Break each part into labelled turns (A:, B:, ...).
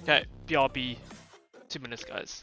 A: Okay, BRB. 2 minutes, guys.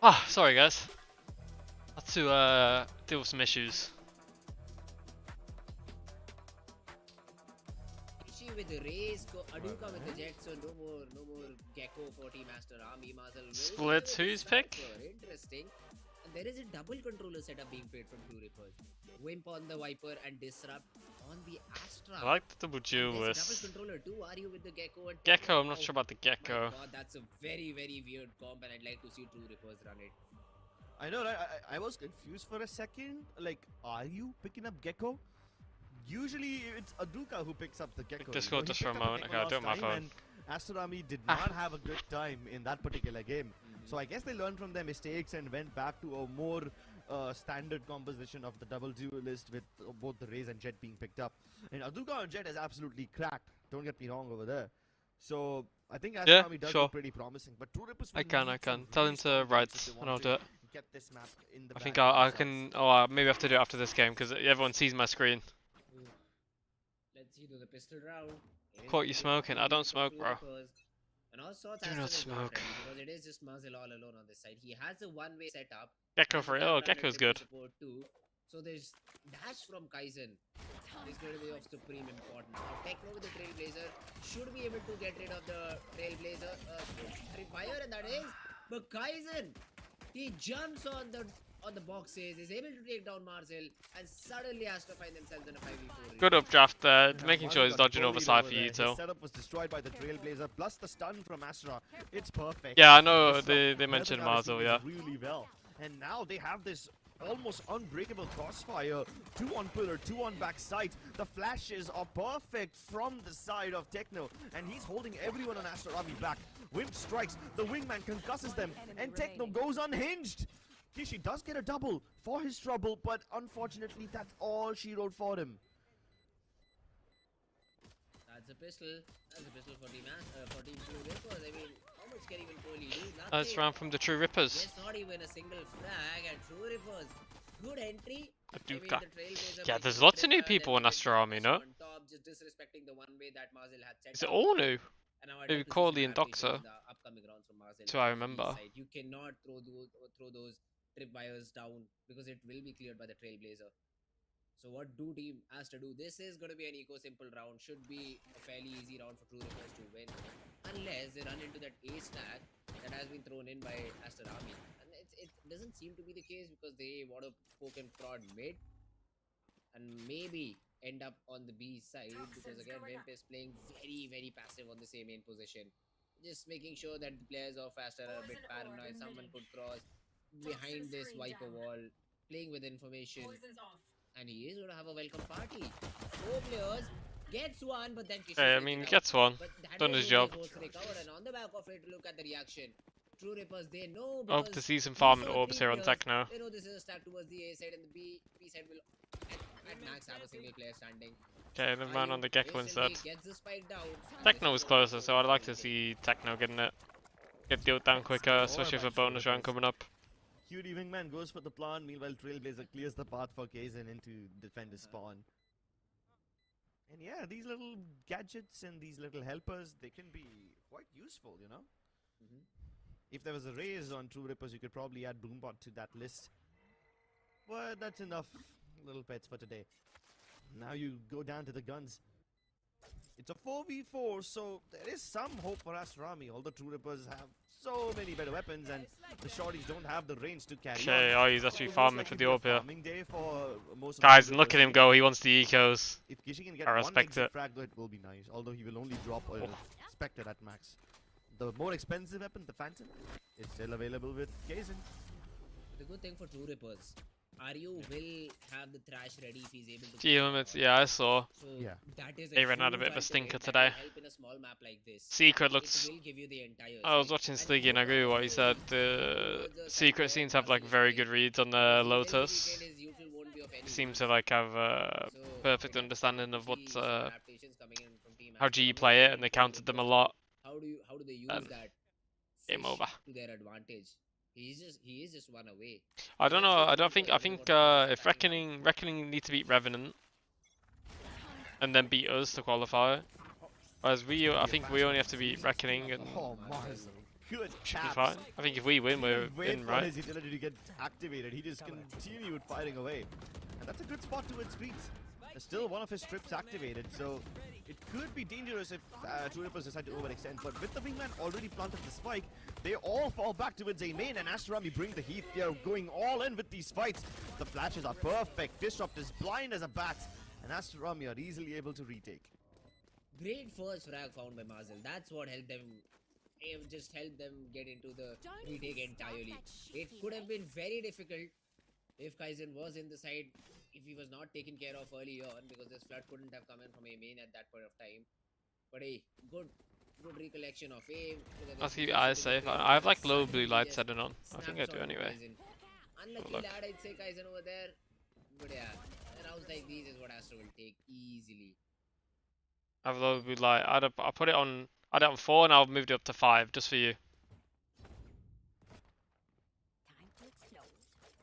A: Ah, sorry guys. Had to deal with some issues.
B: Issue with the race, Aduka with the Jet, so no more Gecko for Team Master Army. Marcel will
A: Splits whose pick?
B: Interesting. And there is a double controller setup being played from True Rippers. Wimp on the Viper and Disrupt on the Astra.
A: I like the double duel
B: Double
A: with
B: controller too. Are you with the Gecko and
A: Gecko? I'm not sure about the
B: My
A: Gecko.
B: God, that's a very weird comp, and I'd like to see True Rippers run it.
C: I know, right? I was confused for a second. Like, are you picking up Gecko? Usually it's Aduka who picks up the Gecko.
A: Discord just for a moment. Okay, I'll do it on my phone.
C: Astrami did not have a good time in that particular game. So I guess they learned from their mistakes and went back to a more standard composition of the double duelist with both the Raze and Jet being picked up. And Aduka and Jet is absolutely cracked. Don't get me wrong over there. So I think Astrami does look pretty promising. But True Rippers
A: I can. Tell him to write and I'll do it.
C: Get this map in the
A: I think I can. Oh, maybe I have to do it after this game because everyone sees my screen.
B: Let's see the pistol round.
A: Caught you smoking. I don't smoke, bro.
B: And also,
A: Do not smoke.
B: Because it is just Marcel all alone on this side. He has a one-way setup.
A: Gecko for real. Oh, Gecko's good.
B: So there's dash from Kaizen. This is going to be of supreme importance. Now Techno with the Trailblazer should be able to get rid of the Trailblazer fire, and that is. But Kaizen, he jumps on the boxes, is able to take down Marcel, and suddenly has to find themselves in a 5v4.
A: Good updraft there, making sure he's dodging overside for you too.
C: The setup was destroyed by the Trailblazer, plus the stun from Astra. It's perfect.
A: Yeah, I know they mentioned Marzel, yeah.
C: Really well. And now they have this almost unbreakable crossfire. 2 on pillar, 2 on backside. The flashes are perfect from the side of Techno, and he's holding everyone on Astra Army back. Wimp strikes, the wingman concusses them, and Techno goes unhinged. Kishi does get a double for his trouble, but unfortunately that's all she wrote for him.
B: That's a pistol. That's a pistol for Team True Rippers. I mean, how much can even Kohli do? Nothing.
A: That's round from the True Rippers.
B: There's not even a single frag, and True Rippers. Good entry.
A: Aduka. Yeah, there's lots of new people in Astra Army, no?
B: Just disrespecting the one way that Marcel had set
A: Is it all new?
B: And
A: Maybe Corley and Doxa. So I remember.
B: You cannot throw those tripwires down because it will be cleared by the Trailblazer. So what do Team Astra do? This is going to be an eco-simple round. Should be a fairly easy round for True Rippers to win. Unless they run into that A stack that has been thrown in by Astra Army. And it doesn't seem to be the case because they want to poke and prod mid. And maybe end up on the B side because again Wimp is playing very passive on the same main position. Just making sure that the players of Astra are a bit paranoid. Someone could cross behind this Viper wall, playing with information. And he is going to have a welcome party. 4 players, gets one, but then
A: Hey, I mean, gets one. Done his job.
B: And on the back of it, look at the reaction. True Rippers, they know.
A: I hope to see some farming orbs here on Techno.
B: They know this is a stack towards the A side, and the B side will at max have a single player standing.
A: Okay, then run on the Gecko instead.
B: Gets the spike down.
A: Techno was closer, so I'd like to see Techno getting it. Get dealt down quicker, especially for bonus round coming up.
C: Cutie Wingman goes for the plan, meanwhile Trailblazer clears the path for Kaizen into defend his spawn. And yeah, these little gadgets and these little helpers, they can be quite useful, you know? If there was a raise on True Rippers, you could probably add Boombot to that list. But that's enough little pets for today. Now you go down to the guns. It's a 4v4, so there is some hope for Astra Army, although True Rippers have so many better weapons and the shorties don't have the range to carry
A: Okay, oh, he's actually farming for the orb here.
C: Guys,
A: and look at him go, he wants the ecos.
C: If Kishi can get
A: I respect
C: one
A: it.
C: frag, though, it will be nice, although he will only drop a Spectre at max. The more expensive weapon, the Phantom, is still available with Kaizen.
B: The good thing for True Rippers, Aryu will have the thrash ready if he's able to.
A: G limits, yeah, I saw.
B: So that is
A: They ran out a bit of a stinker today.
B: Help in a small map like this.
A: Secret looks.
B: It will give you the entire
A: I was watching Sliggy and I agree with what he said. The Secret seems to have like very good reads on the Lotus. Seem to like have a perfect understanding of what how GE play it, and they countered them a lot.
B: How do they use that
A: game over
B: to their advantage? He is just one away.
A: I don't know. I think if Reckoning need to beat Revenant and then beat us to qualify. Whereas I think we only have to beat Reckoning and
C: Good
A: Should be
C: taps.
A: fine. I think if we win, we're
C: Didn't wait
A: in,
C: for
A: right?
C: his utility to get activated. He just continued fighting away. And that's a good spot towards Streets. There's still one of his strips activated, so it could be dangerous if True Rippers decide to overextend. But with the Wingman already planted the spike, they all fall back towards a main, and Astrami bring the heat. They're going all in with these fights. The flashes are perfect. Disrupt is blind as a bat, and Astrami are easily able to retake.
B: Great first frag found by Mazel. That's what helped them. It just helped them get into the retake entirely. It could have been very difficult if Kaizen was in the side, if he was not taken care of early on, because this flood couldn't have come in from a main at that point of time. But hey, good recollection of aim.
A: I'll keep eyes safe. I have like low blue light setting on. I think I do anyway.
B: Unlucky
A: look.
B: lad, I'd say Kaizen over there. But yeah, rounds like these is what Astro will take easily.
A: I have low blue light. I put it on. I had it on 4 and I've moved it up to 5 just for you.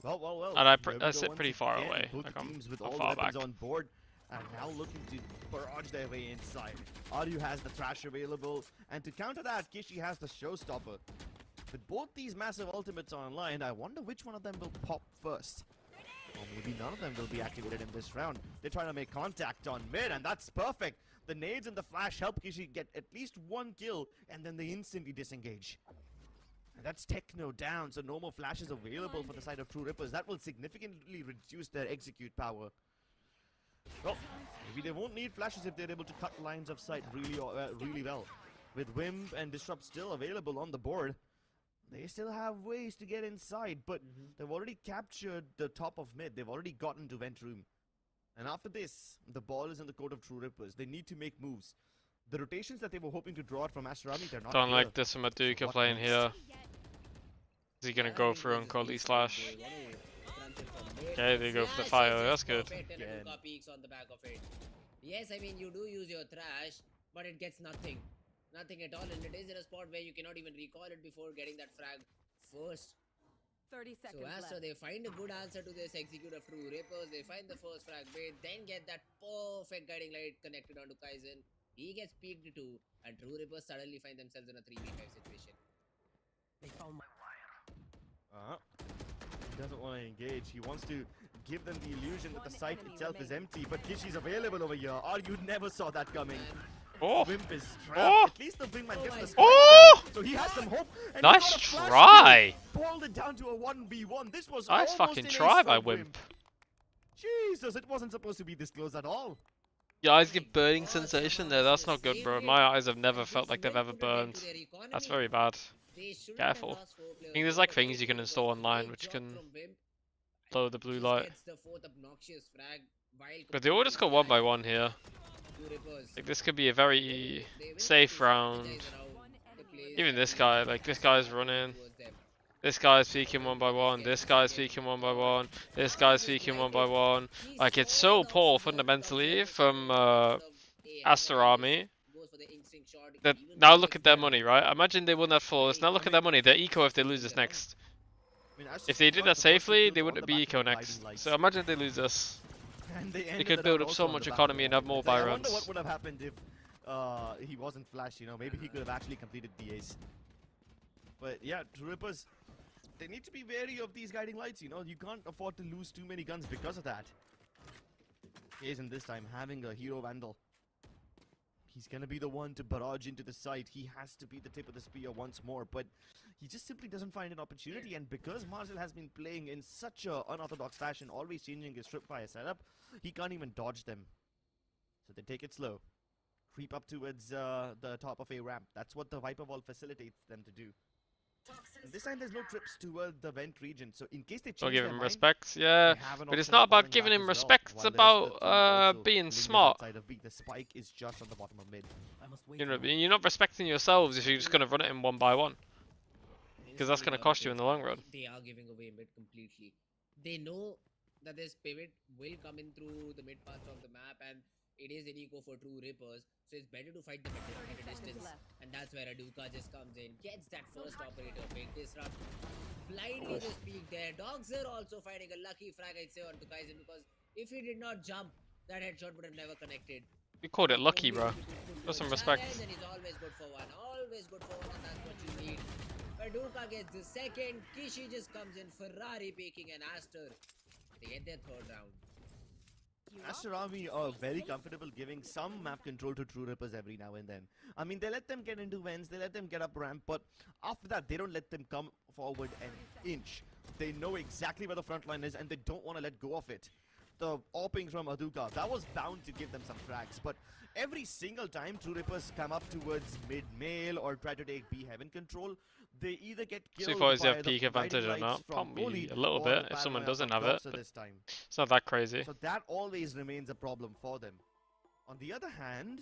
C: Well.
A: And I
C: here we
A: sit
C: go
A: pretty
C: once
A: far
C: again.
A: away.
C: Both
A: Like
C: teams with
A: I'm
C: all the
A: far
C: weapons
A: back.
C: on board, and now looking to barrage their way inside. Aryu has the trash available, and to counter that, Kishi has the showstopper. With both these massive ultimates online, I wonder which one of them will pop first. Or maybe none of them will be activated in this round. They're trying to make contact on mid, and that's perfect. The nades and the flash help Kishi get at least 1 kill, and then they instantly disengage. And that's Techno down, so no more flashes available for the side of True Rippers. That will significantly reduce their execute power. Well, maybe they won't need flashes if they're able to cut lines of sight really well. With Wimp and Disrupt still available on the board, they still have ways to get inside, but they've already captured the top of mid. They've already gotten to vent room. And after this, the ball is in the court of True Rippers. They need to make moves. The rotations that they were hoping to draw out from Astrami, they're not
A: Don't
C: here.
A: like this from Maduka
C: So what
A: playing
C: next?
A: here. Is he gonna go for Uncully slash? Okay, they go for the fire. That's good.
B: Peaks on the back of it. Yes, I mean you do use your trash, but it gets nothing. Nothing at all, and it is in a spot where you cannot even recall it before getting that frag first.
D: 30 seconds
B: So Astro,
D: left.
B: they find a good answer to this execute of True Rippers. They find the first frag bait, then get that perfect guiding light connected onto Kaizen. He gets peeked too, and True Rippers suddenly find themselves in a 3v5 situation.
D: They found my
C: He doesn't want to engage. He wants to give them the illusion that the site itself is empty, but Kishi's available over here. You never saw that coming.
A: Oh!
C: Wimp is trapped.
A: Oh!
C: At least the wingman gets the spike
A: Oh!
C: down, so he has some hope. And he
A: Nice
C: got a flash
A: try!
C: kill. Pulled it down to a 1v1. This was
A: Nice
C: almost
A: fucking
C: an
A: try
C: ace
A: by
C: from
A: Wimp.
C: Jesus, it wasn't supposed to be this close at all.
A: Your eyes get burning sensation there. That's not good, bro. My eyes have never felt like they've ever burned. That's very bad. Careful. I think there's like things you can install online which can blow the blue light. But they all just go 1 by 1 here. Like this could be a very safe round. Even this guy, like this guy's running. This guy's peeking 1 by 1. This guy's peeking 1 by 1. This guy's peeking 1 by 1. Like it's so poor fundamentally from Aster Army. That now look at their money, right? Imagine they won that flawless. Now look at their money. They're eco if they lose this next. If they did that safely, they wouldn't be eco next. So imagine they lose this.
C: And
A: They could build up so much economy and have more buy
C: I wonder
A: runs.
C: what would have happened if he wasn't flashed, you know. Maybe he could have actually completed the ace. But yeah, True Rippers, they need to be wary of these guiding lights, you know. You can't afford to lose too many guns because of that. Kaizen this time having a hero vandal. He's gonna be the one to barrage into the site. He has to be the tip of the spear once more, but he just simply doesn't find an opportunity. And because Marcel has been playing in such a unorthodox fashion, always changing his tripwire setup, he can't even dodge them. So they take it slow. Creep up towards the top of a ramp. That's what the Viper Wall facilitates them to do. And this time there's no trips toward the vent region, so in case they change
A: Don't give
C: their
A: him
C: mind,
A: respect, yeah.
C: they have an
A: But it's
C: option
A: not
C: of
A: about
C: falling
A: giving
C: back
A: him
C: as well,
A: respect, it's
C: while the rest of the
A: about
C: team also
A: being
C: lingers
A: smart.
C: outside of B. The spike is just on the bottom of mid.
D: I must wait
A: You know what I
D: for
A: mean? You're not respecting yourselves if you're just gonna run it in 1 by 1. Because that's gonna cost you in the long run.
B: They are giving away mid completely. They know that this pivot will come in through the mid parts of the map, and it is an eco for True Rippers, so it's better to fight them at a distance.
D: left.
B: And that's where Aduka just comes in, gets that first operator pick, disrupt, blindly just peek there. Dogzer also finding a lucky frag, I'd say, onto Kaizen, because if he did not jump, that headshot would have never connected.
A: You called it lucky, bro.
B: Always good to
A: Show some
B: do a
A: respect.
B: challenge, and he's always good for one, and that's what you need. Paducah gets the second. Kishi just comes in. Ferrari picking an Aster. They get their third round.
C: Aster Army are very comfortable giving some map control to True Rippers every now and then. I mean, they let them get into vents, they let them get up ramp, but after that, they don't let them come forward an inch. They know exactly where the front line is, and they don't want to let go of it. The AWPing from Aduka, that was bound to give them some cracks, but every single time True Rippers come up towards mid-mail or try to take B heaven control, they either get killed
A: C4s
C: by
A: have
C: the
A: peak
C: guiding
A: advantage or
C: lights
A: not?
C: from
A: Probably
C: goalie
A: a little
C: or
A: bit
C: the
A: if someone
C: paranoia
A: doesn't
C: from
A: have it,
C: Doxa
A: but
C: this time.
A: it's not that crazy.
C: So that always remains a problem for them. On the other hand,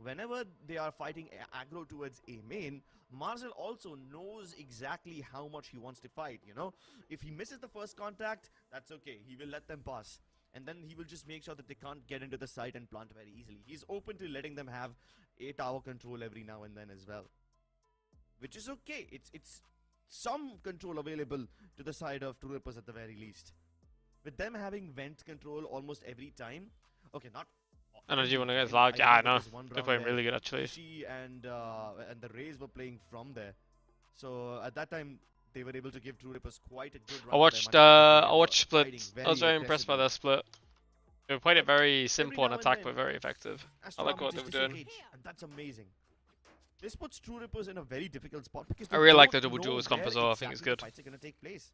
C: whenever they are fighting aggro towards A main, Marcel also knows exactly how much he wants to fight, you know? If he misses the first contact, that's okay. He will let them pass. And then he will just make sure that they can't get into the site and plant very easily. He's open to letting them have a tower control every now and then as well. Which is okay. It's some control available to the side of True Rippers at the very least. With them having vent control almost every time. Okay, not
A: Energy when it
C: every
A: gets
C: time.
A: loud. Yeah, I
C: remember
A: know.
C: this one
A: They're
C: round
A: playing
C: where
A: really good actually.
C: She and the Rays were playing from there. So at that time, they were able to give True Rippers quite a good run.
A: I watched Split. I was very impressed by their Split. They played it very simple on attack, but very effective. I like what they were doing.
C: And that's amazing. This puts True Rippers in a very difficult spot because
A: I
C: they
A: really like the
C: don't
A: double
C: know
A: duels comp
C: where
A: as well. I think it's
C: exactly the
A: good.
C: fights are going to take place.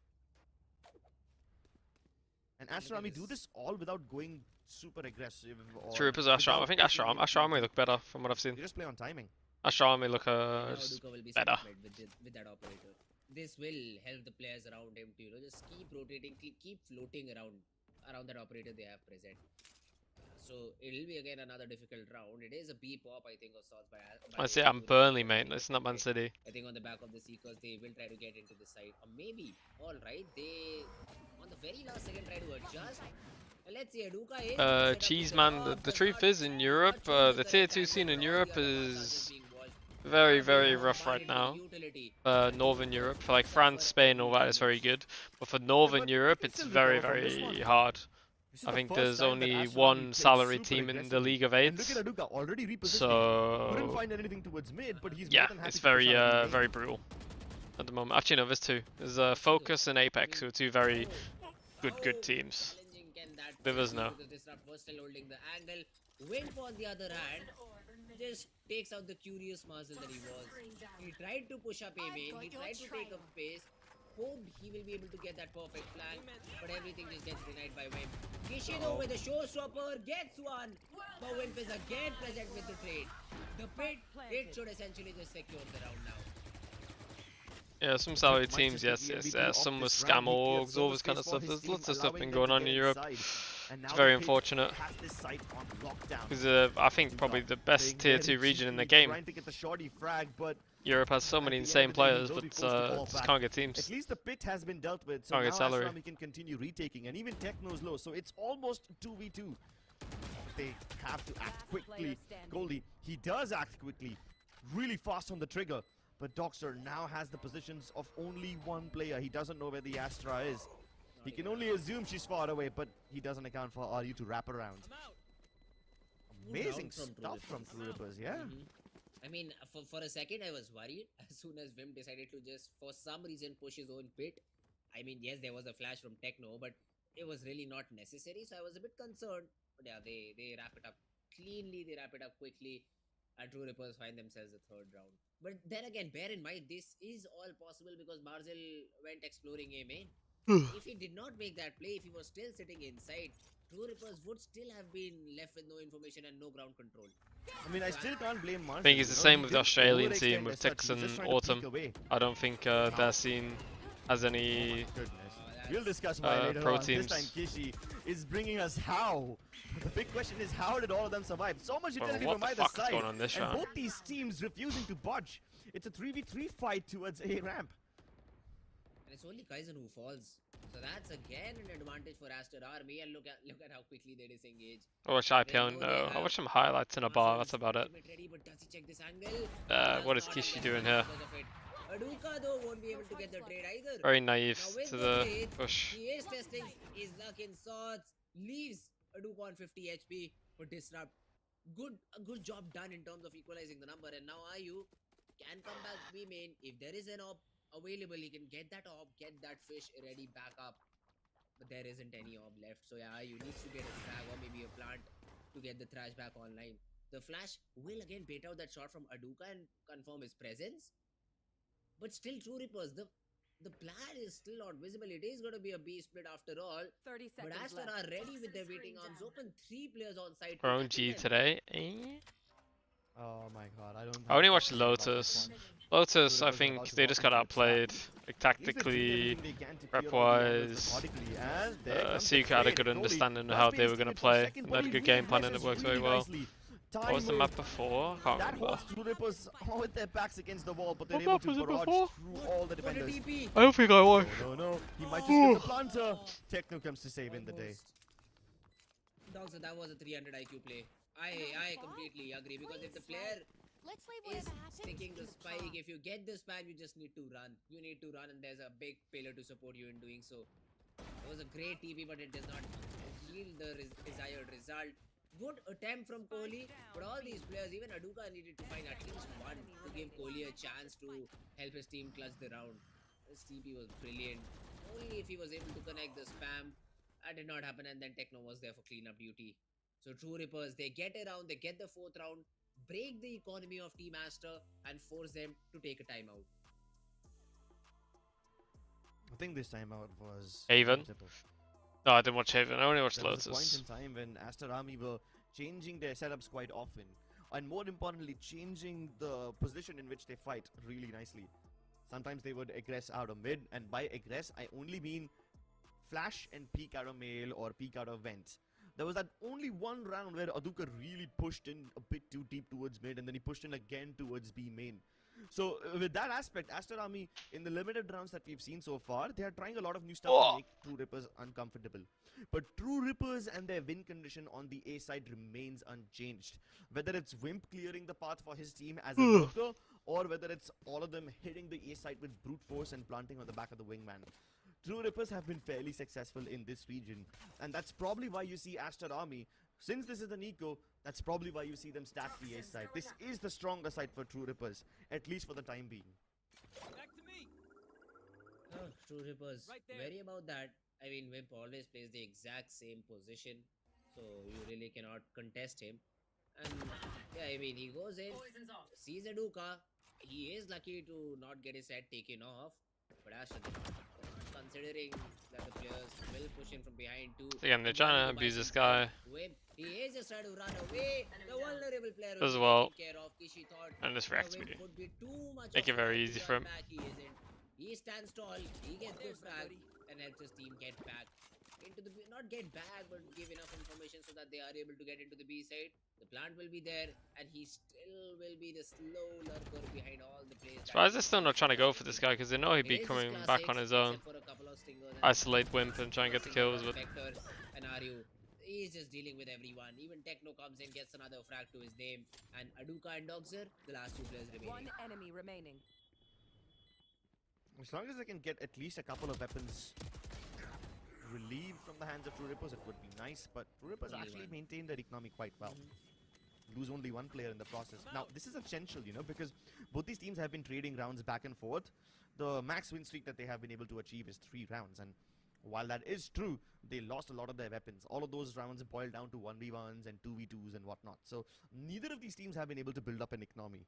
C: And Astro Army do this all without going super aggressive. Or
A: True Rippers or Astro Army. I think Astro Army look better from what I've seen.
C: They just play on timing.
A: Astro Army look
B: Now
A: just
B: Aduka will be
A: better.
B: set with that operator. This will help the players around him to just keep rotating, keep floating around that operator they have present. So it'll be again another difficult round. It is a B pop, I think, of sorts by
A: I say
B: True
A: I'm
B: Rippers
A: Burnley,
B: to
A: mate.
B: get
A: It's not Man
B: it.
A: City.
B: I think on the back of the seekers they will try to get into the side, or maybe all right. They on the very last second try to adjust. Let's see, Aduka is set up
A: Cheese
B: with
A: man.
B: top,
A: The
B: does
A: truth
B: not-
A: is, in Europe,
B: not choose
A: the
B: the
A: tier
B: correct
A: 2 scene
B: angle,
A: in
B: and all
A: Europe
B: the other cards are just
A: is
B: being watched.
A: very,
B: Army
A: very
B: now
A: rough right
B: combined
A: now.
B: with utility.
A: Northern Europe, for like France, Spain, all that is very good, but for Northern
C: but they
A: Europe,
C: can
A: it's
C: still
A: very,
C: recover from this
A: very
C: one.
A: hard.
C: This is
A: I
C: the
A: think
C: first
A: there's
C: time that
A: only
C: Astro Army
A: one
C: played
A: salary
C: super
A: team in the
C: aggressively.
A: League of
C: And look
A: Eights,
C: at Aduka already repositioning. Couldn't
A: so
C: find anything towards mid, but he's
A: yeah,
C: more than happy
A: it's
C: to push
A: very,
C: out of the
A: very
C: main.
A: brutal at the moment. Actually, no, there's two. There's Focus and Apex, who are two very good teams.
B: Challenging can that
A: Rivers
B: be
A: now.
B: because Disrupt was still holding the angle. Wimp on the other hand just takes out the curious Marcel that he was. He tried to push up A main, he tried to take up space, hoped he will be able to get that perfect flank, but everything just gets denied by Wimp. Kishino with a showstopper gets one, but Wimp is again present with the trade. The pit, it should essentially just secure the round now.
A: Yeah, some salary
C: Might
A: teams,
C: just
A: yes,
C: take the
A: yes,
C: MVP off
A: some with
C: this
A: scam
C: round. He cleared
A: orgs, all this
C: service
A: kind of
C: space for
A: stuff.
C: his
A: There's
C: team,
A: lots of stuff
C: allowing
A: been
C: them
A: going
C: to
A: on
C: get
A: in Europe.
C: inside. And now
A: It's
C: the
A: very
C: pit
A: unfortunate.
C: has this site on lockdown.
A: Because I think probably the best tier
C: Playing
A: 2
C: very
A: region in the
C: cheeky,
A: game.
C: Trying to get the shorty frag, but
A: Europe has so
C: at
A: many
C: the end
A: insane
C: of the day, he
A: players,
C: will
A: but
C: be forced to fall
A: just
C: back.
A: can't get
C: At
A: teams.
C: least the pit has been dealt with, so
A: Can't
C: now
A: get salary.
C: Asrami can continue retaking, and even Techno's low, so it's almost 2v2. But they have to act quickly. Goldie, he does act quickly, really fast on the trigger, but Doxer now has the positions of only one player. He doesn't know where the Astra is. He can only assume she's far away, but he doesn't account for RU to wrap around. Amazing stuff from True Rippers, yeah.
B: I mean, for a second I was worried as soon as Vim decided to just, for some reason, push his own pit. I mean, yes, there was a flash from Techno, but it was really not necessary, so I was a bit concerned. But yeah, they wrap it up cleanly, they wrap it up quickly, and True Rippers find themselves the third round. But then again, bear in mind, this is all possible because Marzel went exploring A main. If he did not make that play, if he was still sitting inside, True Rippers would still have been left with no information and no ground control.
C: I mean, I still can't blame Marcel.
A: I think it's the same with the Australian team with
C: Tex
A: Tex and Autumn. I don't think their scene has any
C: We'll discuss why later
A: pro
C: on.
A: teams.
C: This time Kishi is bringing us how. The big question is, how did all of them survive? So much utility
A: what
C: from
A: the
C: either
A: fuck is
C: side,
A: going on this
C: and
A: round?
C: both these teams refusing to budge. It's a 3v3 fight towards A ramp.
B: And it's only Kaizen who falls. So that's again an advantage for Aster Army, and look at how quickly they disengage.
A: I watch IPL, no. I watch some highlights in a bar, that's about it.
B: Ready, but does he check this angle?
A: What is Kishi doing here?
B: Aduka though won't be able to get the trade either.
A: Very naive
B: Now with
A: to the
B: trade,
A: push.
B: he is testing his luck in swords, leaves Aduka on 50 HP for Disrupt. A good job done in terms of equalizing the number, and now IU can come back B main if there is an op. available. He can get that orb, get that fish ready back up. But there isn't any orb left. So yeah, you need to get a frag or maybe a plant to get the thrash back online. The flash will again bait out that shot from Aduka and confirm his presence. But still, True Rippers, the plan is still not visible. It is going to be a B split after all.
D: 30
B: But
D: seconds
B: Aster
D: left.
B: are ready with their waiting arms open. 3 players on site
A: Our own
B: protecting
A: G
B: them.
A: today. Eh?
C: Oh my god, I don't
A: I only
C: have to
A: watched
C: say about this
A: Lotus.
C: one.
A: Lotus,
C: True
A: I
C: Rippers are about
A: think
C: to
A: they
C: walk
A: just got
C: into a trap.
A: outplayed. Like
C: At least they're doing
A: tactically,
C: everything they can to clear
A: rep
C: all the angles
A: wise.
C: methodically, as there comes the
A: Suka had a
C: trade.
A: good
C: Kohli
A: understanding of
C: does
A: how they were
C: maintain
A: going
C: it
A: to
C: for a
A: play.
C: second,
A: And
C: but
A: they had a
C: he
A: good game plan and it
C: represses
A: worked very
C: really
A: well.
C: nicely.
A: What was the
C: Timer,
A: map before? I can't
C: that
A: remember.
C: was True Rippers with their backs against the wall, but they're
A: What
C: able
A: map
C: to
A: was it
C: barrage
A: before?
C: through all the
B: What a
C: defenders.
B: TP!
A: I don't think I watched.
C: No, no, he might just get the planter. Techno comes to save in the day.
B: Dog, so that was a 300 IQ play. I completely agree because if the player
E: Let's leave
B: is
E: whatever happens
B: sticking
E: to
B: the spike, if you get the spam, you just need to run. You need to run, and there's a big pillar to support you in doing so. It was a great TP, but it does not yield the desired result. Good attempt from Kohli, but all these players, even Aduka, needed to find at least one to give Kohli a chance to help his team clutch the round. This TP was brilliant. Only if he was able to connect the spam. That did not happen, and then Techno was there for cleanup duty. So True Rippers, they get around, they get the 4th round, break the economy of Team Aster, and force them to take a timeout.
C: I think this timeout was
A: Haven?
C: inevitable.
A: No, I didn't watch Haven. I only watched
C: There was a point
A: Lotus.
C: in time when Aster Army were changing their setups quite often, and more importantly, changing the position in which they fight really nicely. Sometimes they would aggress out of mid, and by aggress, I only mean flash and peek out of mail or peek out of vent. There was that only one round where Aduka really pushed in a bit too deep towards mid, and then he pushed in again towards B main. So with that aspect, Aster Army, in the limited rounds that we've seen so far, they are trying a lot of new stuff to make True Rippers uncomfortable. But True Rippers and their win condition on the A side remains unchanged. Whether it's Wimp clearing the path for his team as a lurker, or whether it's all of them hitting the A side with brute force and planting on the back of the wingman. True Rippers have been fairly successful in this region, and that's probably why you see Aster Army. Since this is an eco, that's probably why you see them stack the A side. This is the stronger side for True Rippers, at least for the time being.
F: Back to me.
B: Oh, True Rippers,
F: Right there.
B: very about that. I mean, Wimp always plays the exact same position, so you really cannot contest him. And yeah, I mean, he goes in, sees Aduka. He is lucky to not get his head taken off, but Aster did not. Considering that the players will push in from behind too.
A: Again, they're trying to abuse this guy.
B: Wimp, he is just trying to run away. The vulnerable player
A: As
B: will be
A: well.
B: taken care of. Kishi thought
A: And this
B: the
A: reacts
B: Wimp
A: me.
B: would be too much
A: Make
B: of
A: it
B: a
A: very
B: threat
A: easy
B: to
A: for
B: run
A: him.
B: back. He isn't. He stands tall. He gets the frag and helps his team get back into the not get back, but give enough information so that they are able to get into the B side. The plant will be there, and he still will be the slow lurker behind all the plays.
A: So why is they still not trying to go for this guy? Because they know he'd be coming back on his own. Isolate Wimp and try and get the kills, but
B: Vector and Aryu, he's just dealing with everyone. Even Techno comes in, gets another frag to his name, and Aduka and Dogzer, the last 2 players
D: One
B: remaining.
D: enemy remaining.
C: As long as they can get at least a couple of weapons relieved from the hands of True Rippers, it would be nice. But True Rippers
B: Only
C: actually
B: one.
C: maintain their economy quite well. Lose only one player in the process. Now, this is essential, you know, because both these teams have been trading rounds back and forth. The max win streak that they have been able to achieve is 3 rounds. And while that is true, they lost a lot of their weapons. All of those rounds boiled down to 1v1s and 2v2s and whatnot. So, neither of these teams have been able to build up an economy.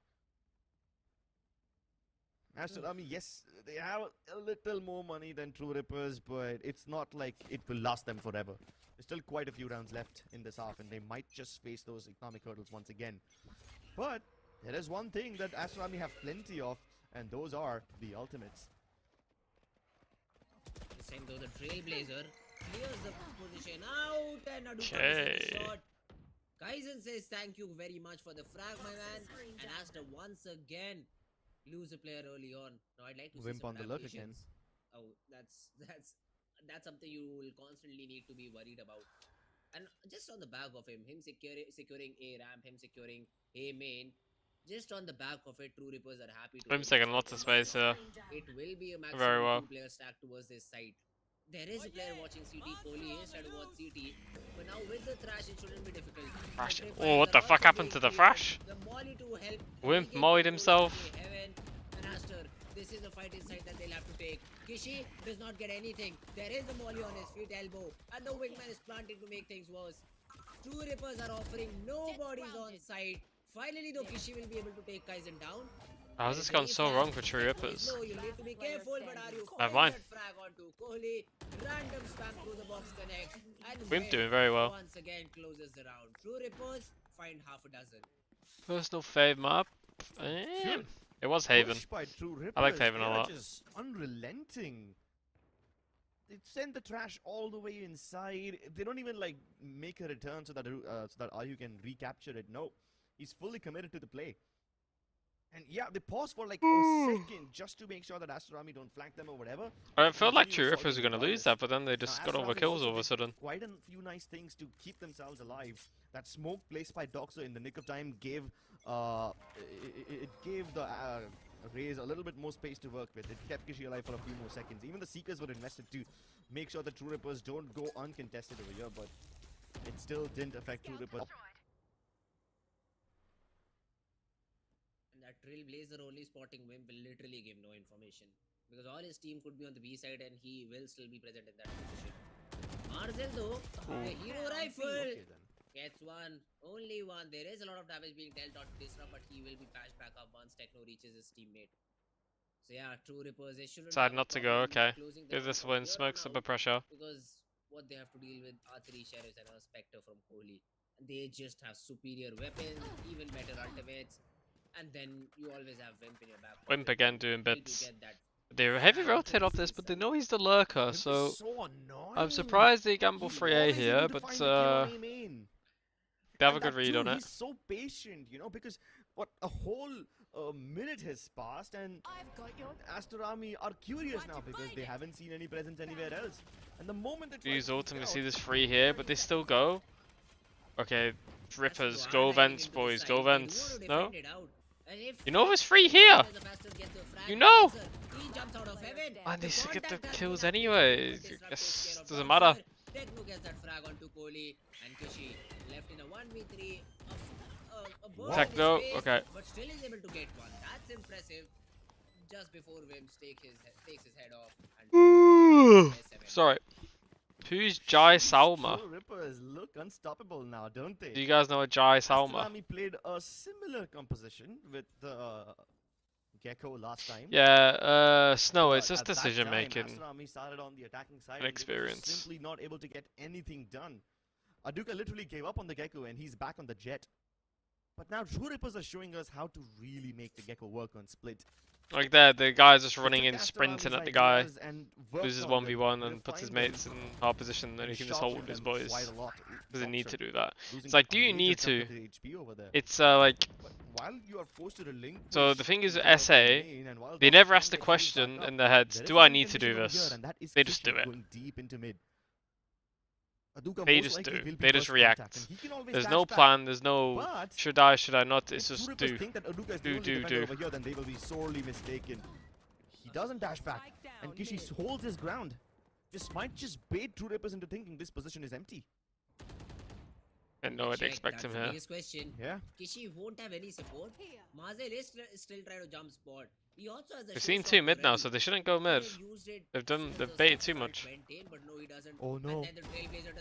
C: Aster Army, yes, they have a little more money than True Rippers, but it's not like it will last them forever. There's still quite a few rounds left in this half, and they might just face those economic hurdles once again. But there is one thing that Aster Army have plenty of, and those are the ultimates.
B: This time though, the Trailblazer clears the position out, and Aduka misses
A: Okay.
B: the shot. Kaizen says thank you very much for the frag, my man, and Aster once again lose a player early on. Now I'd like to see
C: Wimp
B: some
C: on the lurk again.
B: adaptations. Oh, that's something you will constantly need to be worried about. And just on the back of him securing A ramp, him securing A main, just on the back of it, True Rippers are happy to
A: Wimp's
B: win
A: taking
B: this
A: lots of
B: one.
A: space here.
B: It will be a maximum
A: Very well.
B: 2 player stack towards this side. There is a player watching CT. Kohli is trying to watch CT, but now with the thrash, it shouldn't be difficult.
A: Thrash.
B: The trip
A: Oh, what
B: fires
A: the
B: are
A: fuck
B: also
A: happened
B: being
A: to the
B: cleared.
A: Thrash?
B: The molly to help
A: Wimp
B: begin
A: mollied
B: to
A: himself.
B: Heaven, and Aster This is a fight inside that they'll have to take. Kishi does not get anything. There is the molly on his feet elbow. And the wingman is planting to make things worse. Two Rippers are offering no bodies on site. Finally, though, Kishi will be able to take Kaizen down.
A: How has this gone so wrong for True Rippers?
B: No, you need to be careful, but are you
A: Never
B: calling
A: mind.
B: that frag onto Kohli? Random spam through the box connect. And
A: Wimp
B: Wimp
A: doing very well.
B: once again closes the round. True Rippers find half a dozen.
A: Personal fave map.
C: Sure.
A: It was Haven.
C: Pushed by True Rippers.
A: I liked Haven a
C: They are
A: lot.
C: just unrelenting. They send the trash all the way inside. They don't even like make a return so that Ayu can recapture it. No, he's fully committed to the play. And yeah, they pause for like a second just to make sure that Astorami don't flank them or whatever.
A: I felt like
C: Continue
A: True Rippers were
C: assaulting
A: gonna lose
C: regardless.
A: that, but then they just
C: Now,
A: got over
C: Astorami
A: kills
C: also
A: all of a
C: did
A: sudden.
C: Quite a few nice things to keep themselves alive. That smoke placed by Doxer in the nick of time gave it gave the Rays a little bit more space to work with. It kept Kishi alive for a few more seconds. Even the Seekers were invested to make sure the True Rippers don't go uncontested over here, but it still didn't affect True Rippers.
B: And that Trailblazer only spotting Wimp will literally give no information. Because all his team could be on the B side and he will still be present in that position. Marzel though, the hero rifle
C: Okay then.
B: gets one, only one. There is a lot of damage being dealt on Disrupt, but he will be patched back up once Techno reaches his teammate. So yeah, True Rippers, they shouldn't
A: Decide
B: have a
A: not to go,
B: problem
A: okay.
B: closing the
A: Do
B: round
A: this
B: from
A: win,
B: here
A: smokes
B: on
A: up a
B: out,
A: pressure.
B: because what they have to deal with are 3 Sheriffs and a Spectre from Kohli. And they just have superior weapons, even better ultimates. And then you always have Wimp in your back pocket.
A: Wimp again doing
B: Able to
A: bits.
B: get that
A: They heavy rotate off this, but they know he's the lurker,
C: Wimp is
A: so
C: so annoying.
A: I'm surprised they gamble
C: He's
A: 3A
C: always
A: here,
C: able to
A: but
C: find the kill on A main.
A: they have
C: And
A: a good
C: that
A: read
C: too,
A: on it.
C: He's so patient, you know, because what a whole minute has passed, and
D: I've got your
C: Astorami are curious
D: Want
C: now
D: to
C: because
D: find
C: they
D: it?
C: haven't seen any presence anywhere else. And the moment they
A: Use
C: try to
A: ultimate,
C: get
A: see
C: out,
A: this free here, but they still go. Okay, Rippers,
B: are
A: go
B: diving
A: vents,
B: into the
A: boys,
B: side.
A: go
B: They do
A: vents.
B: want to
A: No?
B: defend it out. And if
A: You know it's free here!
B: the Bastard gets the frag,
A: You know!
B: Boxer, he jumps out of heaven.
A: And they
B: The
A: should get the
B: contact has
A: kills
B: been activated,
A: anyway.
B: but Disrupt takes
A: Yes,
B: care of
A: doesn't
B: Boxer.
A: matter.
B: Techno gets that frag onto Kohli, and Kishi left in a 1v3. A burn
A: Techno,
B: in his face,
A: okay.
B: but still is able to get one. That's impressive. Just before Wimp takes his head off. And
A: Sorry. Who's Jai Salma?
C: True Rippers look unstoppable now, don't they?
A: Do you guys know a Jai Salma?
C: Astorami played a similar composition with Gecko last time.
A: Yeah, Snow,
C: But
A: it's just
C: at that
A: decision
C: time,
A: making.
C: Astorami started on the attacking side
A: and
C: and they were
A: experience.
C: simply not able to get anything done. Aduka literally gave up on the Gecko and he's back on the Jet. But now True Rippers are showing us how to really make the Gecko work on Split.
A: Like that, the guy's just
C: They
A: running
C: took
A: in,
C: Astorami's
A: sprinting at the guy,
C: ideas and worked
A: loses
C: on them,
A: 1v1 and puts his
C: refined them,
A: mates in hard position, then he can just
C: sharpened
A: hold his
C: them
A: boys.
C: quite a lot.
A: Doesn't need to
C: Doxer
A: do that.
C: losing
A: It's like,
C: a
A: do you
C: major
A: need
C: chunk
A: to?
C: of his HP over there.
A: It's like,
C: But while you are forced to relinquish
A: so the thing is with
C: control of
A: SA,
C: the main, and while
A: they
C: Doxer
A: never
C: can
A: ask the
C: get kills
A: question
C: back up,
A: in their heads,
C: there is
A: do
C: a
A: I
C: win
A: need to do
C: condition over
A: this?
C: here, and that is
A: They just
C: Kishi
A: do it.
C: going deep into mid. Aduka
A: They
C: most
A: just
C: likely
A: do.
C: will be
A: They just
C: first contact,
A: react.
C: and he can always
A: There's
C: dash
A: no
C: back.
A: plan, there's no
C: But
A: should I not, it's
C: if
A: just
C: True Rippers
A: do.
C: think that Aduka is the
A: Do,
C: only
A: do,
C: defender
A: do.
C: over here, then they will be sorely mistaken. He doesn't dash back,
D: Spike down
C: and Kishi
D: mid.
C: holds his ground. This might just bait True Rippers into thinking this position is empty.
A: And no, I'd
B: Check,
A: expect him
B: that's the
A: here.
B: biggest question.
C: Yeah.
B: Kishi won't have any support.
D: Here.
B: Mazel is still trying to jump spot. He also has a
A: We've seen
B: showstopper
A: 2 mid now,
B: ready.
A: so they shouldn't go mid.
B: Could've used it
A: They've done,
B: soon
A: they've
B: as
A: baited
B: the
A: too
B: fight
A: much.
B: went in, but no, he doesn't.
C: Oh no.
B: And then the Trailblazer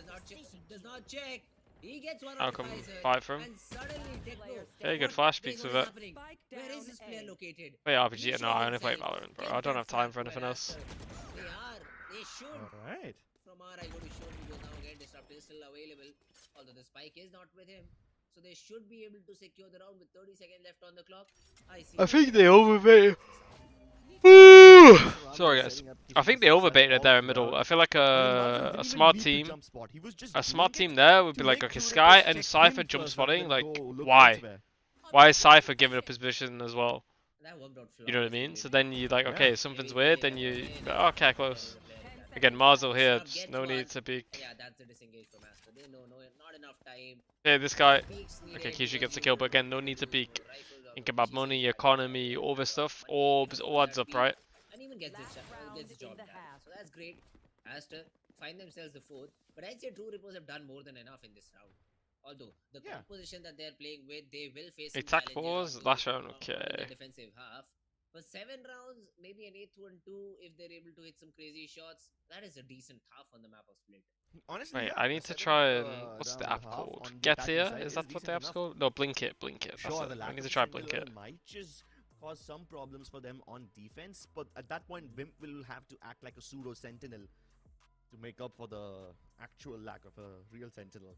B: does not check. He gets one
A: How
B: on
A: come
B: Kaiser,
A: fight for him?
B: and suddenly Techno.
A: Yeah, good
B: What?
A: flash
B: Wait,
A: peeks
B: what
A: with
B: is
A: it.
B: happening?
D: Spike
B: Where
D: down
B: is this player
D: A.
B: located?
A: Play
B: He
A: RPG, no, I only
B: shows
A: play
B: himself.
A: Valorant, bro.
B: Gets
A: I don't
B: that
A: have time
B: frag
A: for anything
B: well
A: else.
B: after. They should.
C: Alright.
B: From our I go to show because now again Disrupt is still available. Although the spike is not with him. So they should be able to secure the round with 30 seconds left on the clock.
A: I think they overbaited. Sorry guys. I think they overbaited it there in middle. I feel like a smart team there would be like, okay, Sky and Cypher jump spotting, like, why? Why is Cypher giving up his position as well?
B: That worked out
A: You know what I
B: flawlessly
A: mean? So
B: with
A: then you like, okay, something's weird, then you, okay, close. Again, Marzel here, just no need to peek.
B: Yeah, that's the disengage from Astor. They know not enough time.
A: Hey, this guy,
B: Peaks
A: okay,
B: needed
A: Kishi
B: because
A: gets a
B: you
A: kill, but
B: would
A: again, no need to
B: use
A: peek.
B: rifles or
A: Think about
B: she's
A: money,
B: like
A: economy, all this stuff, orbs, all adds up, right?
B: And even gets
D: Last round
B: gets the
D: in
B: job
D: the
B: done.
D: half.
B: So that's great. Astor find themselves the 4th, but I'd say True Rippers have done more than enough in this round. Although the composition that they're playing with, they will face some
A: Attack
B: challenges
A: pause,
B: on
A: last
B: the,
A: round,
B: on
A: okay.
B: the defensive half. For 7 rounds, maybe an 8th one too, if they're able to hit some crazy shots, that is a decent half on the map of Split.
C: Honestly,
A: Wait,
C: yeah,
A: I
C: a
A: need to
C: 7th,
A: try and what's the
C: round
A: app
C: half
A: called?
C: on the
A: Get
C: attacking
A: Here?
C: side
A: Is
C: is
A: that what the
C: decent
A: app's
C: enough.
A: called? No, Blink It. Blink It. That's
C: Sure,
A: it.
C: the
A: I
C: lack
A: need
C: of
A: to
C: a
A: try
C: single
A: Blink It.
C: earn might just cause some problems for them on defense, but at that point, Wimp will have to act like a pseudo sentinel to make up for the actual lack of a real sentinel.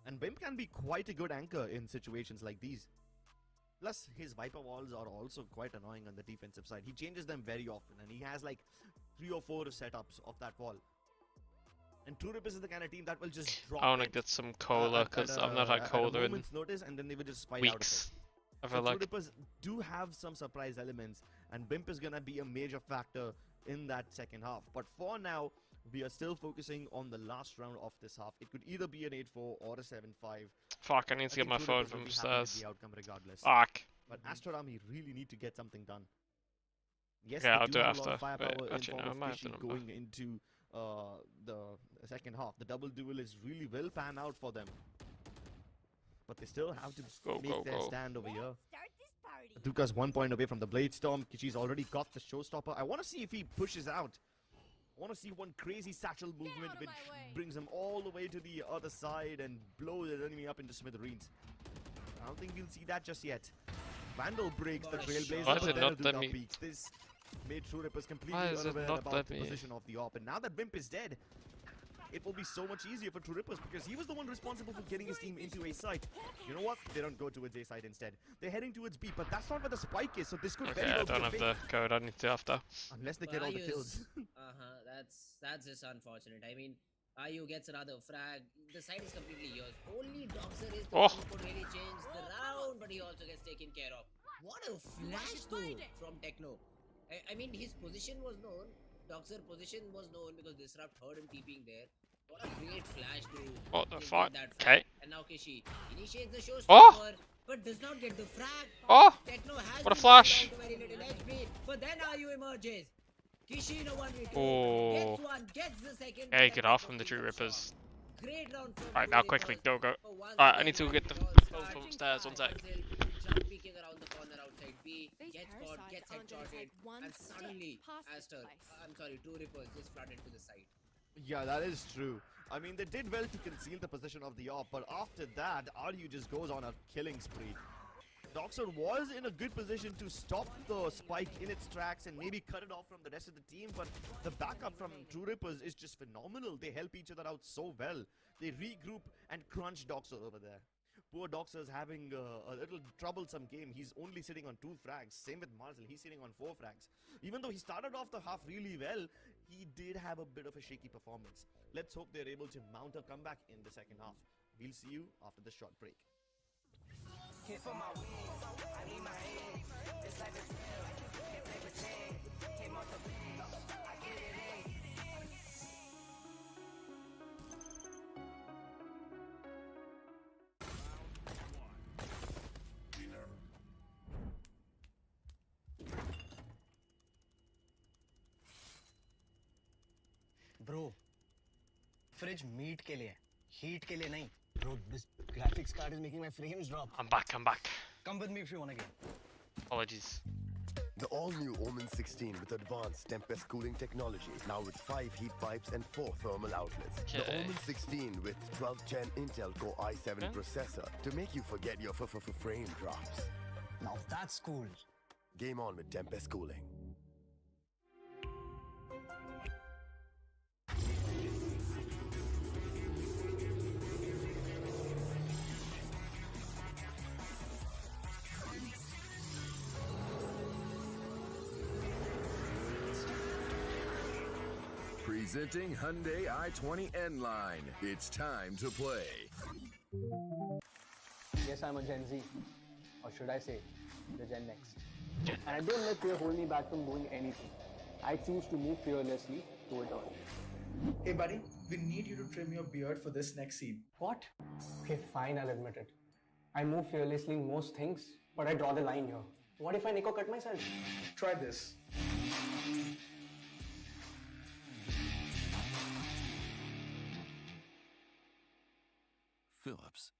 C: And Wimp can be quite a good anchor in situations like these. Plus, his Viper walls are also quite annoying on the defensive side. He changes them very often, and he has like 3 or 4 setups of that wall. And True Rippers is the kind of team that will just drop
A: I want to
C: it
A: get some cola because I've not had
C: at a
A: cola in
C: moment's notice, and then they will just fight out of it.
A: weeks. I
C: So
A: feel
C: True
A: like.
C: Rippers do have some surprise elements, and Bimp is gonna be a major factor in that second half. But for now, we are still focusing on the last round of this half. It could either be an 8-4 or a 7-5.
A: Fuck, I need
C: I
A: to get
C: think
A: my
C: True
A: phone
C: Rippers will
A: from
C: be happy with
A: upstairs.
C: the outcome regardless.
A: Fuck.
C: But Astrorami really need to get something done. Yes,
A: Yeah,
C: they
A: I'll
C: do
A: do it
C: have a lot of
A: after.
C: firepower
A: Wait,
C: in
A: actually,
C: form
A: no, I
C: of
A: might have the
C: Kishi
A: number.
C: going into the second half. The double duel is really will pan out for them. But they still have to
A: Go,
C: make
A: go,
C: their
A: go.
C: stand over here.
D: Start this party.
C: Duka's 1 point away from the Blade Storm. Kishi's already got the showstopper. I want to see if he pushes out. I want to see one crazy satchel movement
D: out of
C: which
D: my way.
C: brings him all the way to the other side and blows the enemy up into smithereens. I don't think we'll see that just yet. Vandal breaks the
B: Why
C: Trailblazer,
A: does
C: but
A: it
C: then
A: not let
C: Duka
A: me-
C: peaks. This made True Rippers completely
A: Why does it
C: unaware
A: not
C: about
A: let
C: the
A: me-
C: position of the AWP. And now that Wimp is dead, it will be so much easier for True Rippers because he was the one responsible for getting his team into A site. You know what? They don't go towards A site instead. They're heading towards B, but that's not where the spike is, so this could
A: Okay,
C: very
A: I
C: well
A: don't
C: be a
A: have
C: fake.
A: the code. I need to after.
C: Unless they
B: But
C: get all the
B: Ayu's-
C: kills.
B: That's just unfortunate. I mean, Ayu gets another frag. The side is completely yours. Only Doxer is the
A: Oh.
B: one who could really change the round, but he also gets taken care of. What a flash though from Techno. I mean, his position was known. Doxer position was known because Disrupt heard him TPing there. What a great flash to
A: What the
B: get
A: fuck?
B: that
A: Okay.
B: frag. And now Kishi initiates the showstopper,
A: Oh.
B: but does not get the frag.
A: Oh!
B: Techno has
A: What a
B: been
A: flash.
B: down to very little HP, but then Ayu emerges. Kishi in a 1v2.
A: Oh.
B: Gets one, gets the second.
A: Hey,
B: but
A: get
B: then
A: off
B: Techno
A: from the
B: keeps
A: True
B: it
A: Rippers.
B: short. Great round from
A: Alright,
B: True
A: now quickly,
B: Rippers.
A: go, go.
B: For once
A: Alright, I
B: again,
A: need to
B: when
A: get the
B: it all
A: phone
B: starts,
A: from upstairs. One sec.
B: Brazil jump peeking around the corner outside B,
D: These
B: gets caught,
D: parasites
B: gets
D: aren't gonna
B: headshotted,
D: take one
B: and
D: step
B: suddenly,
D: past this
B: Aster,
D: place.
B: I'm sorry, True Rippers just flood into the site.
C: Yeah, that is true. I mean, they did well to conceal the position of the AWP, but after that, RU just goes on a killing spree. Doxer was in a good position to stop the spike in its tracks and maybe cut it off from the rest of the team, but the backup from True Rippers is just phenomenal. They help each other out so well. They regroup and crunch Doxer over there. Poor Doxer's having a little troublesome game. He's only sitting on 2 frags. Same with Marcel. He's sitting on 4 frags. Even though he started off the half really well, he did have a bit of a shaky performance. Let's hope they're able to mount a comeback in the second half. We'll see you after this short break.
E: Bro fridge meat के लिए heat के लिए नहीं bro this graphics card is making my frames drop
A: I'm back, I'm back.
E: Come with me if you want to game
A: Apologies.
G: The all-new OMEN 16 with advanced Tempest cooling technology, now with 5 heat pipes and 4 thermal outlets. The
A: Okay.
G: OMEN 16 with 12th Gen Intel Core i7
A: Okay.
G: processor to make you forget your frame drops.
E: Now that's cool
G: Game on with Tempest cooling.
H: Presenting Hyundai i20 N-Line. It's time to play.
I: Yes, I'm a Gen Z, or should I say, the Gen Next. And I don't let fear hold me back from doing anything. I choose to move fearlessly to it all.
J: Hey buddy, we need you to trim your beard for this next scene.
I: What? Okay, fine, I'll admit it. I move fearlessly in most things, but I draw the line here. What if I Nico cut myself?
J: Try this.
H: Phillips.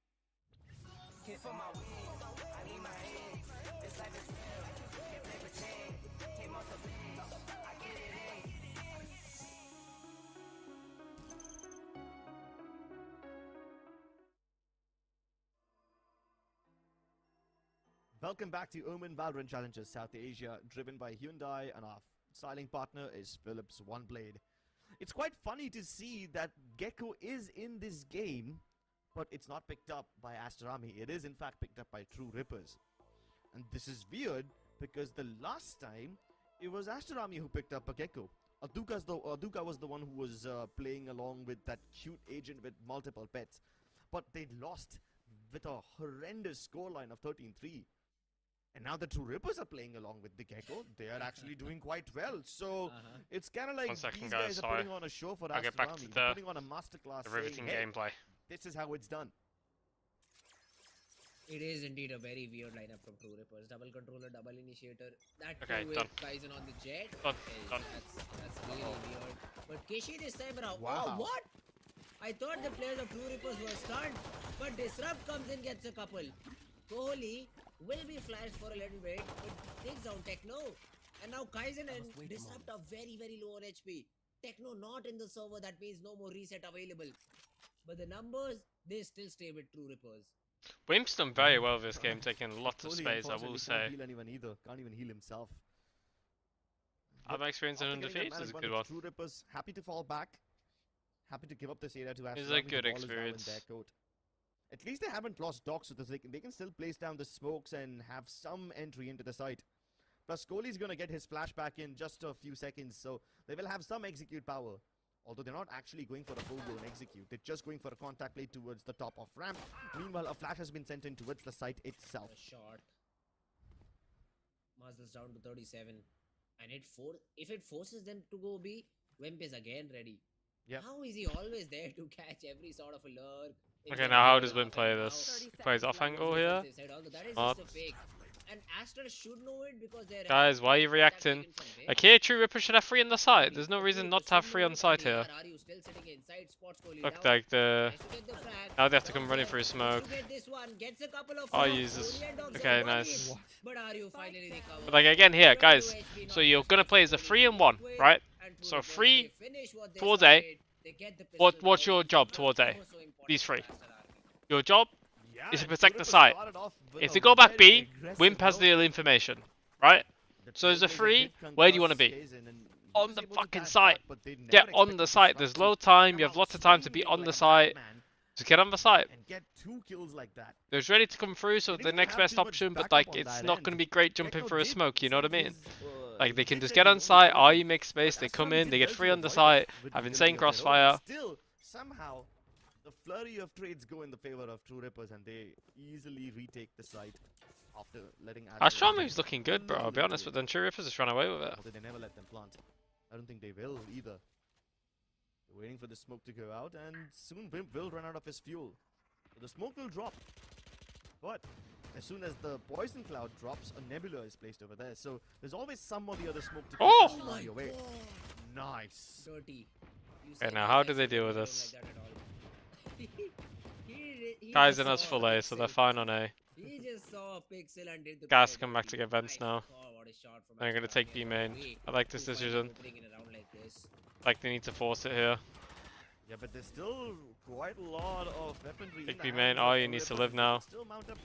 C: Welcome back to OMEN Valorant Challenges South Asia, driven by Hyundai, and our styling partner is Philips One Blade. It's quite funny to see that Gecko is in this game, but it's not picked up by Aster Army. It is in fact picked up by True Rippers. And this is weird because the last time it was Aster Army who picked up a Gecko. Aduka was the one who was playing along with that cute agent with multiple pets. But they lost with a horrendous scoreline of 13-3. And now the True Rippers are playing along with the Gecko. They are actually doing quite well. So it's kind of like
A: 1 second,
C: these
A: guys,
C: guys are
A: sorry.
C: putting on a show for
A: I'll
C: Aster
A: get back
C: Army.
A: to
C: They're
A: the
C: putting on a masterclass
A: riveting
C: saying, hey,
A: gameplay.
C: this is how it's done.
B: It is indeed a very weird lineup from True Rippers. Double controller, double initiator. That
A: Okay,
B: too with
A: done.
B: Kaizen on the jet.
A: Done,
B: Okay,
A: done.
B: That's really weird. But Kishi this time around.
C: Wow.
B: Oh, what? I thought the players of True Rippers were stunned. But Disrupt comes in, gets a couple. Kohli will be flashed for a little bit, but takes down Techno. And now Kaizen and Disrupt are very, very low on HP. Techno not in the server, that means no more reset available. But the numbers, they still stay with True Rippers.
A: Wimp's done very well this game, taking lots of
C: Kohli,
A: space, I will
C: unfortunately,
A: say.
C: can't heal anyone either. Can't even heal himself.
A: I've experienced an
C: After getting that
A: undefeated is a
C: man
A: good
C: advantage,
A: one.
C: True Rippers happy to fall back. Happy to give up this area to Aster
A: It's a
C: Army. The
A: good
C: ball is now in
A: experience.
C: their court. At least they haven't lost dogs, so they can still place down the smokes and have some entry into the site. Plus, Kohli's going to get his flashback in just a few seconds, so they will have some execute power. Although they're not actually going for a full-blown execute. They're just going for a contact play towards the top of ramp. Meanwhile, a flash has been sent in towards the site itself.
B: A shot. Mazda's down to 37. And if it forces them to go B, Wimp is again ready.
C: Yep.
B: How is he always there to catch every sort of a lurk?
A: Okay, now how does Wimp play this? Plays off angle here.
B: That is
A: Smart.
B: just a fake. And Aster should know it because they're
A: Guys, why are you reacting? Like here, True Ripper should have 3 on the side. There's no reason not to have 3 on site here. Look like the... Now they have to come running through smoke. Oh, Jesus. Okay, nice.
B: But are you finally recovered?
A: But like again here, guys. So you're gonna play as a 3 and 1, right? So 3 towards A. What's your job towards A? These 3. Your job is to protect the site. If they go back B, Wimp has the information, right? So as a 3, where do you want to be? On the fucking site. Get on the site. There's low time. You have lots of time to be on the site. Just get on the site.
C: And get 2 kills like that.
A: They're ready to come through, so the next best option. But like, it's not going to be great jumping through a smoke. You know what I mean? Like they can just get on site. You make space. They come in. They get 3 on the site. Have insane crossfire.
C: Still, somehow, the flurry of trades go in the favor of True Rippers, and they easily retake the site after letting.
A: Aster Army's looking good, bro. I'll be honest, but then True Rippers just ran away with it.
C: Although they never let them plant. I don't think they will either. They're waiting for the smoke to go out, and soon Wimp will run out of his fuel. So the smoke will drop, but as soon as the poison cloud drops, a nebula is placed over there. So there's always some or the other smoke to fly away. Nice.
B: Dirty.
A: Okay, now how do they deal with this? Guys in us full A, so they're fine on A.
B: He just saw a pixel and did the
A: Gas
B: play.
A: come back to get vents now.
B: What a shot from
A: They're gonna
B: Aster
A: take
B: Army.
A: B main. I like this decision.
B: Opening in a round like this.
A: Like they need to force it here.
C: Yeah, but there's still quite a lot of weaponry.
A: Big
C: in
A: B
C: the
A: main.
C: hands
A: Oh,
C: of
A: he
C: True
A: needs to
C: Rippers.
A: live now.
C: Still mount up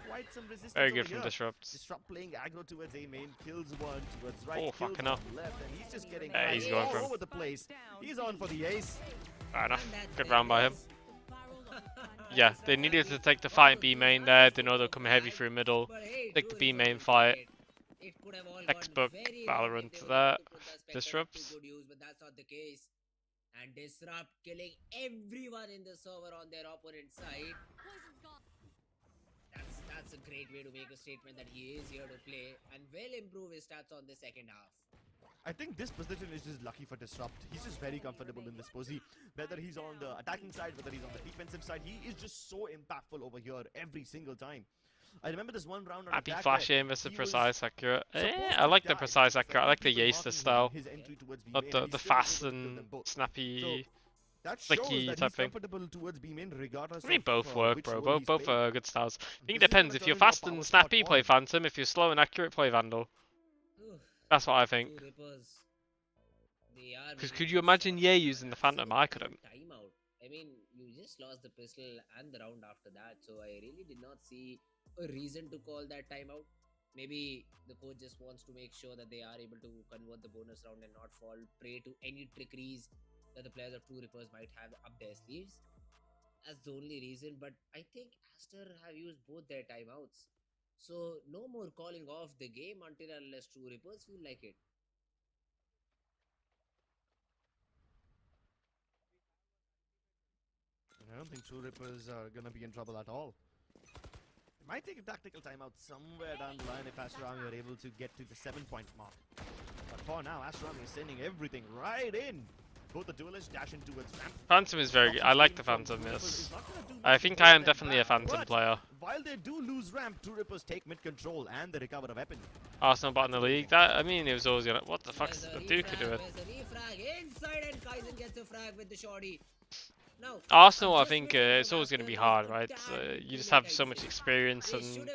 C: quite some resistance
A: Very
C: over
A: good from
C: here.
A: Disrupts.
C: Disrupt playing aggro towards A main, kills one towards right,
A: Oh,
C: kills
A: fucking
C: one
A: hell.
C: left, and he's just getting
A: Yeah, he's
C: all
A: going for him.
C: over the place. He's on for the ace.
A: Fair enough.
B: And that's
A: Good
B: the
A: round by him.
B: ace.
A: Yeah, they needed to take the fight B main there. They know they'll come heavy through middle.
B: But hey,
A: Take the
B: True
A: B
B: Rippers
A: main
B: did
A: fight.
B: it. It could have all gone
A: Textbook
B: very
A: Valorant
B: wrong if they
A: there.
B: were to put the Spectre to
A: Disrupts.
B: good use, but that's not the case. And Disrupt killing everyone in the server on their opponent's side. That's a great way to make a statement that he is here to play and will improve his stats on the second half.
C: I think this position is just lucky for Disrupt. He's just very comfortable in this posi. Whether he's on the attacking side, whether he's on the defensive side, he is just so impactful over here every single time. I remember this one round on
A: Happy
C: attack
A: flash
C: where
A: aim versus
C: he was
A: precise accurate.
C: supposed
A: I
C: to
A: like the
C: die
A: precise
C: because
A: accurate. I like the
C: people
A: Yaster
C: marking
A: style.
C: his entry towards B
A: Not
C: main,
A: the
C: and he still was
A: fast
C: able to kill
A: and
C: them both.
A: snappy.
C: That shows
A: flicky
C: that
A: type
C: he's
A: thing.
C: comfortable towards B main regardless
A: I mean,
C: of
A: both work,
C: which
A: bro.
C: role he's
A: Both
C: playing.
A: are good styles. I think it
C: This is
A: depends.
C: gonna
A: If you're
C: turn into a
A: fast and
C: power
A: snappy,
C: spot
A: play
C: one.
A: Phantom. If you're slow and accurate, play Vandal.
B: Oof,
A: That's what I think.
B: True Rippers, they are
A: Because
B: winning
A: could
B: this
A: you imagine
B: one
A: Ye
B: and
A: using the
B: that's
A: Phantom?
B: a
A: I
B: big
A: couldn't.
B: Timeout. I mean, you just lost the pistol and the round after that, so I really did not see a reason to call that timeout. Maybe the coach just wants to make sure that they are able to convert the bonus round and not fall prey to any trickeries that the players of True Rippers might have up their sleeves. That's the only reason. But I think Aster have used both their timeouts. So no more calling off the game until unless True Rippers feel like it.
C: I don't think True Rippers are gonna be in trouble at all. They might take a tactical timeout somewhere down the line if Astrami are able to get to the 7-point mark. But for now, Astrami is sending everything right in. Both the duelists dash in towards ramp.
A: Phantom is very good. I like the Phantom, yes. I think I am definitely a Phantom player.
C: While they do lose ramp, True Rippers take mid control and they recover a weapon.
A: Arsenal bot in the league. That, I mean, it was always gonna. What the fuck's the Duke doing?
B: There's a refrag inside and Kaizen gets a frag with the shorty. Now,
A: Arsenal, I think it's always going to be hard, right? You just have so much experience, and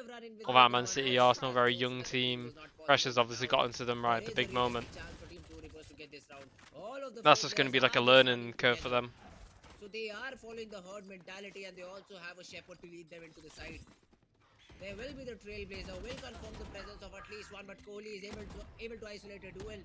A: without Man City, Arsenal, very young team. Pressure's obviously got into them right at the big moment. That's just going to be like a learning curve for them.
B: So they are following the herd mentality, and they also have a shepherd to lead them into the side. There will be the trailblazer, will confirm the presence of at least one, but Kohli is able to isolate a duel.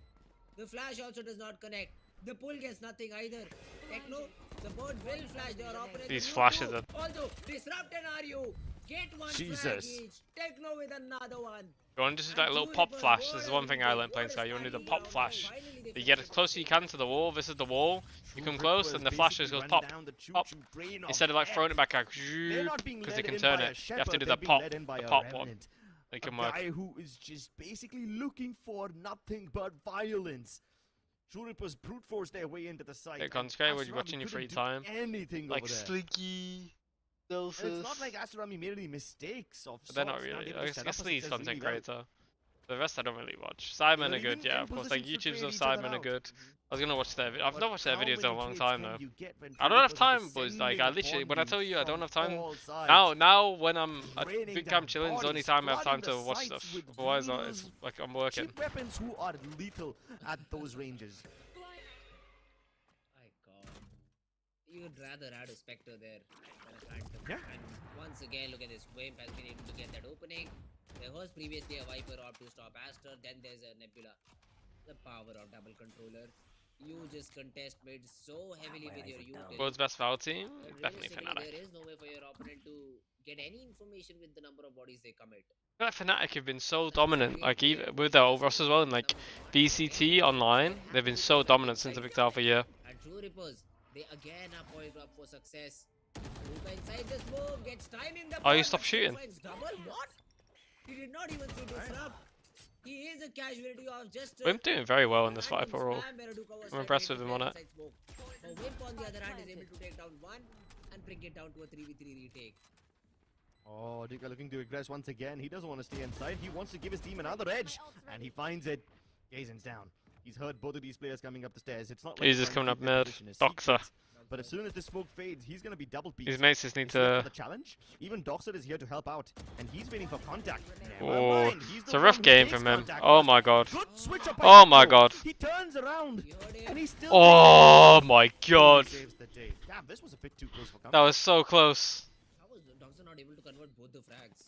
B: The flash also does not connect. The pull gets nothing either. Techno, the bird will flash their opponent.
A: These flashes are...
B: Although, disrupt and RU. Get one frag each. Techno with another one.
A: You want to just do that little pop flash. This is one thing I learned playing Sky. You want to do the pop flash. You get as close as you can to the wall. This is the wall. You come close and the flash just goes pop, pop. Instead of like throwing it back out, because they can turn it. You have to do the pop one. They can work.
C: A guy who is just basically looking for nothing but violence. True Rippers brute force their way into the site.
A: Hey, Conscribe, what are you watching your free time?
C: Anything
A: like
C: over there.
A: Slinky,
C: It's not like Astrami made any mistakes of
A: they're not really. I guess Lee's content creator. The rest I don't really watch. Simon are good, yeah, of course. Like YouTubers of Simon are good. I was gonna watch their. I've not watched their videos in a long time though. I don't have time, boys. Like I literally, when I tell you I don't have time, now when I'm at boot camp chilling, is the only time I have time to watch stuff. Otherwise, it's like I'm working.
C: Weapons who are lethal at those ranges.
B: My God, you'd rather add a Spectre there than a Phantom.
C: Yeah.
B: And once again, look at this. Wimp has been able to get that opening. There was previously a Viper Orb to stop Aster. Then there's a Nebula. The power of double controller. You just contest mid so heavily with your util.
A: World's best Val team? Definitely Fnatic.
B: There is no way for your opponent to get any information with the number of bodies they commit.
A: I feel like Fnatic have been so dominant, like even with their overrush as well, and like VCT online, they've been so dominant since the Big Alpha year.
B: And True Rippers, they again are poised up for success. Luka inside the smoke, gets time in the
A: Oh, you stopped shooting.
B: Double? What? He did not even see disrupt. He is a casualty of just
A: Wimp doing very well in this Viper role. I'm impressed with him on it.
B: Wimp on the other hand is able to take down one and bring it down to a 3v3 retake.
C: Oh, Dika looking to aggress once again. He doesn't want to stay inside. He wants to give his team another edge. And he finds it. Gazen's down. He's heard both of these players coming up the stairs. It's not like
A: he's just coming up mid. Doxer.
C: But as soon as the smoke fades, he's going to be double peaked.
A: His mates just need to...
C: The challenge. Even Doxer is here to help out. And he's waiting for contact.
A: Oh, it's a rough game from him. Oh my god.
C: Oh
A: my god.
C: He turns around. And he still
A: oh my god.
C: Damn, this was a bit too close for
A: that was so close.
B: How was Doxer not able to convert both the frags?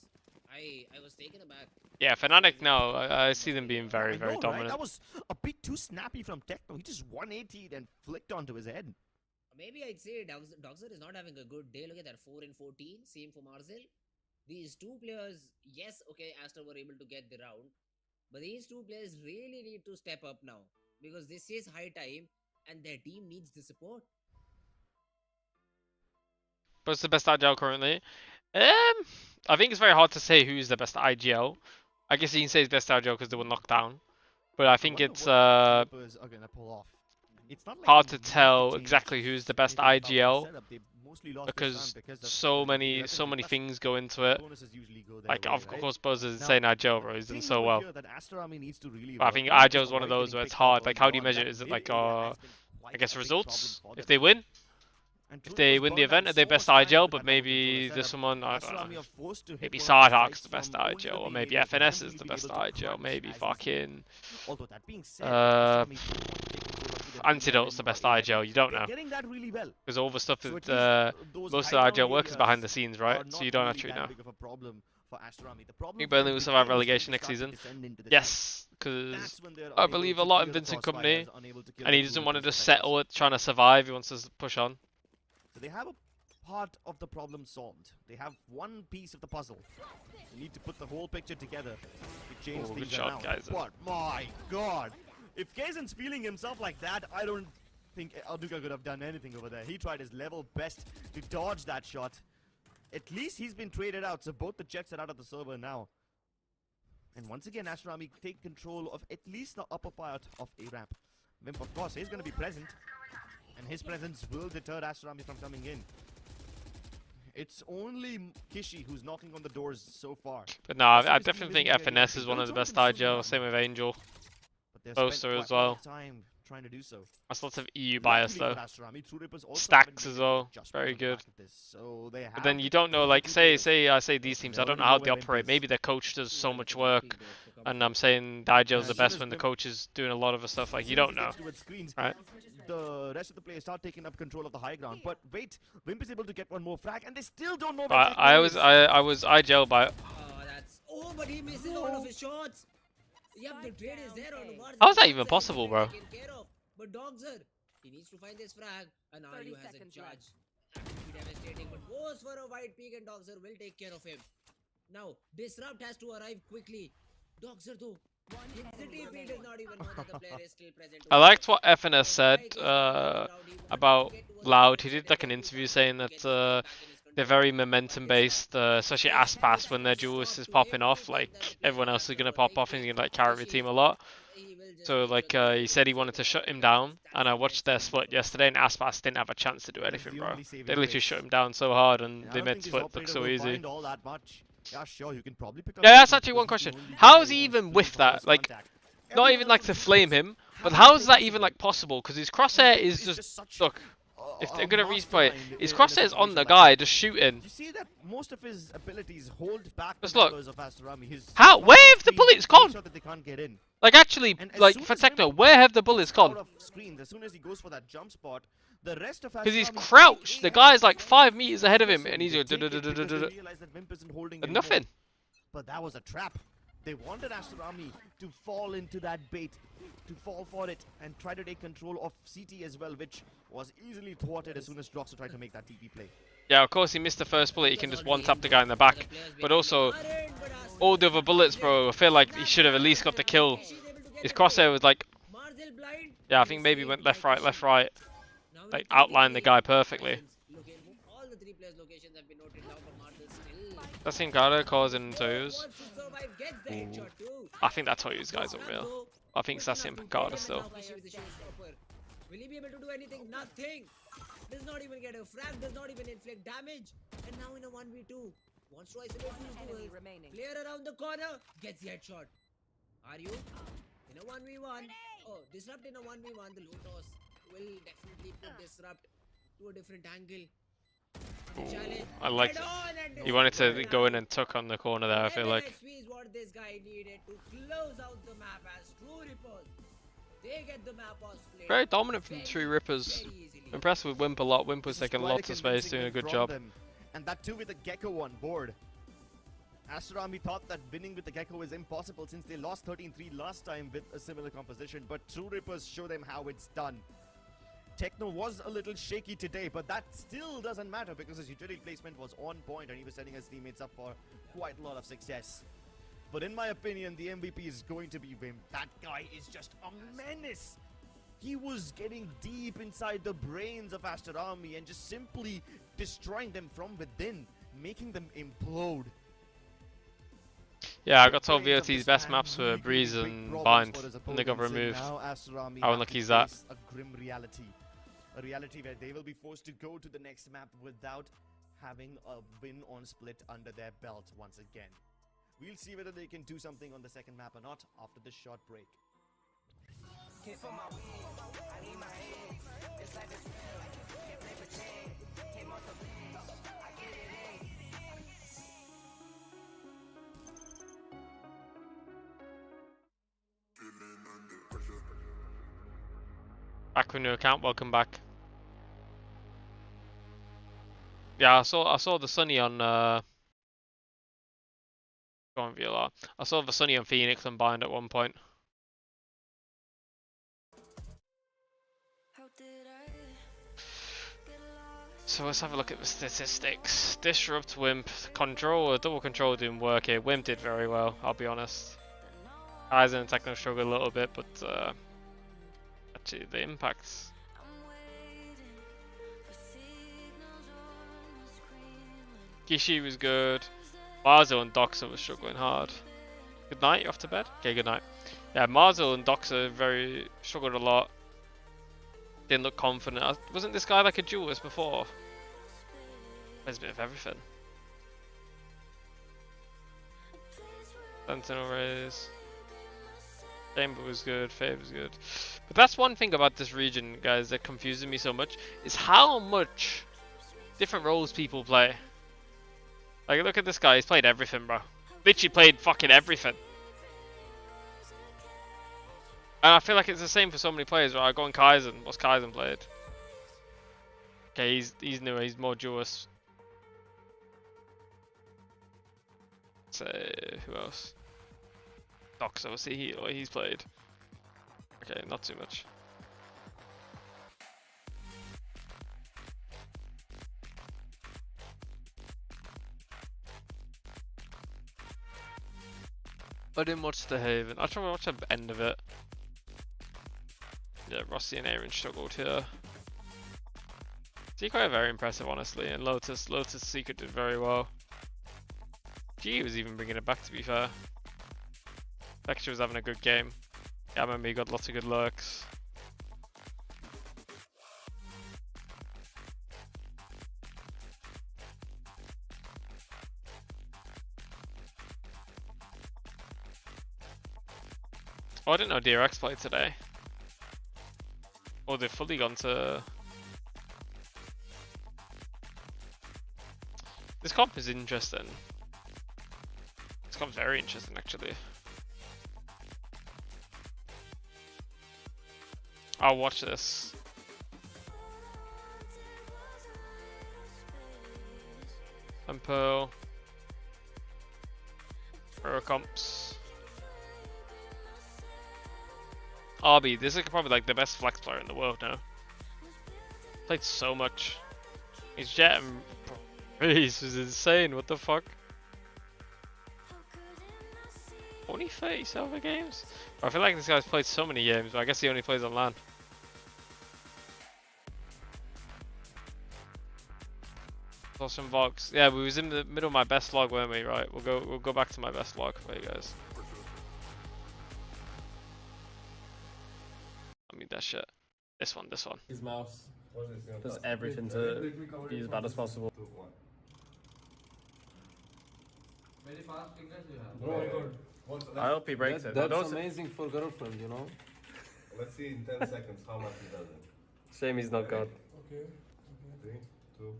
B: I was taken aback.
A: Yeah, Fnatic now, I see them being very, very dominant.
C: Right? That was a bit too snappy from Techno. He just 180'd and flicked onto his head.
B: Maybe I'd say Doxer is not having a good day. Look at that, 4 and 14. Same for Marcel. These two players, yes, okay, Aster were able to get the round. But these two players really need to step up now. Because this is high time and their team needs the support.
A: What's the best IGL currently? I think it's very hard to say who's the best IGL. I guess you can say it's best IGL because they were knocked down. But I think it's hard to tell exactly who's the best IGL because so many things go into it. Like of course Buzz is saying IGL, bro, he's done so well. But I think IGL is one of those where it's hard. Like how do you measure it? Is it like I guess results? If they win? If they win the event, are they best IGL? But maybe there's someone, I don't know. Maybe Sidehawk's the best IGL, or maybe FNS is the best IGL, maybe fucking Antidote's the best IGL, you don't know. Because all the stuff that most of the IGL work is behind the scenes, right? So you don't actually know.
C: for Astronomy. The problem
A: think
C: for them
A: Burnley will
C: became
A: survive
C: when they
A: relegation next
C: started to
A: season.
C: descend into the
A: Yes,
C: fight.
A: because
C: That's when they're
A: I
C: unable
A: believe a
C: to
A: lot
C: clear
A: in
C: the
A: Vincent
C: crossfires,
A: Kompany,
C: unable to kill
A: and
C: the
A: he
C: True
A: doesn't want to
C: Rippers
A: just
C: defenders.
A: settle it, trying to survive. He wants to push on.
C: So they have a part of the problem solved. They have one piece of the puzzle. They need to put the whole picture together to change
A: Oh, good
C: things
A: shot,
C: around.
A: Kaizen.
C: But my God, if Kaizen's feeling himself like that, I don't think Aduka could have done anything over there. He tried his level best to dodge that shot. At least he's been traded out, so both the Jets are out of the server now. And once again, Astronomy take control of at least the upper part of A-Ramp. Wimp, of course, he's going to be present. And his presence will deter Astronomy from coming in. It's only Kishi who's knocking on the doors so far.
A: But no, I definitely think FNS is one of the best IGL. Same with Angel.
C: But they've
A: Poster
C: spent
A: as
C: quite a lot
A: well.
C: of time trying to do so.
A: That's lots of EU bias
C: Luckily
A: though.
C: for Astronomy, True Rippers also
A: Stacks
C: haven't
A: as
C: made any
A: well.
C: adjustments
A: Very
C: on the
A: good.
C: back of this, so they
A: But
C: have
A: then
C: to
A: you don't
C: keep
A: know,
C: moving
A: like,
C: two
A: say
C: players.
A: I say these teams, I don't know how they operate. Maybe their coach does so much work, and I'm saying Digel's the best when the coach is doing a lot of the stuff. Like, you don't know, right?
C: The rest of the players start taking up control of the high ground. But wait, Wimp is able to get one more frag, and they still don't know where
A: But I was IGL by.
B: Oh, but he misses all of his shots. Yep, the trade is there on Mars.
A: How is that even possible, bro?
B: But Dogzer, he needs to find this frag, and RU has a charge. That would be devastating, but goes for a wide peak, and Dogzer will take care of him. Now, Disrupt has to arrive quickly. Dogzer though, the TP does not even know that the player is still present.
A: I liked what FNS said about Loud. He did like an interview saying that they're very momentum based, especially Aspas when their duelist is popping off. Like everyone else is gonna pop off and he's gonna like carry the team a lot. So like he said he wanted to shut him down, and I watched their split yesterday, and Aspas didn't have a chance to do anything, bro. They literally shut him down so hard, and they made split look so easy.
C: Yeah, sure, you can probably pick up
A: Yeah, that's actually one question. How is he even with that? Like, not even like to flame him, but how is that even like possible? Because his crosshair is just look. If they're gonna replay it, his crosshair's on the guy just shooting.
C: You see that most of his abilities hold back
A: Just
C: the
A: look.
C: members of Astronomy.
A: How? Where have the bullets gone?
C: That they can't get in.
A: Like actually,
C: And as
A: like
C: soon
A: for
C: as
A: Techno,
C: Wimp
A: where have the bullets
C: out
A: gone?
C: of screens, as soon as he goes for that jump spot, the rest of
A: Because he's
C: Astronomy
A: crouched.
C: take
A: The
C: aim
A: guy's like
C: and
A: 5 meters ahead of him, and he's
C: they
A: just
C: take it because they realize that Wimp isn't holding
A: and
C: anymore.
A: nothing.
C: But that was a trap. They wanted Astronomy to fall into that bait, to fall for it, and try to take control of CT as well, which was easily thwarted as soon as Droxer tried to make that TP play.
A: Yeah, of course he missed the first bullet. He can just one-tap the guy in the back. But also, all the other bullets, bro, I feel like he should have at least got the kill. His crosshair was like, yeah, I think maybe went left, right, like outlined the guy perfectly. That seen Gado causing twos. I think that Toyo's guy's unreal. I think that's him, Gado still.
B: Will he be able to do anything? Nothing. Does not even get a frag, does not even inflict damage. And now in a 1v2, wants to isolate these duels. Player around the corner gets the headshot. Are you in a 1v1? Oh, Disrupt in a 1v1. The low toss will definitely put Disrupt to a different angle.
A: Ooh, I like it. He wanted to go in and tuck on the corner there, I feel like.
B: XP is what this guy needed to close out the map as True Rippers. They get the map on split.
A: Very dominant from True Rippers. Impressed with Wimp a lot. Wimp was taking lots of space, doing a good job.
C: And that too with a Gecko on board. Astronomy thought that winning with the Gecko is impossible since they lost 13-3 last time with a similar composition, but True Rippers show them how it's done. Techno was a little shaky today, but that still doesn't matter because his utility placement was on point and he was setting his teammates up for quite a lot of success. But in my opinion, the MVP is going to be Wimp. That guy is just a menace. He was getting deep inside the brains of Astronomy and just simply destroying them from within, making them implode.
A: Yeah, I got told VLT's best maps were Breeze and Bind, and they got removed. How unlucky is that?
C: A grim reality. A reality where they will be forced to go to the next map without having a win on split under their belt once again. We'll see whether they can do something on the second map or not after this short break.
A: Back with new account, welcome back. Yeah, I saw the Sunny on Go on VLR. I saw the Sunny and Phoenix combined at one point. So let's have a look at the statistics. Disrupt, Wimp, Control, Double Control doing work here. Wimp did very well, I'll be honest. Aizen and Techno struggled a little bit, but actually the impacts. Gishi was good. Marzo and Doxa was struggling hard. Good night, you off to bed? Okay, good night. Yeah, Marzo and Doxa very struggled a lot. Didn't look confident. Wasn't this guy like a duelist before? There's a bit of everything. Sentinel raise. Chamber was good, Fave was good. But that's one thing about this region, guys, that confuses me so much, is how much different roles people play. Like, look at this guy, he's played everything, bro. Literally played fucking everything. And I feel like it's the same for so many players, right? I go on Kaizen. What's Kaizen played? Okay, he's newer, he's more duelist. Say, who else? Dox, obviously, he's played. Okay, not too much. I didn't watch the Haven. I tried to watch the end of it. Yeah, Rossi and Aaron struggled here. Secret very impressive, honestly, and Lotus Secret did very well. G was even bringing it back, to be fair. Vector was having a good game. Yeah, I remember he got lots of good lurks. Oh, I didn't know DRX played today. Oh, they've fully gone to... This comp is interesting. This comp's very interesting, actually. I'll watch this. And Pearl. Pro comps. RB, this is probably like the best flex player in the world now. Played so much. His Jet and Breeze was insane, what the fuck? Only 37 games? I feel like this guy's played so many games, but I guess he only plays on LAN. Awesome Vox. Yeah, we was in the middle of my best log, weren't we? Right, we'll go back to my best log for you guys. I mean that shit. This one.
K: His mouse does everything to be as bad as possible.
F: Very fast fingers you have.
K: Oh my god. I hope he breaks it.
F: That's amazing for girlfriend, you know?
L: Let's see in 10 seconds how much he does it.
K: Shame he's not God.
L: Okay. 3, 2,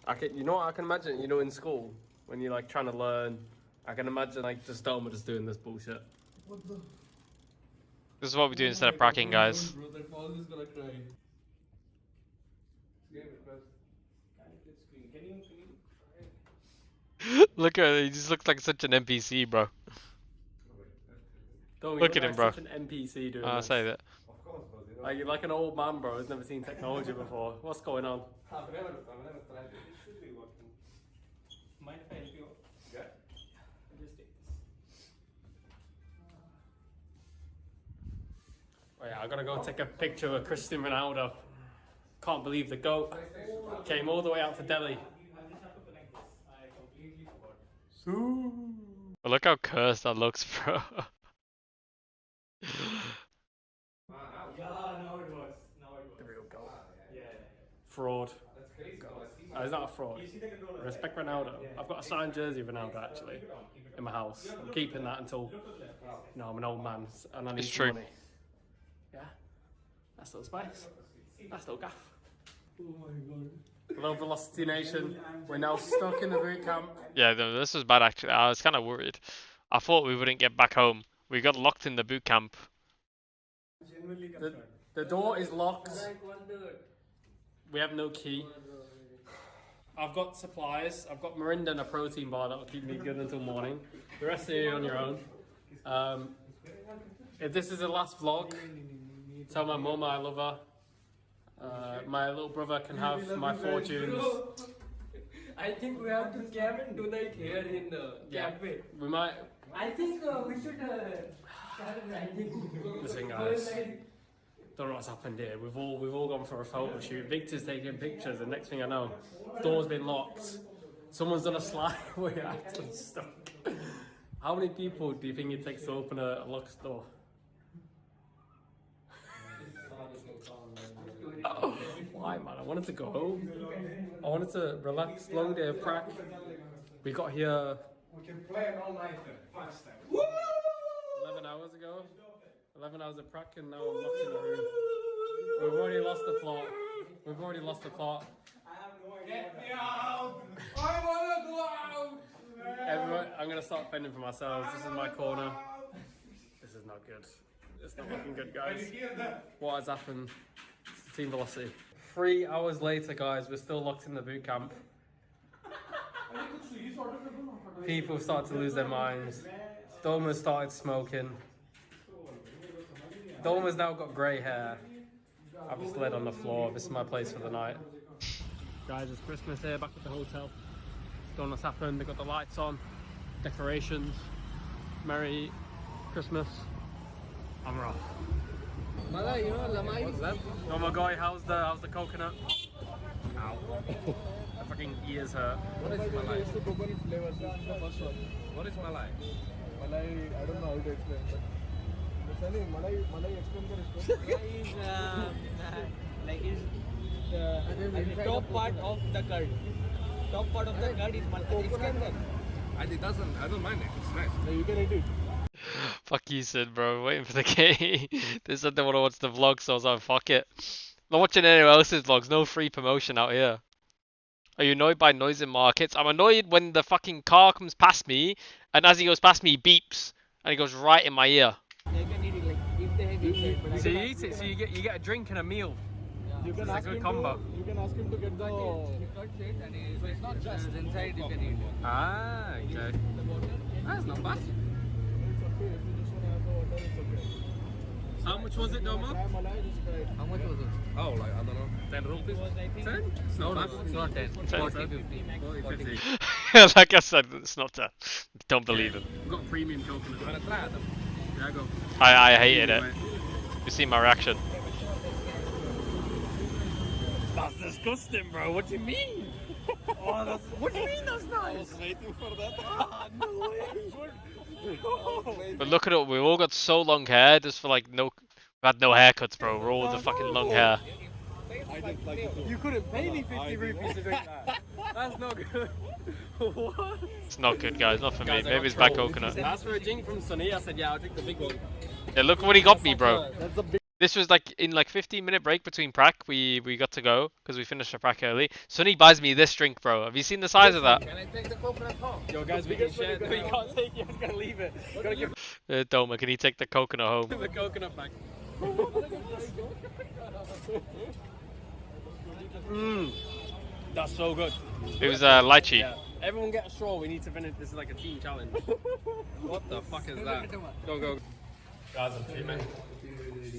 L: 1.
K: You know what I can imagine? You know, in school when you're like trying to learn, I can imagine like just Doma just doing this bullshit.
F: What the?
A: This is what we do instead of pracking, guys.
F: Bro, that ball is gonna cry.
A: Look at it, he just looks like such an NPC, bro. Look at him, bro.
K: Such an NPC doing
A: I'll
K: this.
A: say that.
L: Of course, bro.
K: Like, you're like an old man, bro, who's never seen technology before. What's going on?
L: I've never tried it. It should be working.
K: Mind if I help you?
L: Yeah.
K: Just take this. Oh yeah, I gotta go take a picture of Cristiano Ronaldo. Can't believe the GOAT came all the way out to Delhi.
A: But look how cursed that looks, bro.
K: The real GOAT. Fraud. He's not a fraud. Respect Ronaldo. I've got a signed jersey of Ronaldo actually in my house. I'm keeping that until I'm an old man and I need some money. Yeah. That's little spice. That's little gaff.
F: Oh my god.
K: Hello Velocity Nation. We're now stuck in the boot camp.
A: Yeah, no, this was bad actually. I was kind of worried. I thought we wouldn't get back home. We got locked in the boot camp.
K: The door is locked. We have no key. I've got supplies. I've got Mirinda and a protein bar that'll keep me good until morning. The rest of you on your own. If this is the last vlog, tell my mum I love her. My little brother can have my fortunes.
M: I think we have to camp tonight here in the cafe.
K: We might.
M: I think we should start grinding.
K: Listen, guys. Don't know what's happened here. We've all gone for a photo shoot. Victor's taking pictures, and next thing I know, door's been locked. Someone's done a slide. We're actually stuck. How many people do you think it takes to open a locked door? Why, man? I wanted to go home. I wanted to relax. Long day of prac. We got here.
M: We can play an all-nighter.
K: 11 hours ago. 11 hours of prac, and now I'm locked in the room. We've already lost the plot. We've already lost the plot.
M: Get me out! I wanna go out!
K: Everyone, I'm gonna start fending for myself. This is my corner. This is not good. It's not looking good, guys. What has happened? It's Team Velocity. 3 hours later, guys, we're still locked in the boot camp. People start to lose their minds. Doma's started smoking. Doma's now got grey hair. I've just laid on the floor. This is my place for the night. Guys, it's Christmas here back at the hotel. Don't know what's happened. They've got the lights on, decorations. Merry Christmas. I'm rough. What's that? Oh my god, how's the coconut? Ow. My fucking ears hurt.
F: What is Malay? What is Malay? Malay, I don't know how to explain. But Malay explain
M: is like the top part of the curd. Top part of the curd is Malay.
F: I don't mind it. It's nice.
A: So you can eat it. Fuck you, Sid, bro. Waiting for the K. They said they want to watch the vlog, so I was like, fuck it. Not watching anyone else's vlogs. No free promotion out here. Are you annoyed by noise in markets? I'm annoyed when the fucking car comes past me, and as he goes past me, he beeps, and he goes right in my ear.
M: They can eat it like if they have inside. But
K: So you eat it, so you get a drink and a meal.
F: You can
K: It's a
F: ask
K: good
F: him
K: combo.
F: to, you can ask him to get the...
M: it's not just inside you can eat.
K: Ah, okay. That's not bad. How much was it, Doma?
M: How much was it?
F: Oh, like, I don't know.
K: 10 rupees? 10? It's
M: No,
K: not
M: no,
K: bad.
M: it's not 10. 40, 50.
K: 40, 50.
A: Like I said, it's not that. Don't believe it.
K: We've got premium coconut. Yeah, go.
A: I hated it. You see my reaction.
K: That's disgusting, bro. What do you mean? What do you mean that's nice? I was waiting for that. No way.
A: But look at it, we've all got so long hair, just for like no... We've had no haircuts, bro. We're all with the fucking long hair.
F: I didn't like it.
K: You couldn't pay me 50 rupees to drink that. That's not good. What?
A: It's not good, guys. Not for me.
K: Guys, I
A: Maybe
K: got
A: it's bad
K: trolled.
A: coconut.
K: Asked for a drink from Sunny. I said, yeah, I'll drink the big one.
A: Yeah, look what he got me, bro.
F: That's the big...
A: This was like in like 15-minute break between prac. We got to go because we finished the prac early. Sonny buys me this drink, bro. Have you seen the size of that?
F: Can I take the coconut home?
K: Yo, guys, we can share. No, you can't take it. I was gonna leave it. Gotta give
A: Doma, can you take the coconut home?
K: the coconut back. That's so good.
A: It was lychee.
K: Yeah. Everyone get a straw. We need to finish. This is like a team challenge. What the fuck is that? Go. Guys, I'm fuming.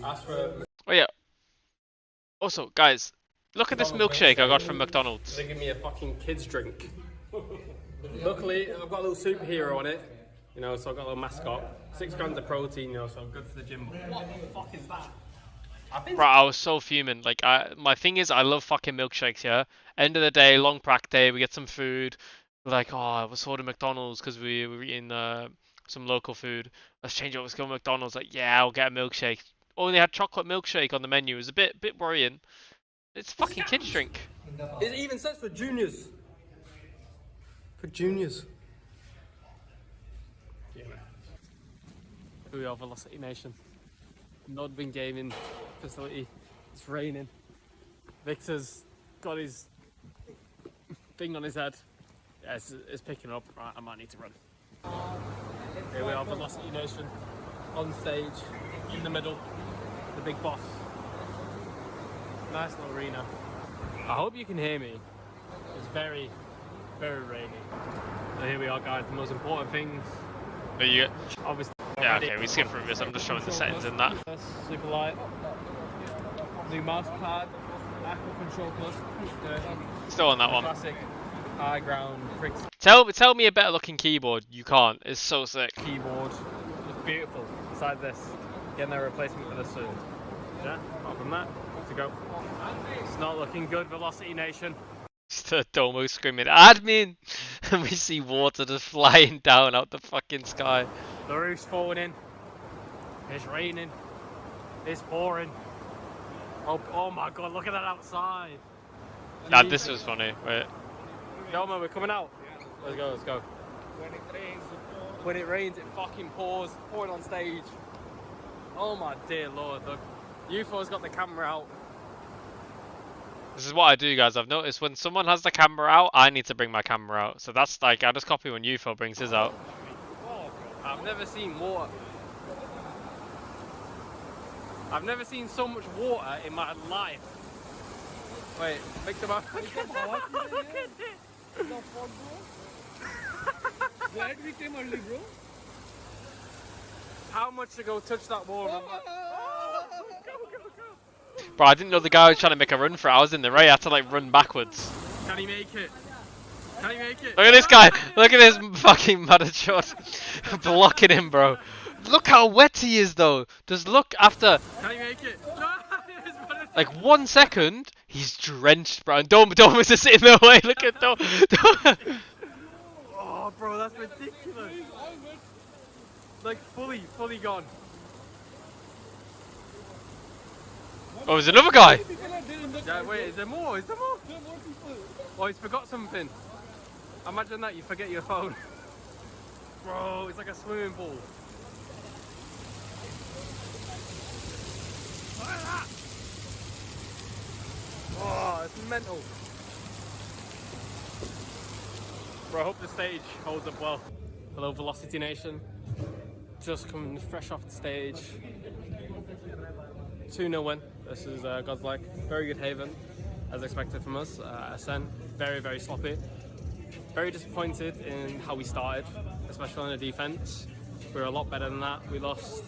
K: Ask for.
A: Oh yeah. Also, guys, look at this milkshake I got from McDonald's.
K: They give me a fucking kid's drink. Luckily, I've got a little superhero on it. You know, so I've got a little mascot. 6 grams of protein, you know, so I'm good for the gym. What the fuck is that?
A: Bro, I was so fuming. Like, my thing is, I love fucking milkshakes. Yeah. End of the day, long prac day, we get some food. We're like, oh, we'll sort of McDonald's because we were eating some local food. Let's change it. Let's go to McDonald's. Like, yeah, I'll get a milkshake. Only had chocolate milkshake on the menu. It was a bit worrying. It's fucking kids drink.
K: It even says for juniors. For juniors. Yeah. We are Velocity Nation. Nodbin Gaming facility. It's raining. Victor's got his thing on his head. Yeah, it's picking up. Right, I might need to run. Here we are, Velocity Nation. On stage, in the middle, the big boss. Nice little arena. I hope you can hear me. It's very, very rainy. So here we are, guys. The most important things.
A: Are you?
K: Obviously.
A: Yeah, okay, we skip through this. I'm just showing the settings in that.
K: Super light. New mouse pad. Aqua Control Plus.
A: Still on that one.
K: Classic high ground bricks.
A: Tell me a better looking keyboard. You can't. It's so sick.
K: Keyboard. It's beautiful. Besides this, getting their replacement for this soon. Yeah. Apart from that, good to go. It's not looking good, Velocity Nation.
A: Just Domo screaming, admin! And we see water just flying down out the fucking sky.
K: The roof's falling in. It's raining. It's pouring. Oh my god, look at that outside.
A: Nah, this was funny. Wait.
K: Domo, we're coming out. Let's go, let's go. When it rains, it fucking pours. Pouring on stage. Oh my dear lord, look. UFO's got the camera out.
A: This is what I do, guys. I've noticed when someone has the camera out, I need to bring my camera out. So that's like, I just copy when UFO brings his out.
K: I've never seen water. I've never seen so much water in my life. Wait, pick them up. Look at it.
M: Glad we came early, bro.
K: How much to go touch that wall?
A: Bro, I didn't know the guy was trying to make a run for it. I was in the ray. I had to like run backwards.
K: Can he make it? Can he make it?
A: Look at this guy. Look at this fucking mad shot. Blocking him, bro. Look how wet he is, though. Just look after.
K: Can he make it?
A: Like 1 second, he's drenched, bro. And Dome is just sitting there away. Look at Dome.
K: Oh, bro, that's ridiculous. Like fully gone.
A: Oh, there's another guy.
K: Yeah, wait, is there more? Is there more? Oh, he's forgot something. Imagine that, you forget your phone. Bro, it's like a swimming pool. Look at that! Oh, it's mental. Bro, I hope the stage holds up well. Hello, Velocity Nation. Just coming fresh off the stage. 2-0 win. This is Godlike. Very good haven, as expected from us. SN, very, very sloppy. Very disappointed in how we started, especially on the defense. We were a lot better than that. We lost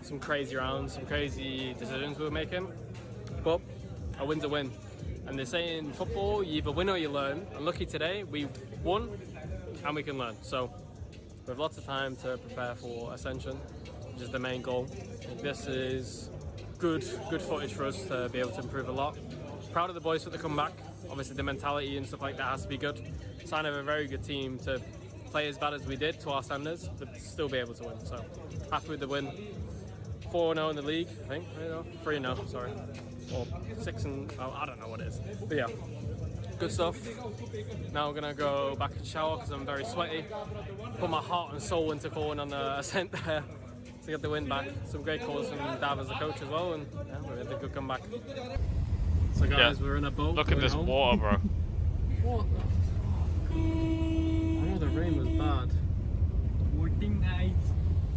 K: some crazy rounds, some crazy decisions we were making. But a win's a win. And they say in football, you either win or you learn. And lucky today, we won and we can learn. So we have lots of time to prepare for Ascension, which is the main goal. This is good footage for us to be able to improve a lot. Proud of the boys for the comeback. Obviously the mentality and stuff like that has to be good. Sign of a very good team to play as bad as we did to our standards, but still be able to win. So happy with the win. 4-0 in the league, I think. 3-0, sorry. Or 6 and I don't know what it is. But yeah, good stuff. Now we're gonna go back and shower because I'm very sweaty. Put my heart and soul into calling on the Ascent there to get the win back. Some great calls from Dav as the coach as well, and yeah, we had a good comeback. So guys, we're in a boat.
A: Look at this
K: home.
A: water, bro.
K: What the fuck? I know the rain was bad.
M: Voting night.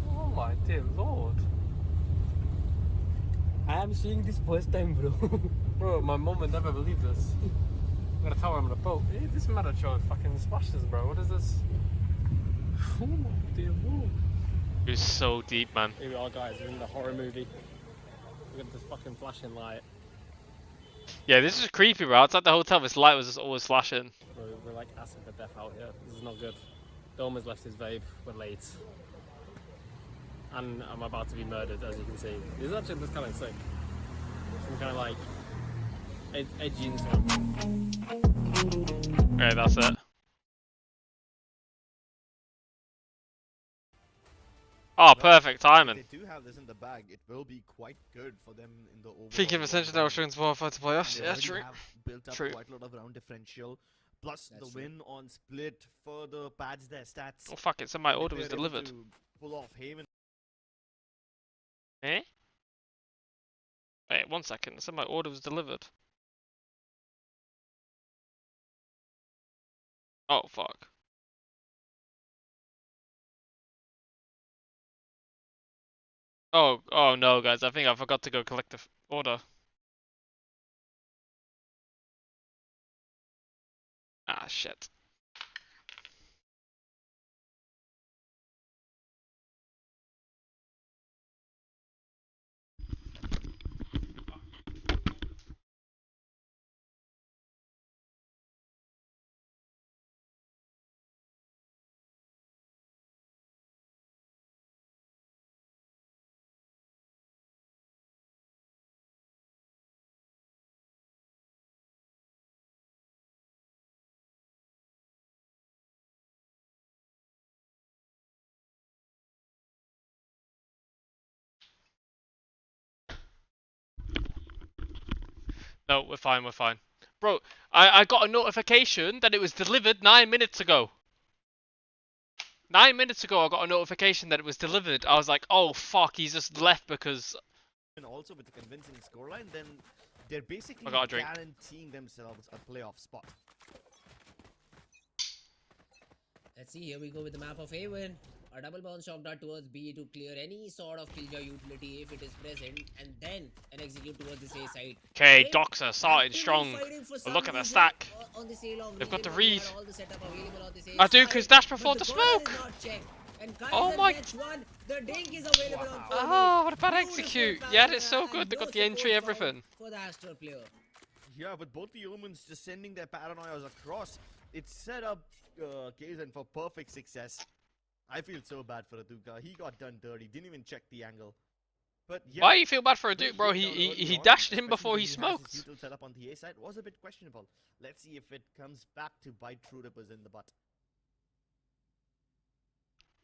K: Oh my dear lord.
M: I am seeing this first time, bro.
K: Bro, my mum would never believe this. I'm gonna tell her I'm on a boat. Hey, this matter showed fucking splashes, bro. What is this? Oh my dear lord.
A: It was so deep, man.
K: Here we are, guys. We're in the horror movie. Look at this fucking flashing light.
A: Yeah, this is creepy, bro. Outside the hotel, this light was just always flashing.
K: Bro, we're like asking for death out here. This is not good. Dome has left his vape. We're late. And I'm about to be murdered, as you can see. This actually looks kind of sick. Some kind of like edgy and stuff.
A: Okay, that's it. Oh, perfect timing.
C: If they do have this in the bag, it will be quite good for them in the overall.
A: Thinking of Ascension, I was trying to qualify to playoffs.
C: They
A: Yeah,
C: already
A: true.
C: have built up
A: True.
C: quite a lot of round differential. Plus
B: That's
C: the
B: true.
C: win on split further pads their stats.
A: Oh fuck it, so my
C: And if
A: order was
C: they're able
A: delivered.
C: to pull off Haven.
A: Eh? Wait, 1 second. It said my order was delivered. Oh fuck. Oh no, guys. I think I forgot to go collect the order. Ah, shit. No, we're fine, we're fine. Bro, I got a notification that it was delivered 9 minutes ago. 9 minutes ago I got a notification that it was delivered. I was like, oh fuck, he's just left because...
C: And also with the convincing scoreline, then they're basically
A: I got a drink.
C: guaranteeing themselves a playoff spot.
B: Let's see, here we go with the map of Haven. A double bounce shock dart towards B to clear any sort of killjoy utility if it is present, and then an execute towards this A side.
A: Okay, Doxer started strong. But look at the stack. They've got the read. I do, because dash before the smoke. Oh my... Oh, what about execute? Yeah, it's so good. They got the entry, everything.
C: Yeah, with both the Omens just sending their paranoias across, it set up Kaizen for perfect success. I feel so bad for Aduka. He got done dirty, didn't even check the angle. But yeah,
A: why you feel bad for Aduka, bro? He dashed him before he smoked.
C: His set up on the A side was a bit questionable. Let's see if it comes back to bite True Rippers in the butt.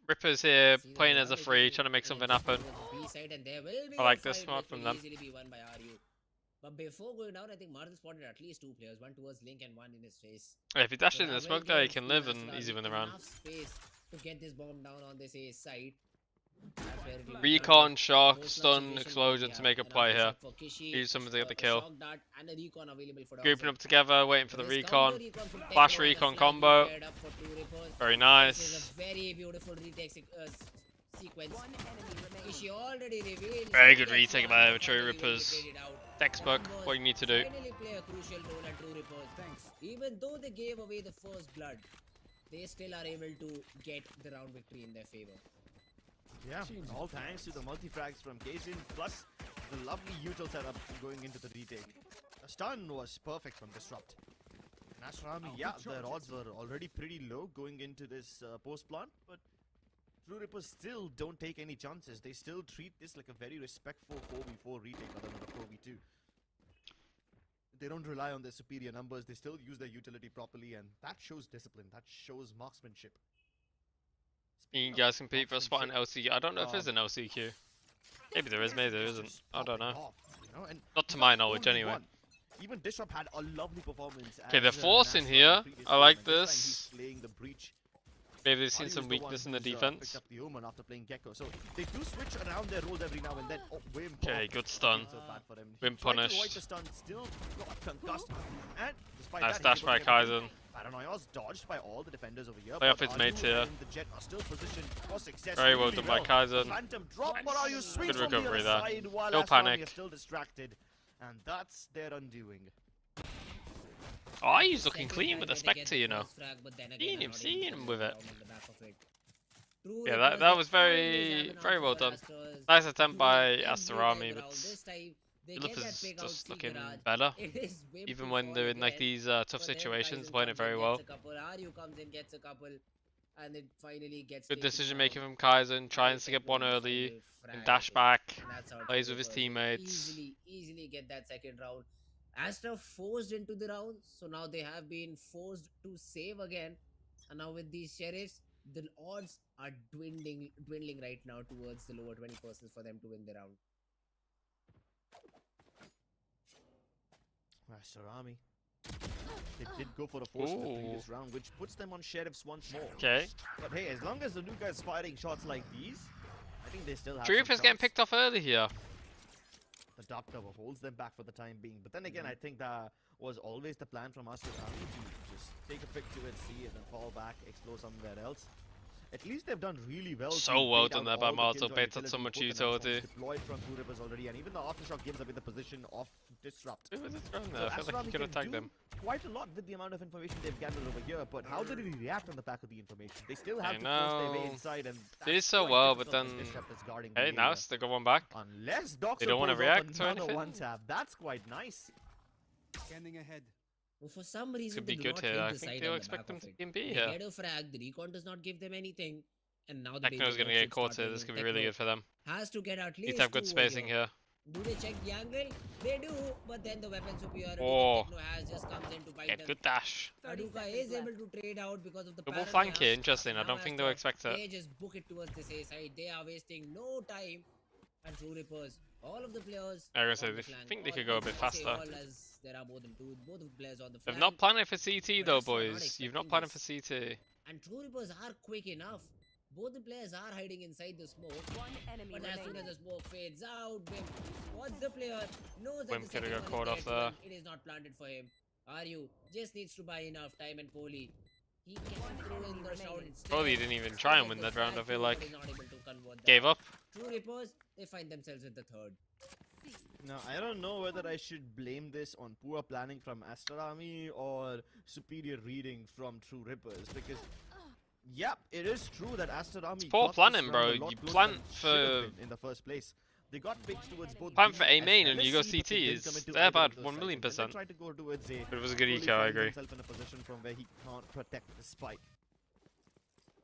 A: Ripper's here playing as a free, trying to make something happen. I like this smart from them.
B: But before going down, I think Martin spotted at least 2 players, one towards Link and one in his face.
A: Yeah, if he dashes in the smoke there, he can live and easy win the round.
B: Space to get this bomb down on this A side.
A: Recon, shock, stun, explosion to make a play here. Use someone to get the kill. Grouping up together, waiting for the recon. Flash recon combo. Very nice.
B: Very beautiful retake sequence.
A: Very good retake by the True Rippers. Textbook, what you need to do.
B: Even though they gave away the first blood, they still are able to get the round victory in their favor.
C: Yeah, all thanks to the multi-frags from Kaizen, plus the lovely util setup going into the retake. The stun was perfect from Disrupt. And Ashrami, yeah, their odds were already pretty low going into this post-plant, but True Rippers still don't take any chances. They still treat this like a very respectful 4v4 retake rather than a 4v2. They don't rely on their superior numbers, they still use their utility properly, and that shows discipline, that shows marksmanship.
A: You guys compete for a spot in LCQ. I don't know if there's an LCQ. Maybe there is, maybe there isn't. I don't know. Not to my knowledge, anyway.
C: Even Disrupt had a lovely performance.
A: Okay, they're forcing here. I like this. Maybe they've seen some weakness in the defense.
C: Up the Omen after playing Gecko. So they do switch around their roles every now and then. Oh,
A: okay, good stun. Wimp punished.
C: Still got concussed. And despite
A: nice
C: that,
A: dash by Kaizen.
C: Paranoia's dodged by all the defenders over here.
A: Play off his mates here.
C: The Jet are still positioned for success.
A: Very well done by Kaizen.
C: Phantom drop, but are you sweet
A: good recovery
C: the
A: there.
C: No
A: panic.
C: Still distracted, and that's their undoing.
A: Oh, he's looking clean with the Spectre, you know. Seeing him with it. Yeah, that was very well done. Nice attempt by Astarami, but Philip is just looking better. Even when they're in like these tough situations, playing it very well. Good decision making from Kaizen, trying to get one early and dash back, plays with his teammates.
B: Easily get that second round. Astra forced into the round, so now they have been forced to save again. And now with these sheriffs, the odds are dwindling right now towards the lower 20% for them to win the round.
C: Astarami. They did go for a force in the previous round, which puts them on sheriffs once more.
A: Okay.
C: But hey, as long as the new guy's firing shots like these, I think they still have
A: True Rippers getting picked off early here.
C: The dark cover holds them back for the time being. But then again, I think that was always the plan from Astarami to just take a pick to it, see it, and fall back, explore somewhere else. At least they've done really well.
A: So
C: to
A: well
C: bait
A: done
C: out
A: there by
C: all the
A: Martel,
C: kills on
A: baited so
C: utility.
A: much
C: Both the
A: utility.
C: Nationals deployed from Two Rivers already, and even the aftershock gives up in the position of disrupt.
A: Who was it thrown there?
C: So
A: I feel like
C: Astronomy
A: he could have
C: can
A: tagged
C: do
A: him.
C: quite a lot with the amount of information they've gathered over here, but how did he react on the back of the information? They still have to force their way inside, and
A: did so
C: quite
A: well, but
C: difficult
A: then
C: as Disrupt is guarding
A: hey,
C: the
A: now
C: area.
A: they got one back.
C: Unless Doxer
A: They don't want to
C: pulls off
A: react to
C: another
A: anything.
C: one tap, that's quite nice.
I: Scanning ahead.
B: Well, for some reason,
A: Could
B: they
A: be
B: do
A: good
B: not
A: here.
B: hit
A: I
B: the
A: think
B: side
A: they'll
B: on the
A: expect
B: back
A: them
B: of
A: to
B: it.
A: team B
B: They
A: here.
B: get a frag, the recon does not give them anything, and now the
A: Techno's
B: danger
A: gonna get
B: should
A: caught
B: start
A: here. This
B: ringing.
A: could be really
B: Techno
A: good for them.
B: has to get at
A: Need
B: least
A: to have good
B: 2
A: spacing
B: over
A: here.
B: Do they check the angle? They do, but then the weapon superiority
A: Oh.
B: that Techno has just comes in to bite
A: Yeah,
B: them.
A: good dash.
B: Aduka is able to trade out because of the
A: Double
B: paranoia.
A: flank here, interesting. I
B: Now
A: don't think
B: as
A: they'll
B: the-
A: expect it.
B: They just book it towards this A side. They are wasting no time. And True Rippers, all of the players.
A: I was gonna say,
B: on the
A: they
B: flank,
A: think they
B: all
A: could go a
B: players,
A: bit
B: I say
A: faster.
B: all as there are more than both of the players on the
A: They've
B: flank.
A: not planned it for CT
B: But
A: though,
B: Astro are not
A: boys. You've not
B: expecting
A: planned it
B: this.
A: for CT.
B: And True Rippers are quick enough. Both the players are hiding inside the smoke.
D: One enemy
B: But as soon
D: remaining.
B: as the smoke fades out, Wim, what's the player? Knows that
A: Wim
B: the
A: coulda
B: second
A: got
B: one
A: caught
B: is
A: off
B: there to
A: there.
B: run. It is not planted for him. Aryu just needs to buy enough time, and Poli, he can throw in the shot instead.
A: Probably didn't even try and win that round, I feel like.
B: But is not able to convert
A: Gave
B: that.
A: up.
B: True Rippers, they find themselves in the third.
C: Now, I don't know whether I should blame this on poor planning from Astronomy or superior reading from True Rippers, because yep, it is true that Astronomy
A: It's poor
C: got this
A: planning,
C: round
A: bro.
C: a lot
A: You
C: closer
A: plan
C: than it should have
A: for-
C: been in the first place. They got picks towards both
A: Plan
C: B
A: for A
C: as
A: main
C: well
A: and
C: as
A: you go
C: C, but they
A: CT
C: didn't
A: is
C: commit to
A: they're
C: either
A: bad,
C: of those
A: 1
C: sides.
A: million
C: And then
A: percent.
C: they tried to go towards A.
A: But it was a good
C: Poli
A: eco, I
C: finds
A: agree.
C: himself in a position from where he can't protect the spike.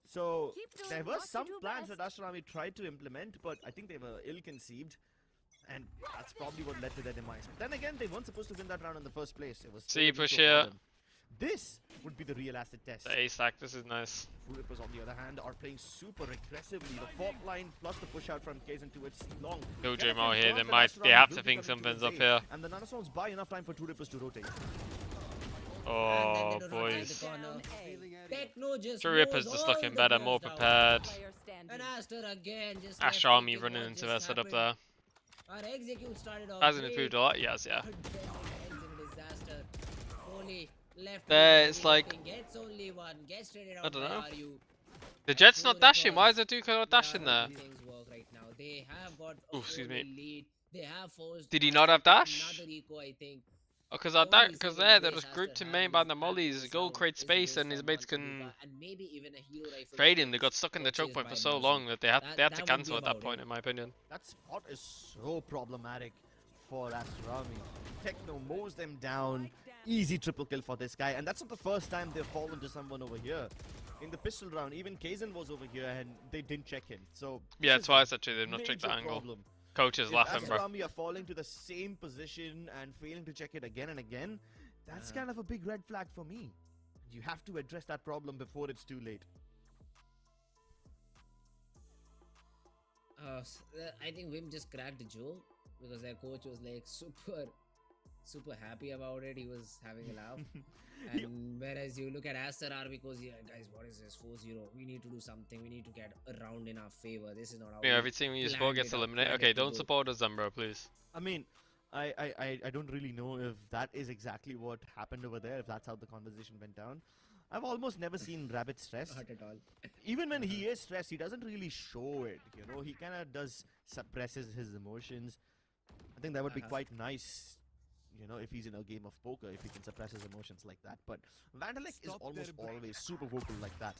C: So
D: Keep doing
C: there were
D: what you
C: some
D: do
C: plans
D: best.
C: that Astronomy tried to implement, but I think they were ill-conceived. And that's probably what led to their demise. But then again, they weren't supposed to win that round in the first place. It was
A: See,
C: still a
A: push
C: victory for
A: here.
C: them. This would be the real acid test.
A: The A stack, this is nice.
C: True Rippers, on the other hand, are playing super aggressively. The fault line plus the push out from Kaizen towards long.
A: Killjoy
C: Kenneth
A: out here,
C: confirms
A: they
C: that
A: have
C: Astronomy
A: to
C: will be
A: think
C: coming
A: something's
C: towards
A: up
C: A,
A: here.
C: And the Nanoswarms buy enough time for True Rippers to rotate.
A: Oh,
B: And then they do not find
A: boys.
B: the corner.
D: Down A.
B: Techno just
A: True Rippers
B: mows
A: just
B: all
A: looking
B: the
A: better,
B: players
A: more
B: down.
A: prepared.
D: Player standing.
B: And Aster again just
A: Astro
B: left
A: Army
B: thinking
A: running
B: what
A: into
B: just
A: their setup
B: happened.
A: there.
B: Our execute started off
A: Hasn't
B: great,
A: improved a lot, yes, yeah.
B: but then it ends in a disaster. Poli left
A: There,
B: with
A: it's
B: the
A: like-
B: looking, gets only one, gets traded out
A: I don't
B: by
A: know.
B: RU.
A: The Jet's
B: True
A: not dashing. Why is
B: Rippers,
A: the Duke not
B: they are
A: dashing there?
B: making things work right now. They have got a
A: Ooh, excuse
B: 4-0
A: me.
B: lead. They have forced
A: Did he
B: Aster
A: not have
B: to
A: dash?
B: another eco, I think.
A: Oh, because
B: Only
A: because
B: saving
A: there, they're
B: grace
A: just grouped
B: Aster
A: in
B: had
A: main by
B: was
A: the
B: that
A: mollies.
B: this
A: Go
B: round
A: create
B: is
A: space
B: based
A: and his
B: on
A: mates
B: one
A: can
B: Aduka and maybe even a hero rifle
A: trade him. They
B: defense
A: got stuck in the choke
B: purchased
A: point
B: by
A: for so
B: Nelson.
A: long that they had to
B: That would be
A: cancel at that
B: about
A: point,
B: it.
A: in my opinion.
C: That spot is so problematic for Astronomy. Techno mows them down. Easy triple kill for this guy. And that's not the first time they've fallen to someone over here. In the pistol round, even Kaizen was over here and they didn't check him. So
A: Yeah,
C: this is
A: twice actually, they've not checked the
C: major
A: angle.
C: problem.
A: Coach is
C: If
A: laughing, bro.
C: Astronomy are falling to the same position and failing to check it again and again, that's kind of a big red flag for me. You have to address that problem before it's too late.
B: I think Wim just cracked a joke because their coach was like super happy about it. He was having a laugh. And whereas you look at Aster R because yeah, guys, what is this 4-0? We need to do something. We need to get a round in our favor. This is not how
A: Yeah,
B: we
A: every team you
B: planned
A: support gets
B: it out,
A: eliminated.
B: planned
A: Okay,
B: it to
A: don't
B: go.
A: support us then, bro, please.
C: I mean, I don't really know if that is exactly what happened over there, if that's how the conversation went down. I've almost never seen Rabbit stressed.
B: Not at all.
C: Even when he is stressed, he doesn't really show it, you know. He kind of does suppresses his emotions. I think that would be quite nice, you know, if he's in a game of poker, if he can suppress his emotions like that. But Vandalek is almost always super vocal like that.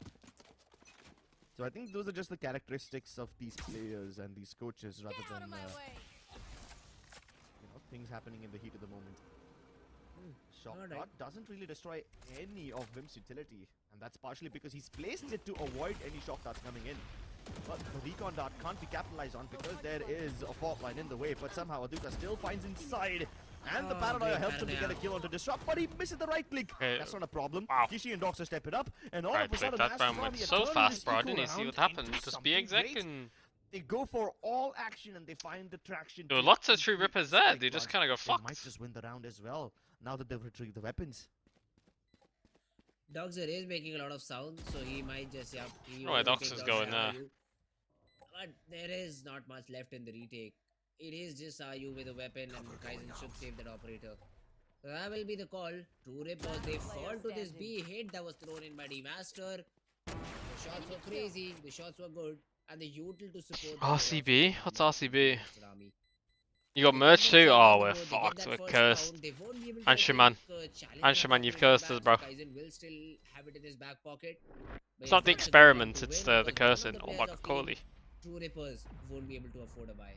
C: So I think those are just the characteristics of these players and these coaches rather than you know, things happening in the heat of the moment. Shock dart doesn't really destroy any of Vim's utility, and that's partially because he's placed it to avoid any shock darts coming in. But the recon dart can't be capitalized on because there is a fault line in the way, but somehow Aduka still finds inside. And the Paranoia helps him to get a kill onto Disrupt, but he misses the right click. That's not a problem.
A: Wow.
C: Kishi and Doxer step it up, and all
A: Right
C: of a
A: click,
C: sudden
A: that round went so fast, bro. I didn't even see what happened. Just be exec and...
C: They go for all action and they find the traction.
A: There were
C: to
A: lots of True
C: complete
A: Rippers there.
C: spike,
A: They just
C: but
A: kind of got
C: they
A: fucked.
C: might just win the round as well, now that they've retrieved the weapons.
B: Doxer is making a lot of sound, so he might just he
A: Oh,
B: will
A: Doxer's
B: take
A: going there.
B: RU. But there is not much left in the retake. It is just RU with a weapon, and Kaizen should save that operator. So that will be the call. True Rippers, they fall to this B hit that was thrown in by Devaster. The shots were crazy, the shots were good, and the util to support.
A: RCB? What's RCB?
B: Army.
A: You got
B: They
A: merch
B: get
A: too?
B: themselves
A: Oh,
B: on the
A: we're
B: board, they get
A: fucked.
B: that
A: We're
B: first
A: cursed.
B: round, they won't be able to,
A: Anshuman.
B: challenge
A: Anshuman,
B: that
A: you've
B: top
A: cursed
B: laner
A: us, bro.
B: back, so Kaizen will still have it in his back pocket. But
A: It's not the
B: unfortunately for them
A: experiment,
B: to
A: it's
B: win,
A: the
B: because
A: cursing.
B: one of
A: Oh
B: the
A: my
B: players
A: god,
B: of team
A: Coley.
B: True Rippers won't be able to afford a buy.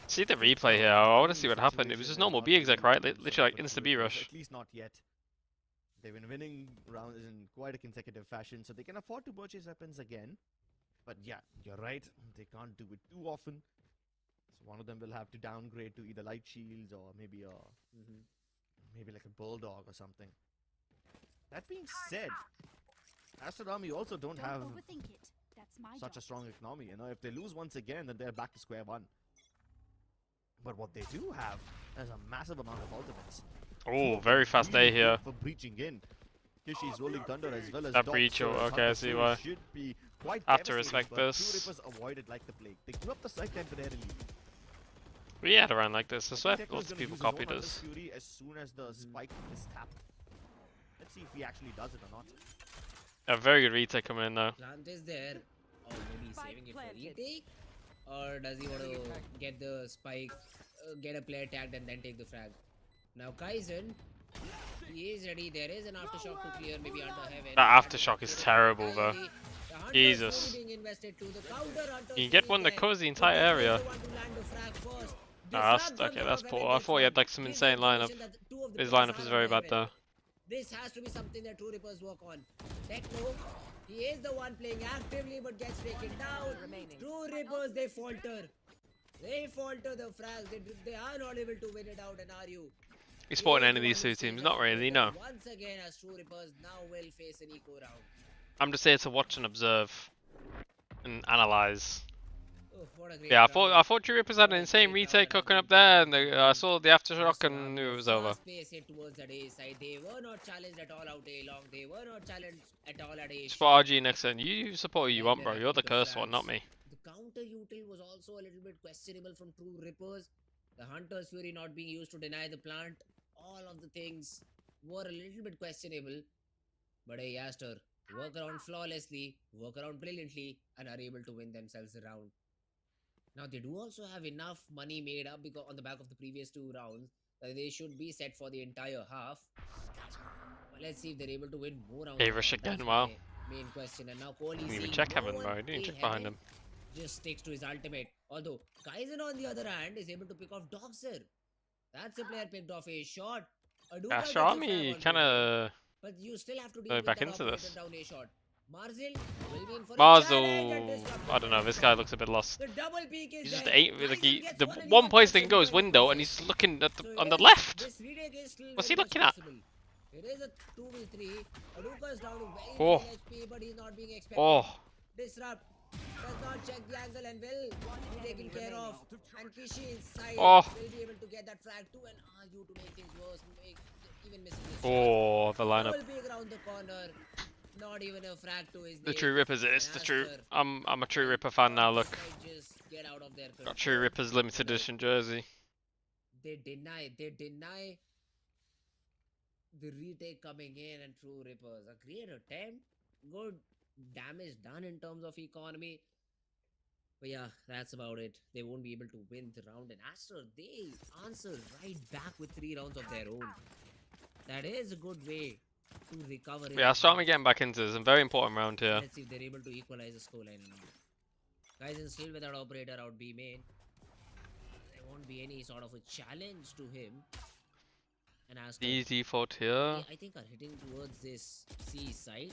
A: See the replay here. I want to see what happened. It was just normal B exec, right? Literally like insta B rush.
C: At least not yet. They've been winning rounds in quite a consecutive fashion, so they can afford to purchase weapons again. But yeah, you're right. They can't do it too often. So one of them will have to downgrade to either light shields or maybe a maybe like a bulldog or something. That being said, Astro Army also don't have such a strong economy. You know, if they lose once again, then they're back to square one. But what they do have is a massive amount of ultimates.
A: Oh, very fast day here.
C: For breaching in. Kishi's Rolling Thunder as well as
A: That
C: Doc,
A: breach,
C: so
A: okay, I see why.
C: should be quite
A: Have to
C: devastating,
A: respect
C: but
A: this.
C: True Rippers avoided like the plague. They grew up the site temporarily.
A: We had a run like this. I swear
C: Tekno's
A: lots of
C: gonna
A: people
C: use his own
A: copied
C: Hunter's
A: us.
C: Fury as soon as the spike is tapped. Let's see if he actually does it or not.
A: A very good retake coming in though.
B: Plant is there, or maybe he's saving it for retake, or does he want to get the spike, get a player tagged and then take the frag? Now Kaizen, he is ready. There is an aftershock to clear, maybe under heaven.
A: That aftershock is terrible though. Jesus. You can get one that covers the entire area. Ah, that's okay, that's poor. I thought he had like some insane lineup. His lineup is very bad though.
B: This has to be something that True Rippers work on. Tekno, he is the one playing actively but gets taken down. True Rippers, they falter. They falter the frags. They are not able to win it out, and are you?
A: You spotting any of these two teams? Not really, no.
B: Once again, as True Rippers now will face an eco round.
A: I'm just here to watch and observe and analyze.
B: Oh, what a great
A: Yeah, I
B: round.
A: thought True Rippers had an insane retake cooking up there, and I saw the aftershock and knew it was over.
B: Space hit towards the A side. They were not challenged at all out A long. They were not challenged at all at A.
A: Spot RG next turn. You support who you want, bro. You're the cursed one, not me.
B: The counter util was also a little bit questionable from True Rippers. The Hunter's Fury not being used to deny the plant. All of the things were a little bit questionable. But hey, Aster, work around flawlessly, work around brilliantly, and are able to win themselves the round. Now they do also have enough money made up because on the back of the previous two rounds that they should be set for the entire half. But let's see if they're able to win more rounds.
A: Hey, rush again, wow.
B: Main question, and now Kohli
A: Didn't even
B: seeing
A: check
B: no
A: heaven,
B: one
A: bro. Didn't
B: in
A: check behind
B: heaven,
A: him.
B: just sticks to his ultimate. Although Kaizen on the other hand is able to pick off Doxer. That's a player picked off a shot.
A: Astro Army kinda
B: but you still have to deal
A: going
B: with
A: back
B: that
A: into
B: operator
A: this.
B: down a shot. Marzil will be in for a
A: Marzel,
B: challenge and disrupt
A: I don't know. This guy looks a bit lost.
B: the double peak is
A: He's just
B: there.
A: eight. Like
B: Kaizen
A: he,
B: gets
A: the
B: one and
A: one
B: he
A: place
B: got
A: they can go is
B: the
A: window, and he's looking at on the left.
B: This retake is still
A: What's
B: very
A: he
B: much
A: looking at?
B: possible. It is a 2v3. Aduka is down to very
A: Oh.
B: little HP, but he's not being expected.
A: Oh,
B: Disrupt. Does not check the angle and will be taken care of. And Kishi inside
A: Oh.
B: will be able to get that frag too and argue to make things worse. Even missing this
A: oh, the lineup.
B: Double peek around the corner. Not even a frag to his
A: The
B: name.
A: True Rippers. It's
B: And
A: the true.
B: Aster
A: I'm a True Ripper fan now. Look,
B: just get out of their
A: got True Rippers limited edition jersey.
B: They deny the retake coming in, and True Rippers. A great attempt. Good damage done in terms of economy. But yeah, that's about it. They won't be able to win the round. And Aster, they answer right back with 3 rounds of their own. That is a good way to recover.
A: Yeah, Astro Army getting back into this. A very important round here.
B: Let's see if they're able to equalize the scoreline or not. Kaizen still without operator out B main. There won't be any sort of a challenge to him. And Aster,
A: The default here.
B: I think are hitting towards this C side.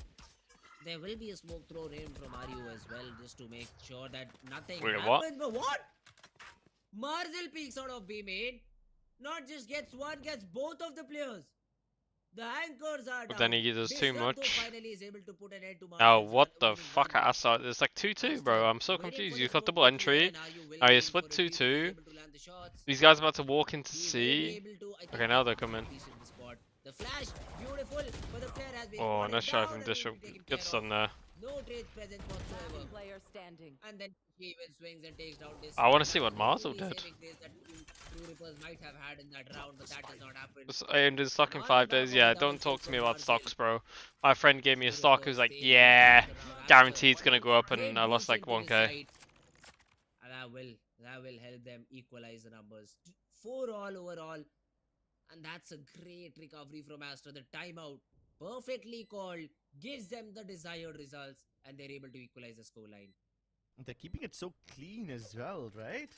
B: There will be a smoke thrown in from RU as well, just to make sure that nothing
A: Wait,
B: happens.
A: what?
B: But what? Marzil peeks out of B main. Not just gets one, gets both of the players. The anchors are
A: But
B: down.
A: then he does too
B: Disrupto
A: much.
B: finally is able to put an end to
A: Now,
B: Marzil's
A: what the
B: winning
A: fuck?
B: run.
A: It's like 2-2, bro. I'm so
B: Waiting
A: confused.
B: for
A: You've
B: the
A: got
B: smoke
A: double
B: to clear,
A: entry.
B: and RU will
A: Now
B: be
A: you
B: in
A: split
B: for a lead,
A: 2-2.
B: able to land the shots.
A: These guys are about to walk into
B: He will be
A: C.
B: able to, I think,
A: Okay, now they're coming.
B: at least in the spot. The flash, beautiful, but the player has been
A: Oh,
B: spotted
A: nice try
B: down
A: from
B: and will
A: Disrupt.
B: be taken
A: Good
B: care
A: stun
B: of.
A: there.
B: No trade presence whatsoever.
D: Player standing.
B: And then he even swings and takes down this.
A: I want to see what Marzel
B: only
A: did.
B: saving grace that True Rippers might have had in that round, but that does not happen.
A: I owned his stock in
B: On
A: 5
B: the back
A: days.
B: of
A: Yeah,
B: the double
A: don't talk
B: kill
A: to me
B: from
A: about
B: Marzel.
A: stocks, bro. My friend gave me a
B: True
A: stock.
B: Rippers
A: He was like,
B: staying
A: yeah,
B: consistent around
A: guaranteed it's
B: after.
A: gonna go up,
B: Great
A: and I lost like
B: boost into
A: 1k.
B: his side. And that will help them equalize the numbers. 4 all overall. And that's a great recovery from Astra. The timeout, perfectly called, gives them the desired results, and they're able to equalize the scoreline.
C: They're keeping it so clean as well, right?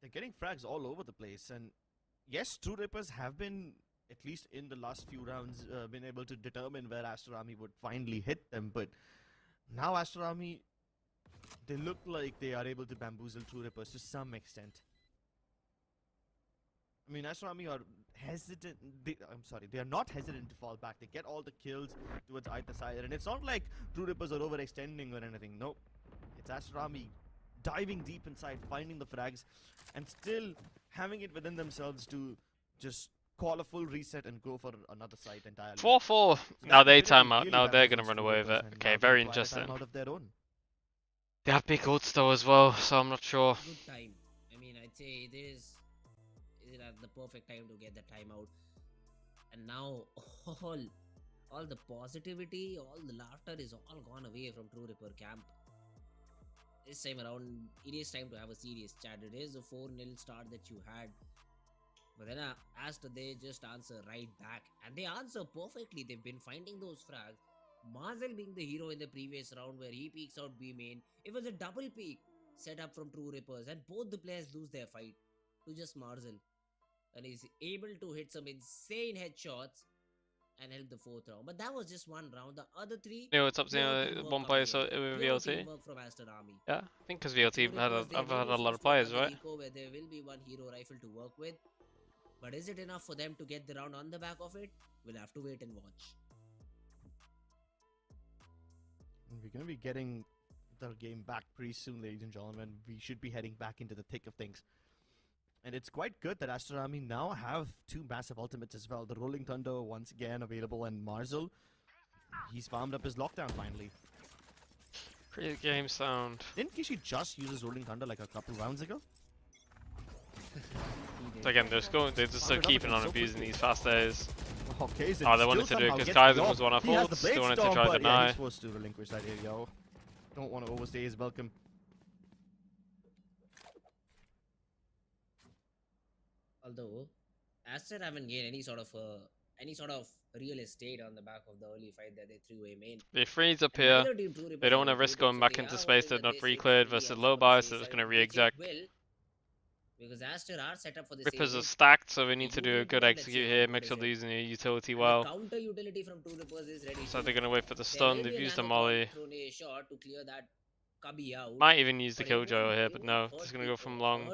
C: They're getting frags all over the place, and yes, True Rippers have been, at least in the last few rounds, been able to determine where Astra Army would finally hit them, but now Astra Army, they look like they are able to bamboozle True Rippers to some extent. I mean, Astra Army are hesitant. They are not hesitant to fall back. They get all the kills towards either side, and it's not like True Rippers are overextending or anything. Nope. It's Astra Army diving deep inside, finding the frags, and still having it within themselves to just call a full reset and go for another site entirely.
A: 4-4.
C: So
A: Now
C: that
A: they
C: ability
A: time out.
C: really
A: Now they're gonna
C: bamboozles
A: run
C: True
A: away with
C: Rippers,
A: it.
C: and
A: Okay,
C: now they
A: very
C: require a
A: interesting.
C: timeout of their own.
A: They have big ults though as well, so I'm not sure.
B: Good time. I mean, I'd say it is at the perfect time to get the timeout. And now all the positivity, all the laughter is all gone away from True Ripper camp. This time around, it is time to have a serious chat. It is a 4-0 start that you had. But then Astra, they just answer right back. And they answer perfectly. They've been finding those frags. Marzel being the hero in the previous round where he peeks out B main. It was a double peek set up from True Rippers. And both the players lose their fight to just Marzel. And he's able to hit some insane headshots and help the 4th round. But that was just one round. The other 3...
A: Yeah, what's up, one player so with VLT?
B: From Astra Army.
A: Yeah, I think because VLT I've had a lot of players, right?
B: Where there will be one hero rifle to work with. But is it enough for them to get the round on the back of it? We'll have to wait and watch.
C: We're going to be getting the game back pretty soon, ladies and gentlemen. We should be heading back into the thick of things. And it's quite good that Astra Army now have 2 massive ultimates as well. The Rolling Thunder once again available, and Marzel, he's farmed up his lockdown finally.
A: Pretty game sound.
C: Didn't Kishi just use his Rolling Thunder like a couple rounds ago?
A: So again, they're just keeping on abusing these fast days.
C: Okay, so
A: they wanted to do it because Kaizen was one of faults. They wanted to try to deny.
C: Yeah, he's forced to relinquish that area. Yo. Don't want to overstay his welcome.
B: Although Astra haven't gained any sort of real estate on the back of the early fight that they threw him in.
A: They freeze up here. They don't want to risk going back into space that's not pre-cleared versus low buy, so they're just going to re-exec.
B: Because Astra are set up for the
A: Rippers are stacked, so we need to do a good execute here, make sure they're using the utility well.
B: Counter utility from True Rippers is ready.
A: So they're going to wait for the stun, they've used the molly.
B: Shot to clear that cubby out.
A: Might even use the killjoy here, but no, just going to go from long.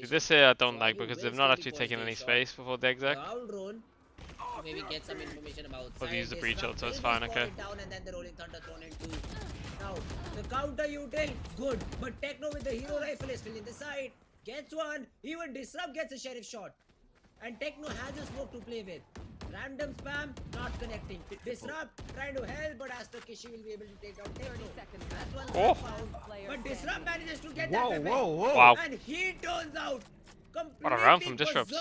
A: This here I don't like because they've not actually taken any space before the exec.
B: Maybe get some information about
A: But use the breach ult, so it's fine, okay.
B: Down and then the Rolling Thunder thrown into. Now, the counter util, good. But Techno with the hero rifle is still in the side. Gets one. Even Disrupt gets a sheriff shot. And Techno has a smoke to play with. Random spam, not connecting. Disrupt, trying to help, but Astra Kishi will be able to take down Techno. That's one found. But Disrupt manages to get that weapon.
A: Wow.
B: And he turns out completely
A: What a round from Disrupt.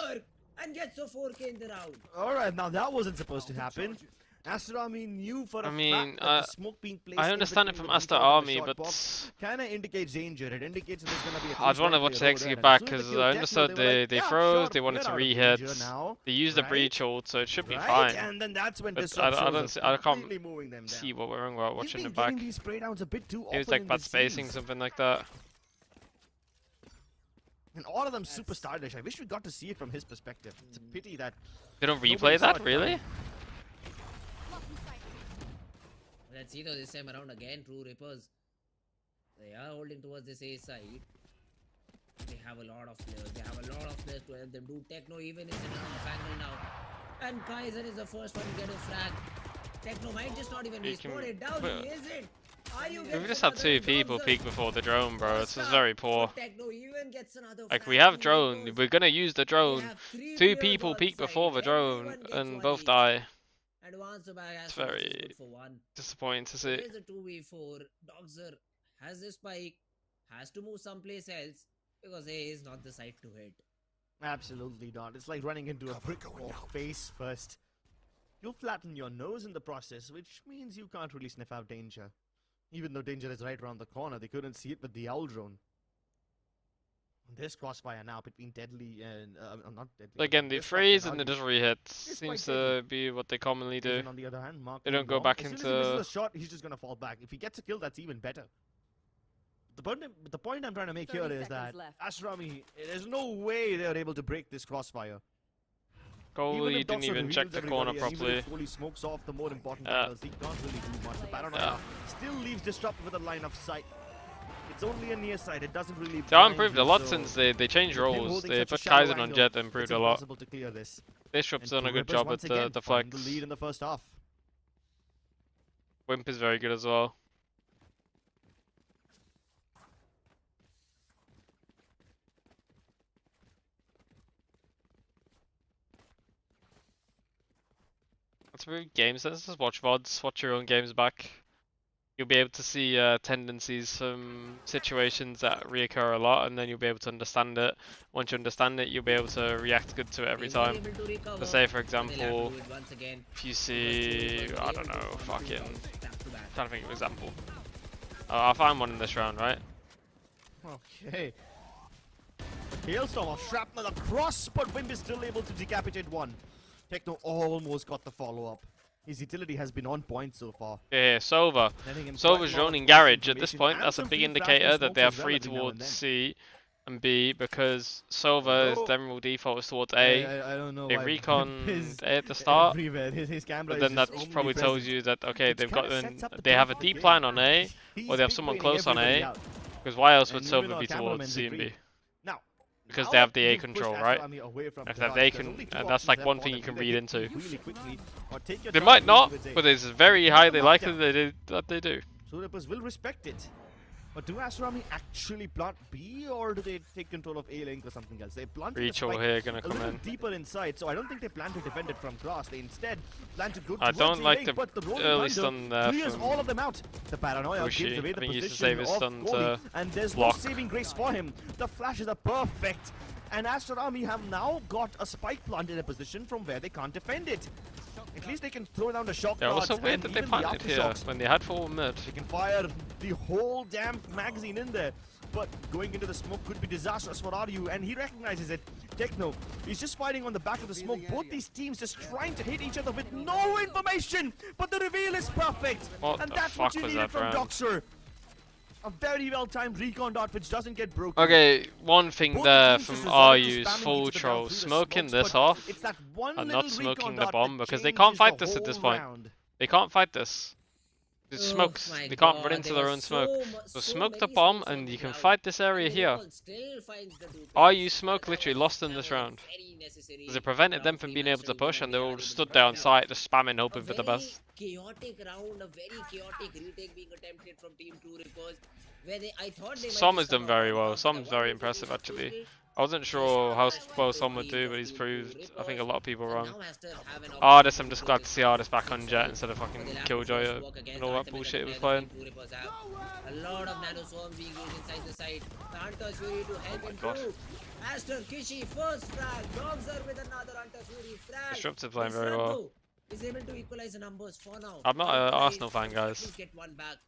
B: And gets a 4K in the round.
C: Alright, now that wasn't supposed to happen. Astra Army knew for a fact that the smoke being placed
A: I understand it from Astra Army, but
C: kind of indicates danger. It indicates that there's going to be a
A: I'd want to watch the execute back because I understood they froze, they wanted to re-hit, they used the breach ult, so it should be fine.
C: And then that's when
A: but I can't see what we're wrong about watching it back. It was like bad spacing, something like that.
C: And all of them super stylish. I wish we got to see it from his perspective. It's a pity that
A: they don't replay that, really?
B: Let's see though this time around again, True Rippers. They are holding towards this A side. They have a lot of players. They have a lot of players to help them do. Techno even is in the angle now. And Kaizen is the first one to get a frag. Techno might just not even respawn it down. He isn't.
A: We just have 2 people peek before the drone, bro. This is very poor.
B: Techno even gets another
A: like, we have drone. We're gonna use the drone. 2 people peek before the drone and both die.
B: Advance to back
A: It's
B: as much is
A: very
B: good for one.
A: disappointing to see.
B: There's a 2v4. Doxer has the spike, has to move someplace else because A is not the site to hit.
C: Absolutely not. It's like running into a brick wall face first. You'll flatten your nose in the process, which means you can't really sniff out danger. Even though danger is right around the corner, they couldn't see it with the owl drone. This crossfire now between Deadly and not Deadly.
A: Again, they
C: this
A: freeze
C: Captain
A: and they
C: Ugly
A: just re-hit.
C: is
A: Seems
C: quite
A: to be what they commonly do.
C: Even on the other hand, Mark
A: They don't go
C: Long,
A: back
C: as soon as he misses
A: into.
C: a shot, he's just gonna fall back. If he gets a kill, that's even better. The point I'm trying to make here is that Ashrami, there's no way they're able to break this crossfire.
A: Goalie didn't even check the corner properly.
C: Even if smokes off the more important battles, he can't really do much. The paranoia still leaves disrupted with a line of sight. It's only a near side, it doesn't really.
A: They have improved a lot since they changed roles. They put Kaizen on Jet and improved a lot. Bishop's done a good job at the flex.
C: The lead in the first half.
A: Wimp is very good as well. That's really games. Let's just watch VODs, watch your own games back. You'll be able to see tendencies from situations that reoccur a lot, and then you'll be able to understand it. Once you understand it, you'll be able to react good to it every time. So say for example, if you see, I don't know, fucking, I'm trying to think of an example. I'll find one in this round, right?
C: Okay. Hailstorm of shrapnel across, but Wimp is still able to decapitate one. Techno almost got the follow-up. His utility has been on point so far.
A: Yeah, Sova. Sova's droning Garage. At this point, that's a big indicator that they are free towards C and B, because Sova, his general default is towards A.
C: I don't know
A: they
C: why
A: recon A at the start,
C: his
A: but then that probably tells you that, okay, they have a D plan on A, or they have someone close on A, because why else would Sova be towards C and B? Because they have the A control, right? If they have A and that's like one thing you can read into. They might not, but it's very highly likely that they do.
C: Suripers will respect it. But do Asrami actually plant B, or do they take control of A link or something else? They plant
A: here gonna come in
C: deeper inside, so I don't think they plan to defend it from cross. They instead plan to go
A: I
C: towards
A: don't
C: A
A: like
C: link,
A: the
C: but the
A: early stun there
C: clears
A: from
C: all of them out. The paranoia
A: Bushi.
C: gives away the
A: I think he used to
C: position
A: save his
C: of
A: stun
C: Kohli,
A: to
C: and there's
A: block.
C: no saving grace for him. The flashes are perfect, and Asrami have now got a spike plant in a position from where they can't defend it. At least they can throw down the shock
A: Yeah,
C: darts
A: also weird
C: and
A: that they
C: even the
A: planted here
C: aftershocks.
A: when they had full mid.
C: They can fire the whole damn magazine in there, but going into the smoke could be disastrous for RU, and he recognizes it. Techno, he's just fighting on the back of the smoke. Both these teams just trying to hit each other with no information, but the reveal is perfect.
A: What
C: And
A: the
C: that's what
A: fuck
C: you
A: was
C: needed
A: that
C: from
A: round?
C: Doxer. A very well-timed recon dot which doesn't get broken.
A: Okay, one thing
C: Both
A: there
C: teams
A: from
C: just resorted to
A: RU's
C: spamming
A: full
C: into the
A: troll,
C: ground through the
A: smoking
C: smokes,
A: this
C: but
A: off
C: it's that one
A: and
C: little
A: not smoking
C: recon
A: the
C: dot
A: bomb,
C: that
A: because they can't
C: changes
A: fight
C: the
A: this at this
C: whole
A: point.
C: round.
A: They can't fight this. It smokes.
B: my
A: They can't run
B: God,
A: into
B: there
A: their
B: were
A: own smoke. So
B: so
A: smoke the
B: many
A: bomb
B: smokes on
A: and
B: the
A: you can
B: ground,
A: fight this area
B: and the
A: here.
B: recon still finds the two
A: RU
B: players.
A: smoke literally lost in this round.
B: Very necessary
A: Because it prevented them
B: round
A: from
B: three
A: being able to
B: matchup
A: push,
B: which
A: and they
B: they are
A: all
B: able
A: just
B: to
A: stood
B: do
A: there
B: right
A: on
B: now.
A: site, just spamming, hoping
B: A
A: for the
B: very
A: best.
B: chaotic round, a very chaotic retake being attempted from Team 2 Rippers, where I thought they might
A: Som
B: be
A: has done
B: stuck
A: very
B: on
A: well.
B: top,
A: Som's
B: but
A: very
B: one
A: impressive
B: was able to
A: actually. I wasn't sure how well Som would do, but he's proved, I think, a lot of people wrong. Artist, I'm just glad to see Artist back on Jet instead of fucking Killjoy and all that bullshit he was playing.
B: A lot of nano swarms being used inside the site. The Hunter's Fury to help him
A: God.
B: through. Aster Kishi first frag. Doxer with another Hunter's Fury frag.
A: Disruptive playing very well.
B: Is able to equalize the numbers for now.
A: I'm not an Arsenal fan, guys.
B: Please get one back.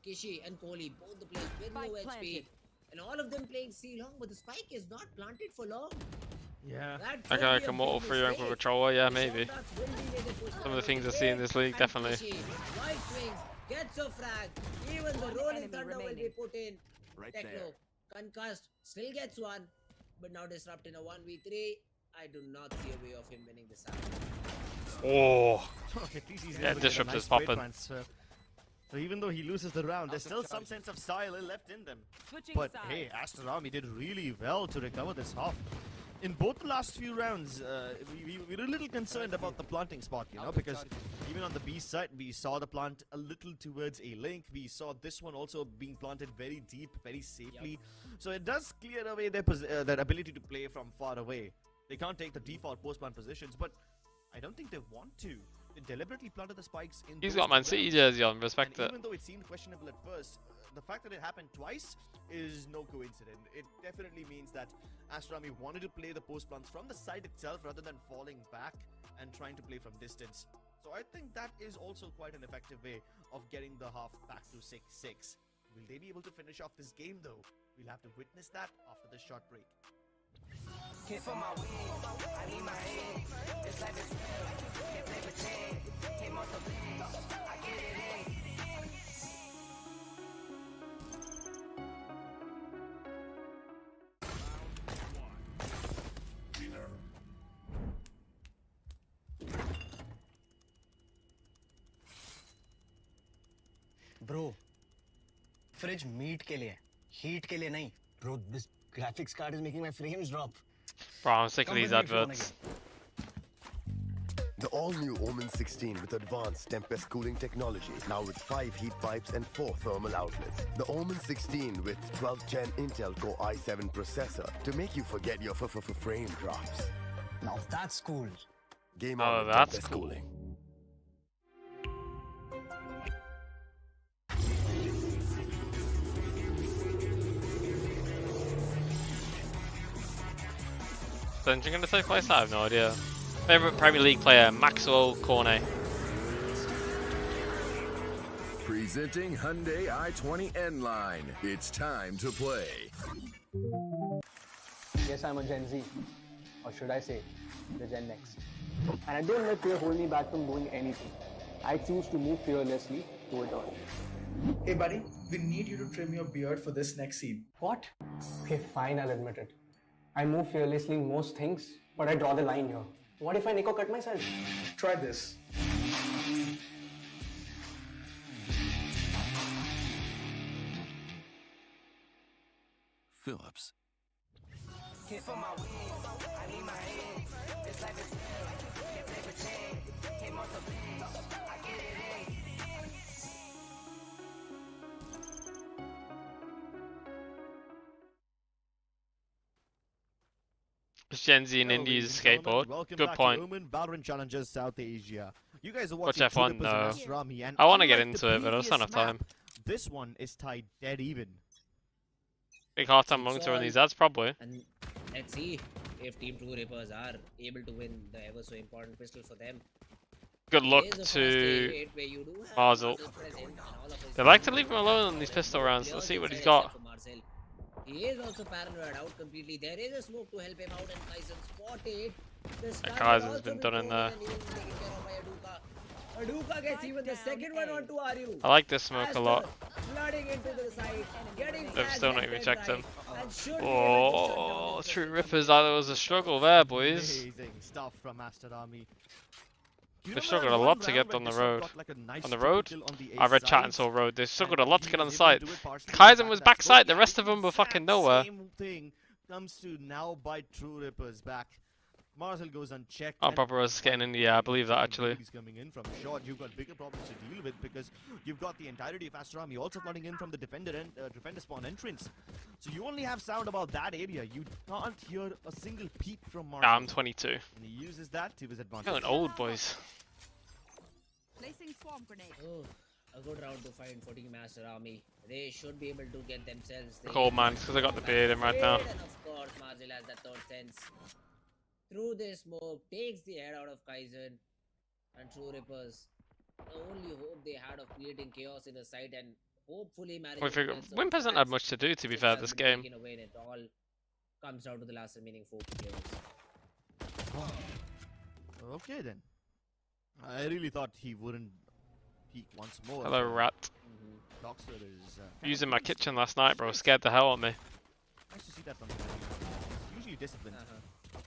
B: Kishi and Kohli, both the players with low HP. And all of them playing C long, but the spike is not planted for long.
C: Yeah.
A: Okay, I can mortal free rank with a troller, yeah, maybe. Some of the things I see in this league, definitely.
B: White Wings gets a frag. Even the Rolling Thunder will be put in. Techno, concussed, still gets one. But now disrupt in a 1v3. I do not see a way of him winning this out.
A: Oh,
C: At least he's
A: yeah,
C: able to get a
A: Disrupt
C: nice
A: is
C: trade
A: popping.
C: transfer. So even though he loses the round, there's still some sense of style left in them. But hey, Astarami did really well to recover this half. In both the last few rounds, we were a little concerned about the planting spot, you know, because even on the B side, we saw the plant a little towards a link. We saw this one also being planted very deep, very safely. So it does clear away their ability to play from far away. They can't take the default post plant positions, but I don't think they want to. They deliberately planted the spikes in.
A: He's
C: those
A: got Man
C: two
A: City
C: rounds.
A: jersey on, respect
C: And
A: it.
C: even though it seemed questionable at first, the fact that it happened twice is no coincidence. It definitely means that Astrami wanted to play the post plants from the side itself rather than falling back and trying to play from distance. So I think that is also quite an effective way of getting the half back to 6-6. Will they be able to finish off this game though? We'll have to witness that after this short break.
E: Bro, fridge meat के लिए, heat के लिए नहीं. Bro, this graphics card is making my frames drop.
A: Bro, I'm sick of these adverts.
G: The all-new OMEN 16 with advanced Tempest cooling technology, now with 5 heat pipes and 4 thermal outlets. The OMEN 16 with 12th Gen Intel Core i7 processor to make you forget your frame drops.
E: Now that's cool.
G: Game
A: Oh,
G: on with
A: that's
G: Tempest
A: cool.
G: cooling.
A: Dungeon gonna take place? I have no idea. Favorite Premier League player, Maxwell Cornet.
H: Presenting Hyundai i20 line. It's time to play.
I: Yes, I'm a Gen Z. Or should I say, the Gen Next. And I don't let fear hold me back from doing anything. I choose to move fearlessly through it all.
J: Hey buddy, we need you to trim your beard for this next scene.
I: What? Okay, fine, I'll admit it. I move fearlessly in most things, but I draw the line here. What if I Nico cut myself?
J: Try this.
G: Phillips.
A: Gen Z in
C: Hello,
A: Indies
C: ladies and gentlemen.
A: skateboard.
C: Welcome
A: Good
C: back
A: point.
C: to OMEN Valorant Challengers South Asia. You guys are
A: Watch
C: watching
A: F1
C: Two Rippers
A: though.
C: and Master Rami, and
A: I want to get
C: unlike
A: into
C: the
A: it, but I just don't have
C: previous
A: time.
C: map, this one is tied dead even.
A: Big hard time long to run these ads, probably.
B: And let's see if Team True Rippers are able to win the ever so important pistol for them.
A: Good luck
B: It is a
A: to
B: first 8 where you do have
A: Marzel.
B: Marzel present and all of his
A: They like to leave him alone on these pistol rounds. Let's see what he's got.
B: He is also paranoid out completely. There is a smoke to help him out, and Kaizen spotted. The stun will
A: Kaizen's
B: also
A: been
B: be
A: done in
B: thrown
A: there.
B: and even taken care of by Aduka. Aduka gets even the second one onto Aryu.
A: I like this smoke a lot.
B: Flooding into the side, getting
A: They've
B: flagged
A: still not
B: left
A: even
B: and
A: checked him.
B: right, and should be able to shut down
A: Oh,
B: this
A: True
B: Rippers.
A: Rippers, that was a struggle there, boys.
C: Amazing stuff from Master Rami.
A: They struggled a lot to get on the road. On the road? I read chat and saw road. They struggled a lot to get on the side. Kaizen was backside, the rest of them were fucking nowhere.
C: Same thing comes to now bite True Rippers back. Marcel goes unchecked.
A: Oh,
C: and
A: Papa was getting in, yeah, I believe that actually.
C: He's coming in from short. You've got bigger problems to deal with because you've got the entirety of Astrami also flooding in from the defender spawn entrance. So you only have sound about that area. You can't hear a single peep from Marcel.
A: Yeah, I'm 22.
C: And he uses that to his advantage.
A: Going old, boys.
D: Placing swarm grenade.
B: Oh, a good round to find for Team Master Army. They should be able to get themselves the
A: Cold man, because I got the beard in right now.
B: And of course, Marzel has that third sense. Through this smoke, takes the head out of Kaizen and True Rippers. The only hope they had of creating chaos in the site and hopefully managing
A: We figure
B: to get some
A: Wimp hasn't had much to do, to be fair, this game.
B: taken away, and it all comes down to the last remaining 4 players.
C: Okay then. I really thought he wouldn't peek once more.
A: Hello, rat.
C: Doxter is
A: Using my kitchen last night, bro. Scared the hell out of me.
C: nice to see that from him. He's usually disciplined.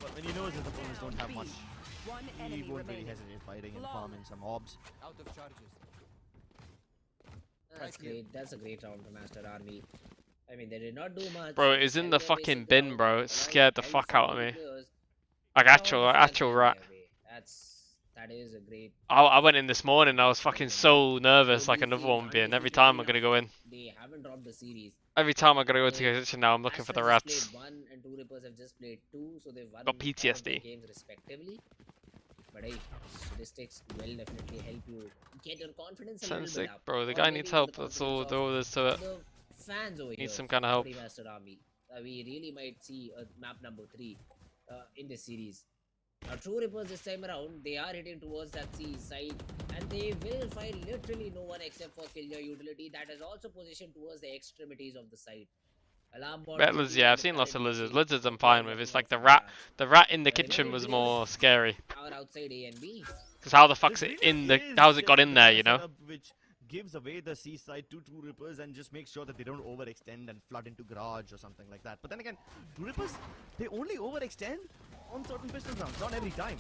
C: But when he knows his opponents don't have much,
D: One
C: he
D: enemy
C: won't really
D: remaining.
C: hesitate fighting and farming some mobs.
L: Out of charges.
B: That's great. That's a great round for Master Army. I mean, they did not do much.
A: Bro, it's in the
B: Help
A: fucking
B: is
A: bin,
B: down.
A: bro. It
B: Allowing
A: scared the
B: help
A: fuck
B: from
A: out of
B: two
A: me.
B: players.
A: Like actual rat.
B: That is a great.
A: I went in this morning. I was fucking so nervous, like another one would be in. Every time I'm gonna go in.
B: They haven't dropped the series.
A: Every time I gotta go to the kitchen now, I'm looking for the
B: Astra just
A: rats.
B: played 1 and 2 Rippers have just played 2, so they've won
A: Got
B: half their
A: PTSD.
B: games respectively. But hey, statistics will definitely help you get your confidence a little
A: Sensic,
B: bit up.
A: bro. The
B: Or
A: guy
B: maybe
A: needs
B: even
A: help.
B: the
A: That's all
B: confidence
A: there is to
B: of
A: it.
B: the fans over here.
A: Needs some kind of help.
B: for Team Master Army. We really might see a map number 3 in this series. Now, True Rippers this time around, they are heading towards that C side, and they will find literally no one except for Killjoy Utility that is also positioned towards the extremities of the side. Alarm bot will
A: Lizards,
B: be
A: yeah,
B: in
A: I've
B: the
A: seen lots of
B: current
A: lizards.
B: machine.
A: Lizards I'm
B: The player
A: fine with. It's
B: working
A: like
B: on
A: the
B: from
A: rat.
B: branch.
A: The rat in the
B: Remember,
A: kitchen was
B: this
A: more scary.
B: Our outside A and B.
A: Cause how the fuck's
C: This
A: it
C: really
A: in the?
C: is
A: How's it got
C: just
A: in
C: the
A: there?
C: kind
A: You
C: of
A: know.
C: setup which gives away the seaside to True Rippers and just makes sure that they don't overextend and flood into garage or something like that. But then again, True Rippers, they only overextend on certain pistol rounds, not every time.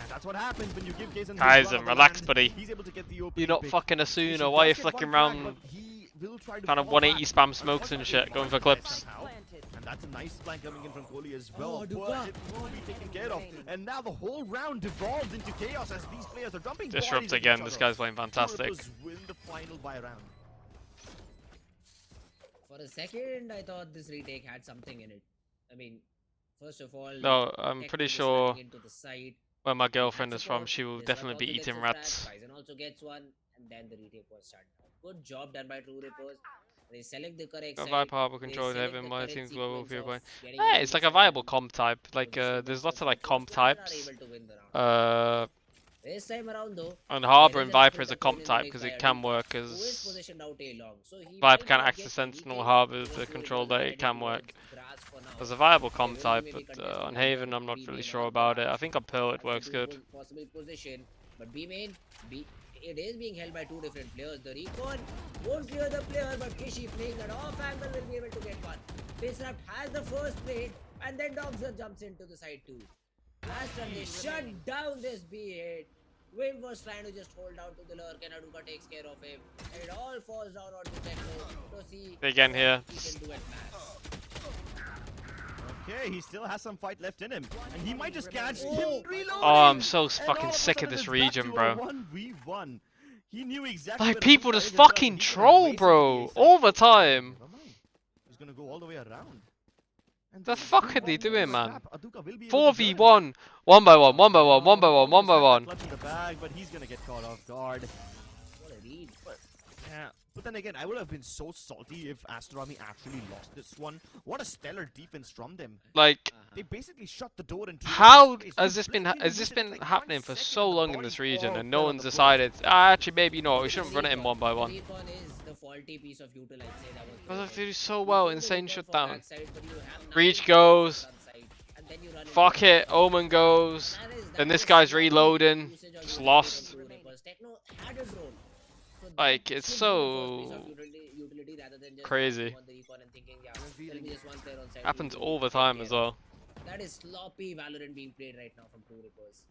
C: And that's what happens when you give Kaizen
A: Kaizen, relax, buddy.
C: He's able to get the opening
A: You're not
C: pick.
A: fucking a
C: He
A: Asuna. Why are you
C: does get
A: flicking
C: one frag,
A: around?
C: but he will try to
A: Kind of
C: fall
A: 180
C: back.
A: spam smokes and
C: Unfortunately,
A: shit, going for
C: finds
A: clips.
C: somehow. And that's a nice flank coming in from Kohli as well.
B: Oh,
C: but
B: Duka.
C: it will be taken care of. And now the whole round devolves into chaos as these players are dumping
A: Disrupt
C: bodies at
A: again.
C: each
A: This
C: other.
A: guy's playing fantastic.
C: True Rippers win the final by round.
B: For a second, I thought this retake had something in it. I mean, first of all,
A: No, I'm
B: Tech
A: pretty
B: was
A: sure
B: running into the side.
A: where my
B: He had
A: girlfriend is from,
B: support.
A: she will
B: This one
A: definitely
B: also
A: be
B: gets
A: eating
B: a frag,
A: rats.
B: Kaizen also gets one, and then the retake was shut down. Good job done by True Rippers. They select the correct
A: Got
B: side.
A: Viper Harbor
B: They
A: control
B: select
A: having
B: the
A: my
B: correct
A: team's global
B: sequence
A: viewpoint.
B: of getting
A: Yeah,
B: into
A: it's
B: the
A: like a
B: side
A: viable
B: and
A: comp type. Like
B: positioning
A: there's lots of
B: themselves.
A: like comp
B: Players are
A: types.
B: able to win the round. This time around though,
A: And Harbor
B: there
A: and
B: is an
A: Viper is a
B: operator
A: comp
B: thrown in the
A: type
B: mix
A: because
B: by
A: it can
B: Aduka,
A: work
B: who is
A: as
B: positioned out A long. So he
A: Viper
B: might
A: can
B: not
A: access
B: get the
A: Sentinel,
B: retake,
A: Harbor is
B: because
A: the
B: True
A: control
B: Rippers are
A: that it
B: heading
A: can work.
B: towards grass for now.
A: There's a viable
B: They
A: comp
B: will be
A: type,
B: maybe
A: but
B: contesting
A: on
B: either
A: Haven I'm not
B: B
A: really
B: main
A: sure
B: or
A: about it. I
B: garage.
A: think on Pearl it
B: That's
A: works
B: the
A: good.
B: two possible position, but B main, it is being held by two different players. The Recon won't clear the player, but Kishi playing that off angle will be able to get one. Disrupt has the first plate, and then Dogzer jumps into the side too. Last time they shut down this B hit. Wim was trying to just hold down to the lurk, and Aduka takes care of him. And it all falls down onto Techno to see
A: Again
B: what
A: here.
B: he can do at max.
C: Okay, he still has some fight left in him. And he might just catch him reloading.
A: Oh, I'm so
C: And
A: fucking
C: all of a
A: sick of
C: sudden
A: this
C: it's back
A: region,
C: to a
A: bro.
C: 1v1. He knew exactly
A: Like
C: where
A: people
C: Aduka
A: just
C: is as well, so
A: fucking
C: he's gonna
A: troll,
C: race into
A: bro,
C: the A side.
A: all the time.
C: Never mind. He's gonna go all the way around. And
A: The
C: this is
A: fuck
C: still
A: are they
C: one more
A: doing, man?
C: trap. Aduka will be able to burn.
A: 4v1, one by one, one by one, one by one, one by
C: Almost had
A: one.
C: that clutch in the bag, but he's gonna get caught off guard.
B: What a read.
C: Yeah, but then again, I would have been so salty if Astorami actually lost this one. What a stellar defense from them.
A: Like,
C: They basically shut the door and
A: how
C: face.
A: has
C: You
A: this been
C: blink and
A: has
C: you
A: this
C: miss it,
A: been
C: it's like
A: happening
C: 1
A: for
C: second
A: so
C: and the
A: long in this
C: bodies
A: region,
C: all
A: and no
C: fell on
A: one's
C: the floor.
A: decided? Actually, maybe no. We shouldn't run it in one by one.
B: Recon is the faulty piece of util, I'd say that was
A: Because
B: good.
A: I do so
B: You
A: well.
B: go to
A: Insane
B: Recon for
A: shutdown.
B: backside, but you have nothing
A: Reach
B: to
A: goes.
B: front side, and then you run into
A: Fuck
B: the
A: it.
B: side.
A: Omen goes.
B: That
A: Then
B: is
A: this guy's
B: sloppy
A: reloading.
B: usage of
A: Just
B: utility
A: lost.
B: from True Rippers. Techno had a drone. So
A: Like,
B: that
A: it's
B: should be the first piece
A: so
B: of utility rather than just
A: crazy.
B: on the Recon and thinking, yeah, there'll be just one player on side.
A: Happens
B: we'll
A: all the
B: take
A: time
B: care
A: as
B: of.
A: well.
B: That is sloppy Valorant being played right now from True Rippers.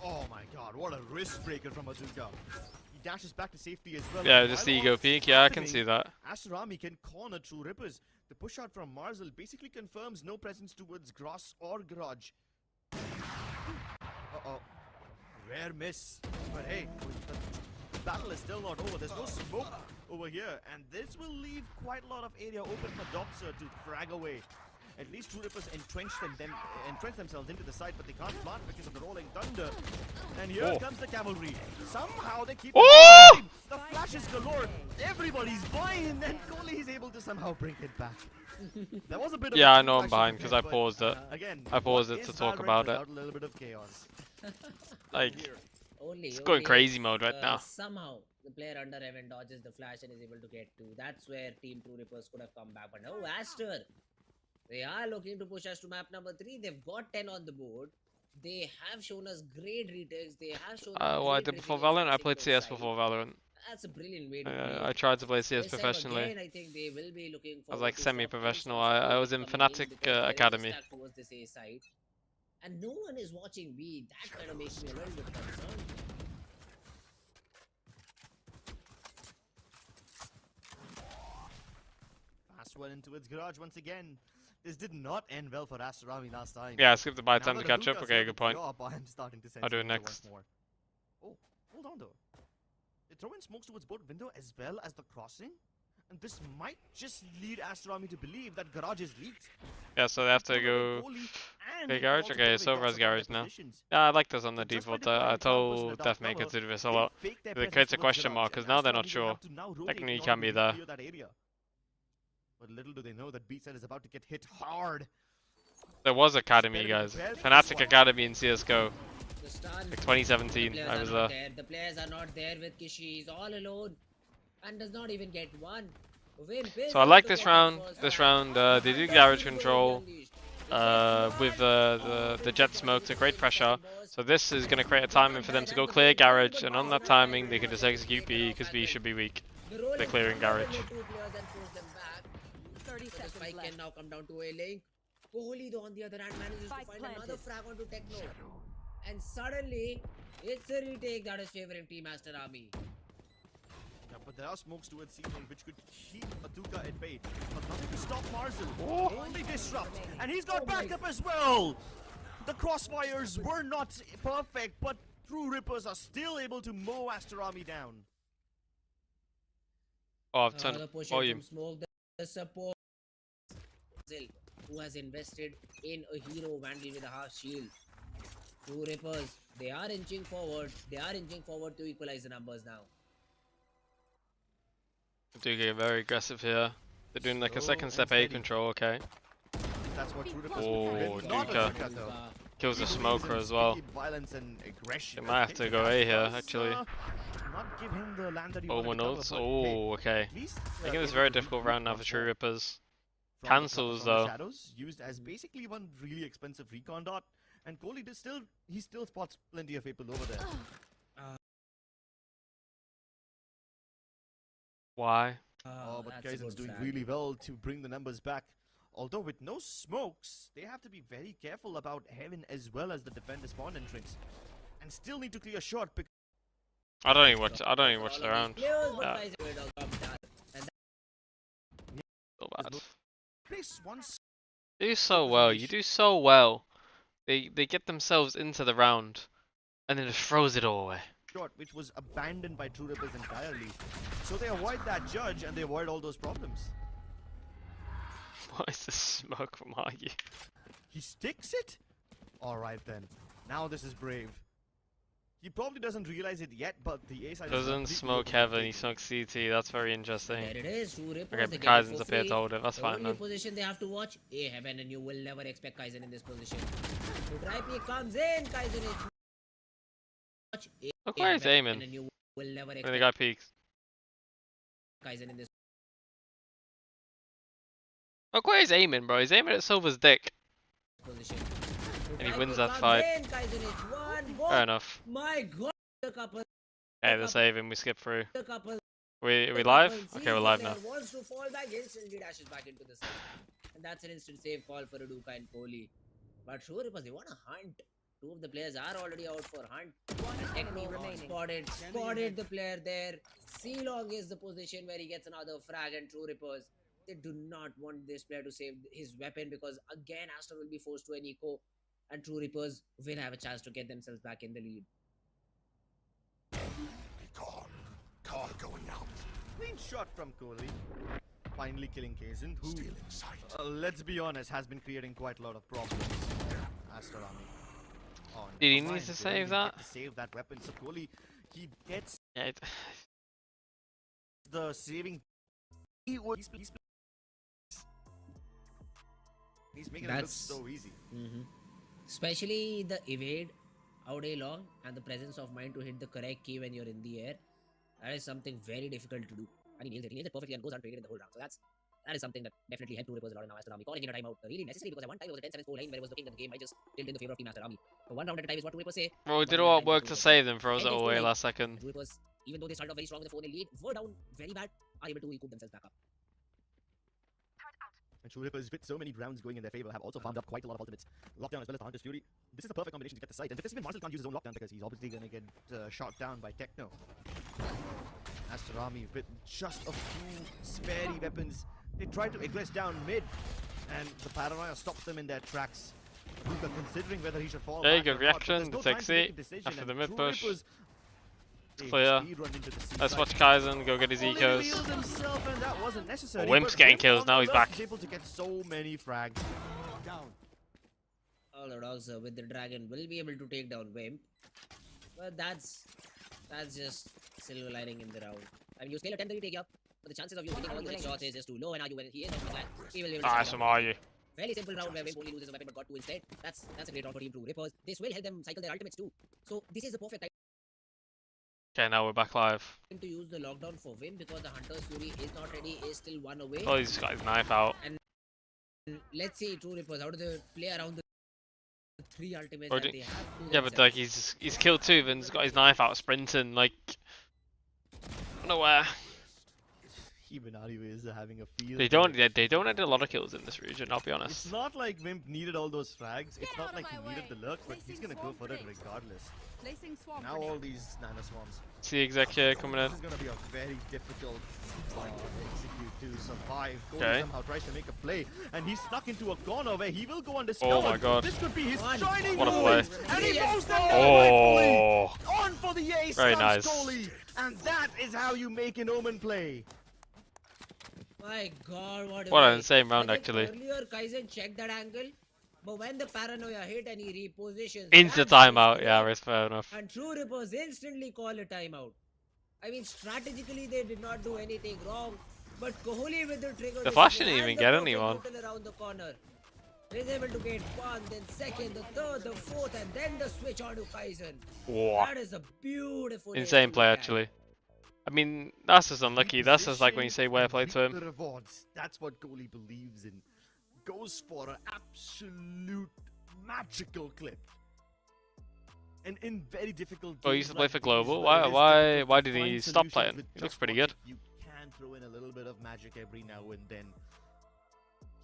C: Oh my god, what a wrist breaker from Aduka. He dashes back to safety as well.
A: Yeah,
C: And
A: just
C: while
A: ego
C: all
A: peek.
C: this
A: Yeah, I can
C: happening,
A: see that.
C: Astorami can corner True Rippers. The push out from Marzel basically confirms no presence towards Gross or Garage. Uh-oh. Rare miss. But hey, the battle is still not over. There's no smoke over here. And this will leave quite a lot of area open for Dobser to frag away. At least True Rippers entrench themselves into the side, but they can't plant because of the rolling thunder. And here comes the cavalry. Somehow they keep
A: Oh!
C: the flashes galore. Everybody's behind, and Kohli is able to somehow bring it back. There was a bit of
A: Yeah,
C: a
A: I know I'm
C: flash
A: behind
C: of
A: because
C: it,
A: I
C: but
A: paused it.
C: again,
A: I paused
C: what
A: it to
C: is
A: talk
C: Valorant
A: about it.
C: without a little bit of chaos?
A: Like,
B: Only,
A: it's going
B: only
A: crazy
B: if,
A: mode right now.
B: Somehow the player under Evan dodges the flash and is able to get to. That's where Team True Rippers could have come back. But no, Aster. They are looking to push us to map number 3. They've got 10 on the board. They have shown us great retakes. They have shown us
A: What I
B: great
A: did before
B: resilience
A: Valorant,
B: on
A: I played
B: single
A: CS
B: side.
A: before Valorant.
B: That's a brilliant way to play.
A: I tried to play CS
B: This time
A: professionally.
B: again, I think they will be looking
A: I was
B: forward
A: like
B: to sort of
A: semi-professional.
B: doing some
A: I was in
B: scoring coming
A: Fnatic
B: because there is a
A: Academy.
B: stack towards this A side. And no one is watching B. That kind of makes me a little bit concerned.
C: Fast one into its garage once again. This did not end well for Astorami last time.
A: Yeah, I skipped the buy
C: Now
A: time to
C: that
A: catch up.
C: Aduka's
A: Okay,
C: held
A: good
C: the
A: point.
C: job, I'm starting to sense
A: I'll do it
C: danger once
A: next.
C: more. Oh, hold on though. They throw in smokes towards both window as well as the crossing. And this might just lead Astorami to believe that garage is leaked.
A: Yeah, so they have to go. Okay, garage? Okay, it's over as garage now. Yeah, I like this on the default. I told Death may consider this a lot. It creates a question mark, because now they're not sure. Technically, you can be there.
C: But little do they know that VCL is about to get hit hard.
A: There was Academy, guys. Fnatic Academy in CSGO. Like 2017, I was there.
B: The players are not there with Kishi. He's all alone. And does not even get one.
A: So I like this round. They do garage control with the jet smoke to great pressure. So this is going to create a timing for them to go clear garage, and on that timing they can just execute B, because B should be weak. They're clearing garage.
B: The spike can now come down to a link. Kohli, though, on the other hand, manages to find another frag onto Techno. And suddenly, it's a retake that is favoring Team Master Army.
C: Yeah, but there are smokes towards C lane which could keep Atuka at bay. But nothing to stop Marzel. Only disrupt. And he's got backup as well. The crossfires were not perfect, but True Rippers are still able to mow Master Army down.
A: Oh, I've turned volume.
B: The support who has invested in a hero Vandal with a half shield. True Rippers, they are inching forward. They are inching forward to equalize the numbers now.
A: They do get very aggressive here. They're doing like a second step A control, okay.
C: That's what True Rippers
A: Duka kills the smoker as well. They might have to go A here, actually. OMEN ults. Oh, okay. Making this a very difficult round now for True Rippers. Cancels though.
C: Shadows used as basically one really expensive recon dot, and Kohli he still spots plenty of people over there.
A: Why?
C: Oh, but Kaizen's doing really well to bring the numbers back. Although with no smokes, they have to be very careful about Heaven as well as the defender spawn entrance, and still need to clear short.
A: I don't even watch the round. Yeah. So bad. You do so well. You do so well. They get themselves into the round, and then just throws it all away.
C: Short, which was abandoned by True Rippers entirely. So they avoid that judge and they avoid all those problems.
A: What is the smoke from Hagi?
C: He sticks it? Alright then. Now this is brave. He probably doesn't realize it yet, but the A side
A: doesn't smoke Heaven, he smokes CT. That's very interesting.
B: There it is.
A: Okay, but Kaizen's up here to hold it. That's fine then.
B: Position they have to watch A Heaven, and you will never expect Kaizen in this position. So Tripe comes in. Kaizen is watch A.
A: Look where he's aiming.
B: And you will never expect
A: when the guy peeks.
B: Kaizen in this.
A: Look where he's aiming, bro. He's aiming at Silver's dick.
B: Position.
A: And he wins that fight. Fair enough.
B: My God, the couple.
A: Okay, they're saving. We skip through. We live? Okay, we're live now.
B: Wants to fall back, instantly dashes back into the side. And that's an instant save call for Aduka and Kohli. But sure, because they want to hunt. Two of the players are already out for hunt. Techno spotted the player there. C-Long is the position where he gets another frag, and True Rippers, they do not want this player to save his weapon, because again Astor will be forced to an eco, and True Rippers will have a chance to get themselves back in the lead.
G: Be calm. Car going out.
C: Clean shot from Kohli. Finally killing Kaizen, who, let's be honest, has been creating quite a lot of problems. Astor Army. Oh,
A: did he need to save that?
C: Save that weapon. So Kohli, he gets
A: the
C: saving. He's making it look so easy.
B: Especially the evade out A long and the presence of mind to hit the correct key when you're in the air. That is something very difficult to do. And he nails it perfectly and goes untraded in the whole round. So that is something that definitely helped True Rippers a lot in Master Army. Calling in a timeout really necessary, because at one time it was a 10-7 score line where it was looking at the game I just tilted in the favor of Team Master Army. So one round at a time is what True Rippers say.
A: Well, we did all that work to save them, throws it away last second.
B: True Rippers, even though they started off very strong with the 4-0 lead, were down very bad, are able to recoup themselves back up.
C: And True Rippers, with so many rounds going in their favor, have also farmed up quite a lot of ultimates. Lockdown as well as the Hunter's Fury. This is a perfect combination to get the site. And with this, even Marcel can't use his own lockdown because he's obviously going to get shot down by Techno. Astor Army with just a few sparey weapons. They try to aggress down mid, and the Paranoia stops them in their tracks. Aduka considering whether he should fall
A: there you
C: back
A: go,
C: or
A: reaction,
C: not,
A: takes it after the mid push. Clear. Let's watch
C: side.
A: Kaizen go get his ecos.
C: Himself, and that wasn't necessary,
A: Wimp's getting kills, now he's back.
C: He's able to get so many frags down.
B: Well, the dogs with the dragon will be able to take down Wimp. But that's just silver lining in the round. I mean, you still attempt to take up, but the chances of you hitting all the shots is just too low. And now you when he is on the flat, he will be able to
A: Nice, are you?
B: fairly simple round where Wimp only loses a weapon but got 2 instead. That's a great round for Team True Rippers. This will help them cycle their ultimates too. So this is the perfect time
A: Okay, now we're back live.
B: to use the lockdown for Wimp because the Hunter's Fury is not ready, is still 1 away.
A: Oh, he's got his knife out.
B: And let's see True Rippers, how do they play around the 3 ultimates
A: Or
B: that they have to
A: yeah, but like he's killed 2 and he's got his knife out sprinting like nowhere.
C: Even Ariwe is having a field.
A: They don't add a lot of kills in this region, I'll be honest.
C: It's not like Wimp needed all those frags. It's not like he needed the lurk, but he's gonna go for it regardless. Now all these nano swarms.
A: See exec here coming in.
C: This is gonna be a very difficult execute to survive. Cody
A: Okay.
C: somehow tries to make a play, and he's stuck into a corner where he will go undiscovered.
A: Oh my god.
C: This could be his shining
A: What a
C: moment,
A: play.
C: and he moves them
A: Oh.
C: on for the ace.
A: Very
C: comes
A: nice.
C: Kohli, and that is how you make an Omen play.
B: My god, what
A: An insane round actually.
B: Earlier Kaizen checked that angle, but when the paranoia hit and he repositions
A: Into
B: that
A: timeout,
B: was
A: yeah,
B: great.
A: that's fair enough.
B: And True Rippers instantly call a timeout. I mean, strategically they did not do anything wrong, but Kohli with the trigger
A: The flash
B: decision
A: didn't
B: and
A: even
B: the
A: get
B: perfect
A: anyone.
B: hotel around the corner. He's able to get 1, then 2nd, the 3rd, the 4th, and then the switch on to Kaizen.
A: Wow.
B: That is a beautiful
A: Insane
B: ace
A: play
B: to look at.
A: actually. I mean, that's just unlucky. That's just like when you say well played to
C: The
A: him.
C: rewards. That's what Kohli believes in. Goes for an absolute magical clip. And in very difficult
A: Oh, he
C: games
A: used to play
C: like
A: for
C: these
A: Global.
C: where it is difficult
A: Why
C: to
A: did he
C: find
A: stop
C: solutions
A: playing?
C: with
A: He looks
C: just
A: pretty
C: one
A: good.
C: hit, you can throw in a little bit of magic every now and then.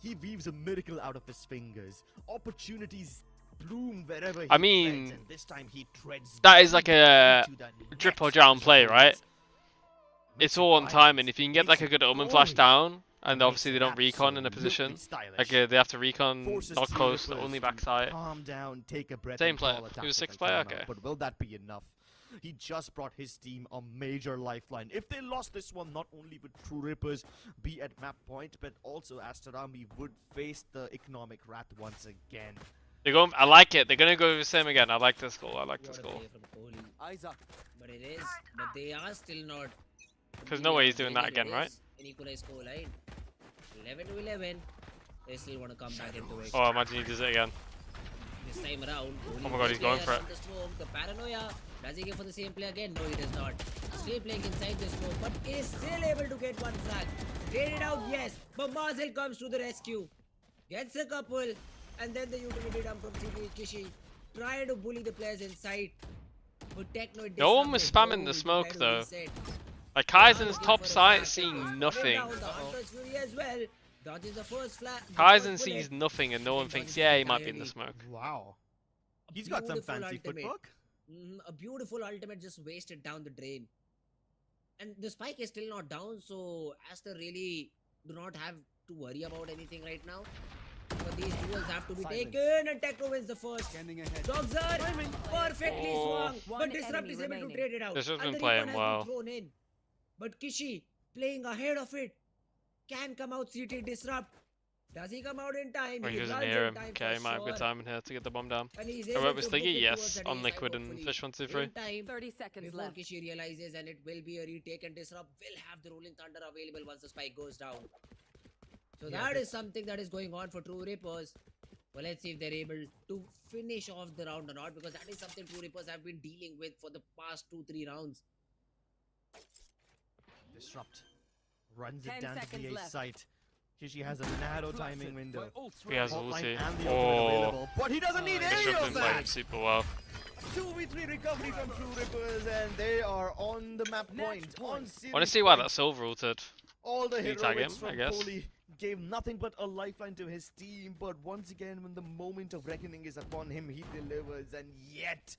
C: He weaves a miracle out of his fingers. Opportunities bloom wherever he
A: I mean,
C: treads, and this time he treads
A: that is like a
C: into the
A: drip or
C: next
A: down play,
C: opponent.
A: right? It's all on time, and if you can get like a good Omen flash down, and obviously they don't recon in a position, like they have to recon
C: Forces
A: not
C: True
A: close,
C: Rippers
A: only
C: to
A: backside.
C: Calm down, take a breath.
A: Same
C: and
A: player.
C: call a
A: He was
C: tactical
A: 6th player,
C: timeout.
A: okay.
C: But will that be enough? He just brought his team a major lifeline. If they lost this one, not only would True Rippers be at map point, but also Astarami would face the economic wrath once again.
A: They're going. I like it. They're gonna go the same again. I like this goal. I like this
B: What a
A: goal.
B: play from Kohli. Eyes up. But they are still not.
A: There's no way he's doing that again, right?
B: An equalized score line. 11 to 11. They still want to come back into it.
A: Oh, imagine he does it again.
B: This time around.
A: Oh my god, he's going for it.
B: The smoke, the paranoia. Does he go for the same play again? No, he does not. Still playing inside the smoke, but is still able to get 1 flag. Trade it out, yes. But Marcel comes to the rescue. Gets a couple. And then the utility dump from Kishi. Try to bully the players inside. But Techno
A: No one was spamming the smoke though. Like Kaizen's top side seeing nothing. Kaizen sees nothing and no one thinks, yeah, he might be in the smoke.
C: Wow. He's got some fancy footwork.
B: A beautiful ultimate just wasted down the drain. And the spike is still not down, so Aster really do not have to worry about anything right now. But these duels have to be taken, and Techno wins the first. Dogs are perfectly swung, but Disrupt is able to trade it out.
A: This has
B: And
A: been
B: the
A: playing
B: recon has
A: well.
B: been thrown in. But Kishi, playing ahead of it, can come out CT Disrupt. Does he come out in time?
A: Oh, he doesn't
B: runs
A: hear
B: in
A: him.
B: time
A: Okay,
B: for
A: might have good
B: sure.
A: time in here to get the bomb down.
B: And he's
A: I
B: able
A: went with
B: to book
A: Stiggy,
B: it
A: yes,
B: towards the
A: on
B: day
A: Liquid
B: side,
A: and
B: hopefully.
A: Fish 123.
B: In time,
D: 30 seconds
B: before
D: left.
B: Kishi realizes, and it will be a retake, and Disrupt will have the Rolling Thunder available once the spike goes down. So that is something that is going on for True Rippers. Well, let's see if they're able to finish off the round or not, because that is something True Rippers have been dealing with for the past 2-3 rounds.
C: Disrupt. Runs it
D: 10
C: down to
D: seconds
C: the A
D: left.
C: site. Kishi has a narrow timing window.
A: He has
C: Hotline
A: ulti.
C: and the ultimate
A: Oh,
C: available, but he doesn't need any
A: Disrupt
C: of
A: been playing
C: that.
A: super well.
C: 2v3 recovery from True Rippers, and they are on the map point. On
A: I want to see why that silver ulted.
C: all the
A: Can you tag
C: heroics
A: him,
C: from
A: I guess?
C: Kohli gave nothing but a lifeline to his team, but once again, when the moment of reckoning is upon him, he delivers, and yet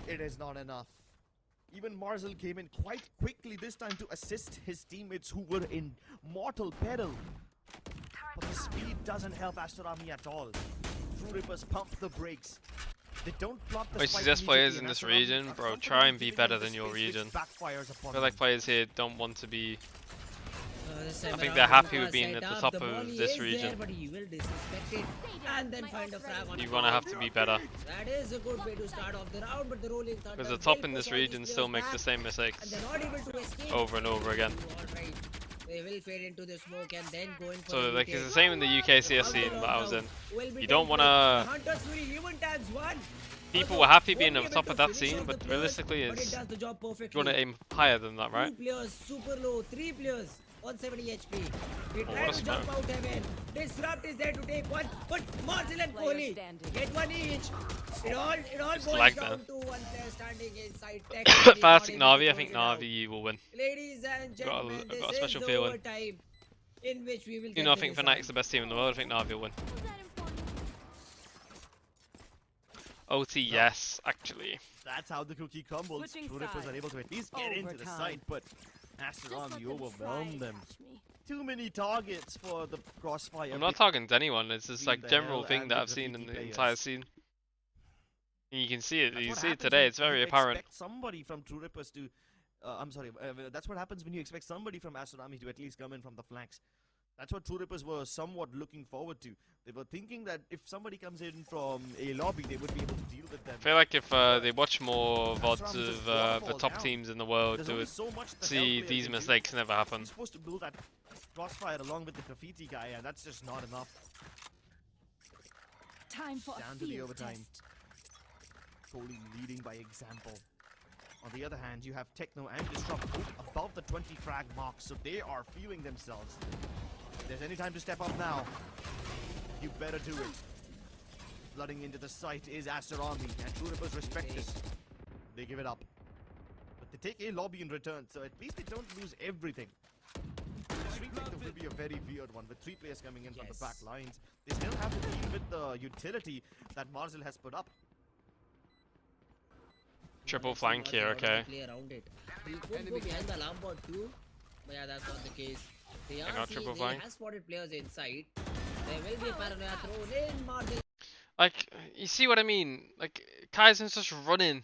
C: it is not enough. Even Marzel came in quite quickly this time to assist his teammates who were in mortal peril. But the speed doesn't help Astarami at all. True Rippers pump the brakes. They don't plot the
A: Wait,
C: spike
A: success players
C: immediately,
A: in
C: and
A: this
C: Astarami
A: region,
C: are
A: bro, try and be
C: confident
A: better
C: giving
A: than your
C: them the space,
A: region.
C: which backfires upon
A: I feel like
C: them.
A: players here don't want to be I think they're happy with being at the top of this region.
B: But he will disrespect it and then find a frag on
A: You want to have to be better.
B: That is a good way to start off the round, but the rolling thunder
A: Because the top in this region still make the same mistakes over and over again.
B: They will fade into the smoke and then go in for
A: So
B: the
A: like
B: UK.
A: it's the same in the UK CS scene that I was in. You don't want to. People were happy being at the top of that scene, but realistically, it's you want to aim higher than that, right?
B: 2 players super low, 3 players on 70 HP. He
A: Oh,
B: tried
A: what a
B: to jump
A: smoke.
B: out heaven. Disrupt is there to take one, but Marcel and Kohli get one each. It all boils
A: lag
B: down
A: there.
B: to one player standing inside tech.
A: If I take Navi, I think Navi will win.
B: Ladies and gentlemen,
A: I've
B: this
A: got a
B: is
A: special
B: the
A: feeling.
B: overtime in which we will
A: You
B: get
A: know, I
B: the
A: think
B: result.
A: Fnatic's the best team in the world. I think Navi will win. OT, yes, actually.
C: That's how the cookie crumbles. True Rippers are able to at least get into the site, but Aster Army overwhelmed them. Too many targets for the crossfire.
A: I'm not talking to anyone. It's just like
C: the
A: general
C: hell
A: thing
C: and
A: that
C: the
A: I've seen in
C: graffiti
A: the
C: players.
A: entire scene. And you can see it.
C: That's
A: You
C: what
A: see it
C: happens
A: today.
C: when
A: It's very
C: you
A: apparent.
C: expect somebody from True Rippers to, that's what happens when you expect somebody from Aster Army to at least come in from the flanks. That's what True Rippers were somewhat looking forward to. They were thinking that if somebody comes in from a lobby, they would be able to deal with them.
A: I feel like if they watch more VODs of the top teams in the world,
C: There's
A: they
C: only
A: would
C: so much the
A: see
C: hell player
A: these
C: can do.
A: mistakes never happen.
C: You're supposed to build that crossfire along with the graffiti guy, and that's just not enough.
D: Time for
C: Down
D: a
C: to the
D: field
C: overtime.
D: test.
C: Kohli leading by example. On the other hand, you have Techno and Disrupt both above the 20 frag mark, so they are feeling themselves. If there's any time to step up now, you better do it. Flooding into the site is Aster Army, and True Rippers respect this. They give it up. But they take a lobby in return, so at least they don't lose everything. This retake will be a very weird one, with 3 players coming in from the back lines. They still have to deal with the utility that Marzel has put up.
A: Triple flank here, okay.
B: Play around it. He could go behind the alarm bot too, but yeah, that's not the case. They are
A: triple
B: seeing,
A: flank.
B: they have spotted players inside. There will be a paranoia thrown in. Martin.
A: Like, you see what I mean? Like, Kaizen's just running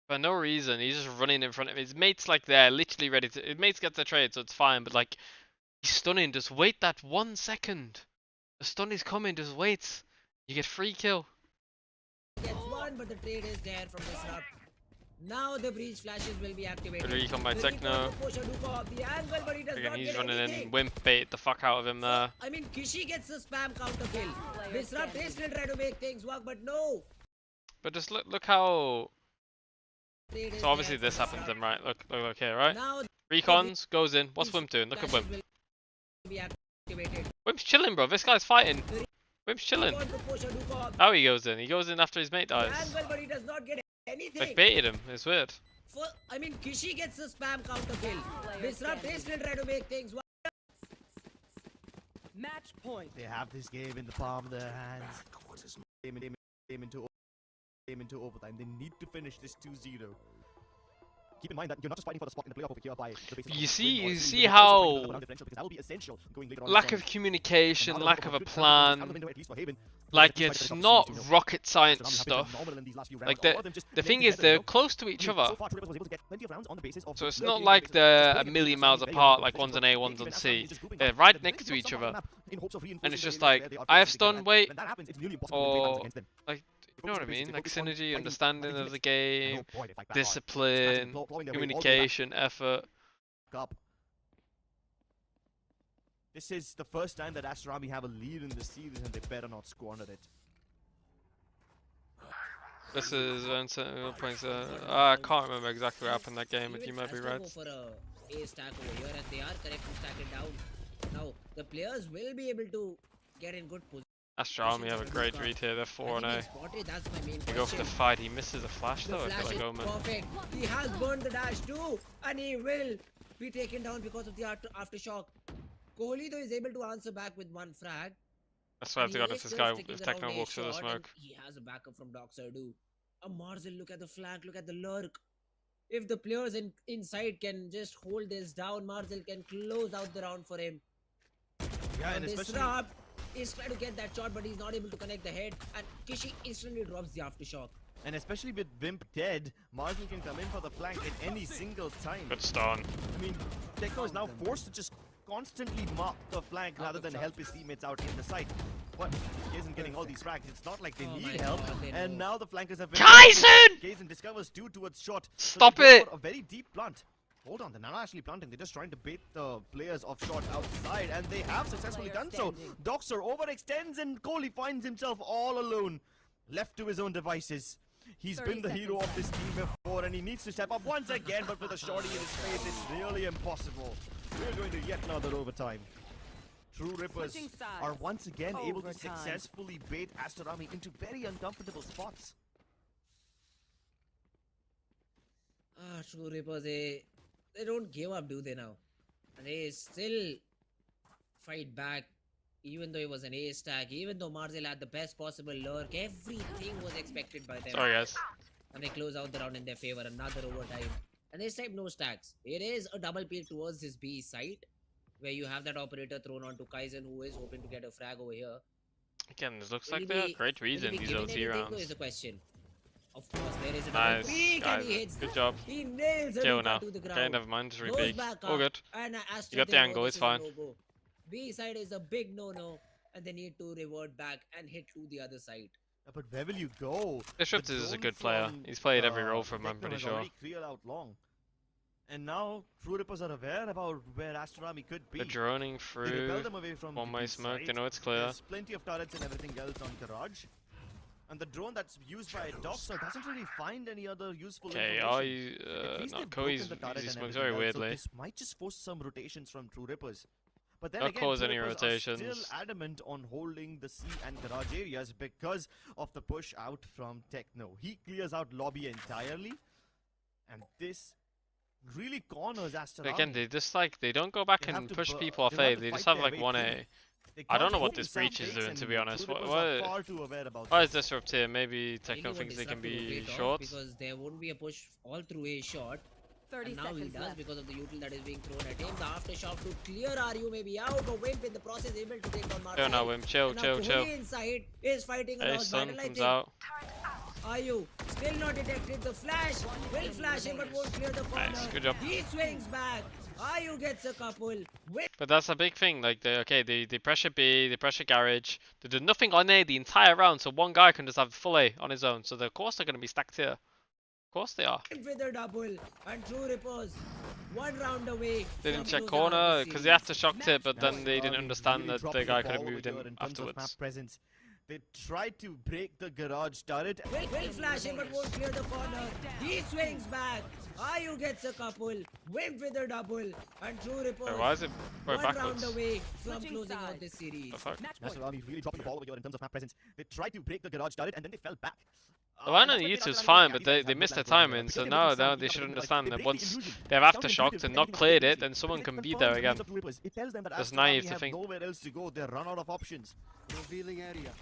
A: for no reason. He's just running in front of his mates, like they're literally ready to. His mates get the trade, so it's fine. But like, he's stunning. Just wait that 1 second. The stun is coming. Just wait. You get free kill.
B: Gets one, but the trade is there from Disrupt. Now the breach flashes will be activated.
A: Good recon by Techno.
B: The angle, but he does
A: Again,
B: not
A: he's
B: get
A: running
B: anything.
A: in. Wimp bait the fuck out of him there.
B: I mean, Kishi gets a spam counter kill. Disrupt is still trying to make things work, but no.
A: But just look how.
B: Trade is
A: So obviously
B: there
A: this
B: from
A: happens
B: Disrupt.
A: then, right? Look here, right?
B: Now
A: Recons goes in. What's Wimp doing? Look at Wimp.
B: flashes will be activated.
A: Wimp's chilling, bro. This guy's fighting. Wimp's chilling. How he goes in? He goes in after his mate dies.
B: Angle, but he does not get anything.
A: Like baited him. It's weird.
B: I mean, Kishi gets a spam counter kill. Disrupt is still trying to make things work.
D: Match point.
C: They have this game in the palm of their hands. Game into overtime. They need to finish this 2-0. Keep in mind that you're not just fighting for the spot in the playoff over here by the basis of
A: You
C: win or
A: see
C: lose, but
A: how
C: you're also fighting for the round differential, because that will be essential going later on in
A: lack
C: the
A: of
C: tournament.
A: communication,
C: And now
A: lack
C: the
A: of a
C: good transfer is out of the
A: plan.
C: window, at least for Haven.
A: Like
C: Despite
A: it's
C: the
A: not
C: top seed,
A: rocket science
C: Amsterdam have been
A: stuff.
C: phenomenal in these last few rounds.
A: Like
C: A lot of them just
A: the
C: playing
A: thing is
C: together,
A: they're
C: you know?
A: close to each
C: I mean,
A: other.
C: so far, True Rippers was able to get plenty of rounds on the basis of
A: So it's
C: lurking
A: not
C: on
A: like
C: the basis of
A: they're a
C: splitting
A: million
C: and
A: miles
C: playing
A: apart,
C: on
A: like
C: the
A: one's an
C: basis
A: A,
C: of
A: one's on
C: Haven and
A: C.
C: Amsterdam just grouping
A: They're
C: up.
A: right
C: Then
A: next to
C: picking up
A: each
C: someone on the
A: other.
C: map in hopes of
A: And it's
C: reinforcing
A: just
C: their
A: like,
C: outfit
A: I have
C: together.
A: stun,
C: And
A: wait.
C: when that happens, it's nearly impossible to win rounds
A: Or
C: against them.
A: like, you know what I mean? Like
C: Focus on
A: synergy,
C: fighting
A: understanding
C: until
A: of the
C: and
A: game,
C: oh boy, they fight back hard.
A: discipline,
C: Clawing their way all the way back
A: communication, effort.
C: up. This is the first time that Aster Army have a lead in the series, and they better not squander it.
A: This is points. I can't remember exactly what happened in that game, but you might be
B: Astro
A: right.
B: go for a stack over here, and they are correct to stack it down. Now the players will be able to get in good position.
A: Aster Army have a great read here. They're 4-0.
B: That's my main
A: They go for the
B: question.
A: fight. He misses a flash
B: The
A: though. I
B: flash
A: feel like
B: is
A: Omen.
B: perfect. He has burned the dash too, and he will be taken down because of the aftershock. Kohli though is able to answer back with one frag.
A: That's why I have to go
B: And he
A: if
B: is
A: this
B: still
A: guy,
B: sticking
A: if Techno
B: around a
A: walks through the
B: shot, and
A: smoke.
B: he has a backup from Doxer too. A Marzel, look at the flank, look at the lurk. If the players inside can just hold this down, Marzel can close out the round for him.
C: Yeah, and especially
B: Disrupt is trying to get that shot, but he's not able to connect the head, and Kishi instantly drops the aftershock.
C: And especially with Wimp dead, Marzel can come in for the flank at any single time.
A: Good stun.
C: I mean, Techno is now forced to just constantly mark the flank rather than help his teammates out in the site. But he isn't getting all these frags. It's not like they need help. And now the flankers have been...
A: Kaizen!
C: Kaizen discovers 2 towards shot.
A: Stop
C: so
A: it!
C: A very deep plant. Hold on, they're not actually planting. They're just trying to bait the players off shot outside, and they have successfully done so. Doxer overextends, and Kohli finds himself all alone, left to his own devices. He's been the hero of this team before, and he needs to step up once again, but with a shorty in his face, it's really impossible. We're going to yet another overtime. True Rippers are once again able to successfully bait Astorami into very uncomfortable spots.
B: True Rippers, they don't give up, do they now? And they still fight back, even though it was an ace stack, even though Marzel had the best possible lurk. Everything was expected by them.
A: Sorry, guys.
B: And they close out the round in their favor, another overtime. And this time, no stacks. It is a double peek towards this B site, where you have that operator thrown onto Kaizen, who is hoping to get a frag over here.
A: Again, this looks like they have great reads in these OT rounds.
B: Is a question. Of course, there is a
A: nice,
B: peek,
A: guys.
B: and he hits.
A: Good job.
B: He nails it
A: Kill now.
B: to the ground.
A: Okay, never mind. Just repeat. All good.
B: And
A: You got the angle. It's fine.
B: B side is a big no-no, and they need to revert back and hit to the other side.
C: But where will you go?
A: Bishop is a good player. He's played every role for him, I'm pretty sure.
C: Cleared out long. And now True Rippers are aware about where Astorami could be.
A: They're droning through. One-way smoke. They know it's clear.
C: There's plenty of turrets and everything else on Garage. And the drone that's used by Doxer doesn't really find any other useful information.
A: No, Koi's using smokes very weirdly.
C: So this might just force some rotations from True Rippers. But then
A: Not
C: again,
A: cause
C: True
A: any
C: Rippers
A: rotations.
C: are still adamant on holding the C and Garage areas because of the push out from Techno. He clears out lobby entirely, and this really corners Astorami.
A: Again, they just they don't go back and push people off A. They just have like 1A. I don't know what this breach is doing, to be honest. Why is Disrupt here? Maybe Techno thinks they can be short.
B: Because there won't be a push all through A short.
D: 30
B: and now he
D: seconds
B: does
D: left.
B: because of the util that is being thrown at him. The aftershock to clear RU may be out, but Wimp in the process able to take down Marcel.
A: Chill now, Wimp. Chill.
B: Kohli inside is fighting a lost battle, I
A: comes
B: think.
A: out.
B: RU still not detected the flash. Will flash him, but won't clear the corner.
A: Nice, good job.
B: He swings back. RU gets a couple.
A: But that's a big thing. Like they pressure B, they pressure garage. They do nothing on A the entire round, so one guy can just have full A on his own. So of course they're going to be stacked here. Of course they are.
B: With a double and True Rippers 1 round away.
A: They didn't check corner because they had to shock it, but then they didn't understand that the guy could have moved in afterwards.
C: They tried to break the garage turret.
B: Will flash him, but won't clear the corner. He swings back. RU gets a couple. Wimp with a double. And True Rippers.
A: Why is it going
B: 1
A: backwards?
B: round away from closing out this series.
C: National really dropping the ball over here in terms of map presence. They tried to break the garage turret and then they fell back.
A: The line on YouTube is fine, but they missed their timing, so now they should understand that once they have aftershocked and not cleared it, then someone can be there again. That's naive to think.
C: Nowhere else to go, they run out of options. Revealing area.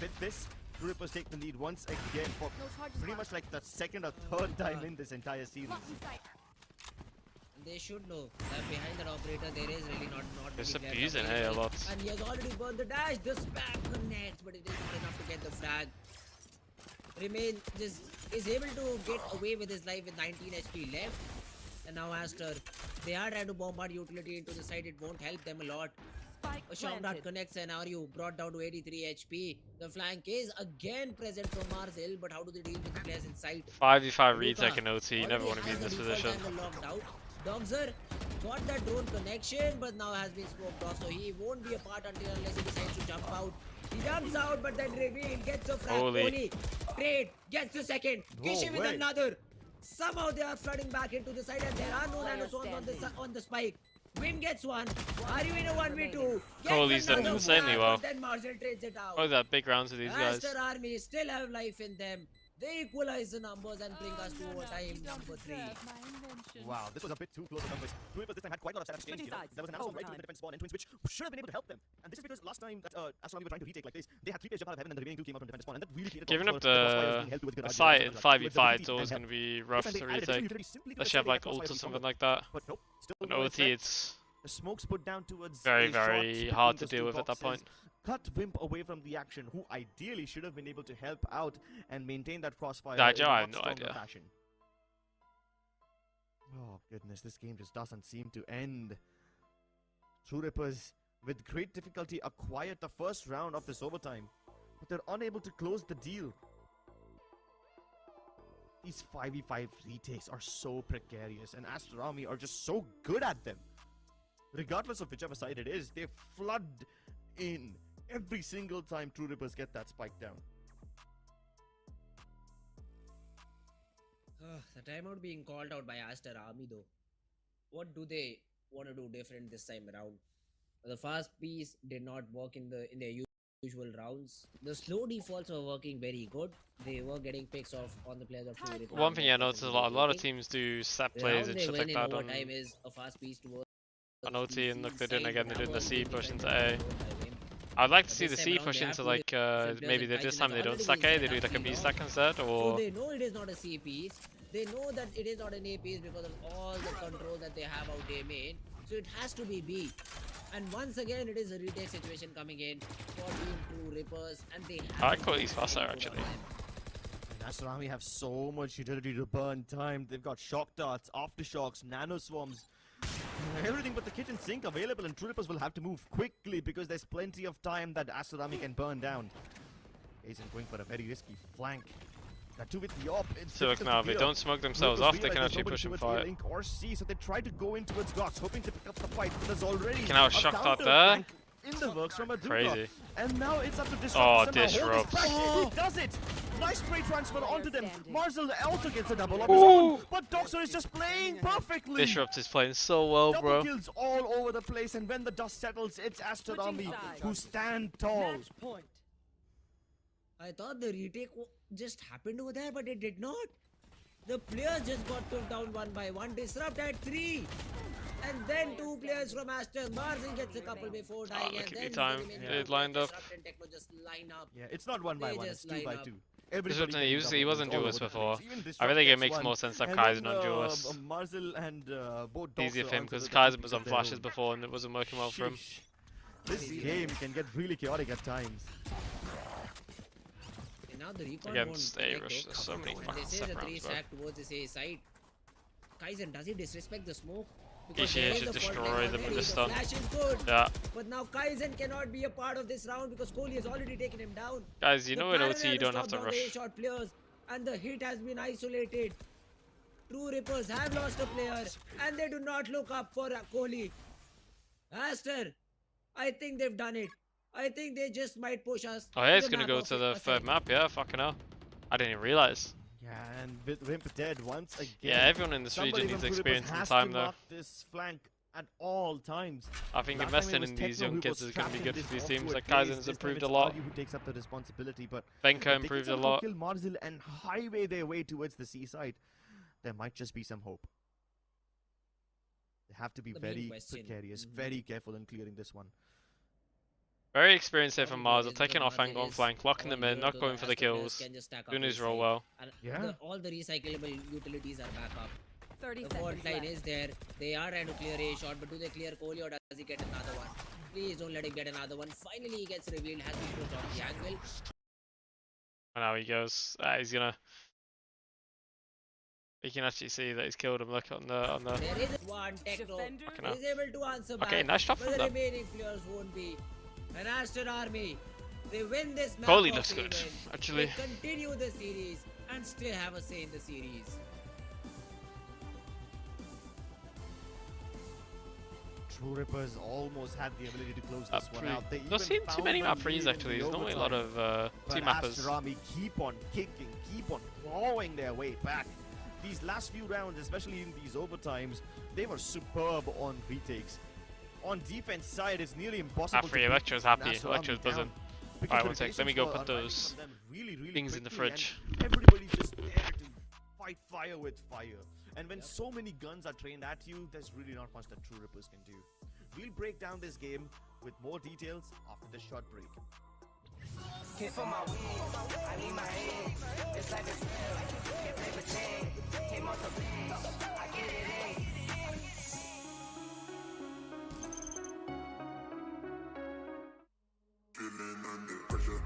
C: With this, True Rippers take the lead once again for pretty much like the second or third time in this entire series.
B: They should know that behind that operator there is really not
A: Just
B: really
A: abusing A a lot.
B: And he has already burned the dash. The spam connects, but it is not enough to get the frag. Is able to get away with his life with 19 HP left. And now Aster, they are trying to bombard utility into the side. It won't help them a lot. A shock dart connects and RU brought down to 83 HP. The flank is again present from Marzel, but how do they deal with the players inside?
A: 5v5 retake and OT, you never want to be in this position.
B: Doxer got that drone connection, but now has been smoked off, so he won't be a part until unless he decides to jump out. He jumps out, but then reveal, gets a frag. Kohli, trade, gets the second, Kishi with another. Somehow they are flooding back into the side, and there are no nanoswarms on the spike. Wim gets one. Are you in a 1v2?
A: Kohli's done insanely well.
B: Then Marcel trades it out.
A: Oh, that big rounds with these guys.
B: Aster Army still have life in them. They equalize the numbers and bring us to overtime number 3.
C: Wow, this was a bit too close to numbers. True Rippers this time had quite a lot of setup change. There was an announcement right to the defense spawn entrance, which should have been able to help them. And this is because last time that Astorami were trying to retake like this, they had 3 players jump out of heaven and the remaining 2 came out from defense spawn, and that really created
A: giving up the site in 5v5 is always going to be rough to retake. Unless you have like ult or something like that. An OT, it's
C: the smokes put down towards
A: very hard to deal with at that point.
C: Cut Wimp away from the action, who ideally should have been able to help out and maintain that crossfire.
A: I have no idea.
C: Fashion. Oh goodness, this game just doesn't seem to end. True Rippers, with great difficulty, acquired the first round of this overtime, but they're unable to close the deal. These 5v5 retakes are so precarious, and Aster Army are just so good at them. Regardless of whichever side it is, they flood in every single time True Rippers get that spike down.
B: The timeout being called out by Aster Army though. What do they want to do different this time around? The fast piece did not work in their usual rounds. The slow defaults were working very good. They were getting picks off on the players of True Rippers.
A: One thing I noticed a lot of teams do set plays and shit like that on
B: is a fast piece towards
A: OT, and look, they're doing again, they're doing the C push into A. I'd like to see the C push into like, maybe this time they don't stack A, they do like a B stack instead, or...
B: So they know it is not a C piece. They know that it is not an A piece because of all the control that they have out there main. So it has to be B. And once again, it is a retake situation coming in for Team True Rippers, and they have...
A: I call these faster actually.
C: And Aster Army have so much utility to burn time. They've got shock darts, aftershocks, nano swarms, everything but the kitchen sink available, and True Rippers will have to move quickly because there's plenty of time that Aster Army can burn down. Aizen going for a very risky flank. That two with the op,
A: so look now, if they don't smoke themselves off, they can actually push and fight.
C: Or C, so they try to go in towards Gox, hoping to pick up the fight, but there's already
A: can now shock dart there.
C: In the works from a
A: crazy.
C: And now it's up to Disrupt.
A: Oh, Disrupt.
C: He does it! Nice spray transfer onto them. Marzel also gets a double of his own, but Doxer is just playing perfectly.
A: Disrupt is playing so well, bro.
C: Double kills all over the place, and when the dust settles, it's Aster Army who stand tall.
B: I thought the retake just happened over there, but it did not. The players just got took down one by one. Disrupt at 3. And then 2 players from Aster. Marzel gets a couple before dying.
A: Look at the time. It lined up.
B: Just line up.
C: Yeah, it's not 1 by 1, it's 2 by 2.
A: He wasn't duelist before. I really think it makes more sense to have Kaizen on duelist.
C: Marzel and both
A: easier for him because Kaizen was on flashes before and it wasn't working well for him.
C: This game can get really chaotic at times.
B: Now the recon
A: against A rush, there's so many fucking
B: they say the 3 stack towards this A side. Kaizen, does he disrespect the smoke? Because
A: he should destroy them with the stun.
B: Flash is good.
A: Yeah.
B: But now Kaizen cannot be a part of this round because Kohli has already taken him down.
A: Guys, you know in OT you don't have to rush.
B: Shot players, and the hit has been isolated. True Rippers have lost a player and they do not look up for Kohli. Aster, I think they've done it. I think they just might push us.
A: Oh yeah, it's gonna go to the third map, yeah, fucking hell. I didn't even realize.
C: Yeah, and with Rimp dead once again.
A: Yeah, everyone in this region needs experience and time though.
C: This flank at all times.
A: I think investing in these young kids is going to be good for these teams. Like Kaizen has improved a lot.
C: Who takes up the responsibility, but
A: Venka improved a lot.
C: Kill Marzel and highway their way towards the seaside. There might just be some hope. They have to be very precarious, very careful in clearing this one.
A: Very experienced here from Marzel, taking off angle on flank, locking them in, not going for the kills. Doing his role well.
C: Yeah.
B: All the recyclable utilities are back up.
D: 30
B: the fault line is there. They are trying to clear a shot, but do they clear Kohli or does he get another one? Please don't let him get another one. Finally he gets revealed, has been put on the angle.
A: And now he goes. He's gonna. You can actually see that he's killed him. Look on the.
B: There is one techno. He's able to answer back.
A: Okay, nice shot from
B: but the
A: them.
B: remaining players won't be. An Aster Army, they win this match.
A: Kohli looks good, actually.
B: They continue the series and still have a say in the series.
C: True Rippers almost had the ability to close this one out. They
A: don't seem too many map frees actually. There's normally a lot of team mappers.
C: Aster Army keep on kicking, keep on clawing their way back. These last few rounds, especially in these overtimes, they were superb on retakes. On defense side, it's nearly impossible.
A: Electro's happy. Electro's buzzing. Alright, one sec. Let me go put those things in the fridge.
C: Everybody's just there to fight fire with fire. And when so many guns are trained at you, there's really not much that True Rippers can do. We'll break down this game with more details after this short break.
N: For my weeds, I need my head. It's like this real. Get paper chain. Came off the bench. I get it in.
O: Feeling under pressure.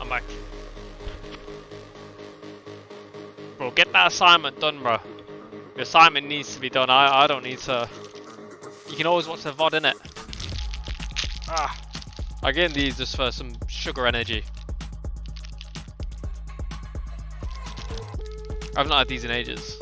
A: I'm back. Bro, get that assignment done, bro. The assignment needs to be done. I don't need to. You can always watch the VOD, innit? Ah. I get these just for some sugar energy. I've not had these in ages.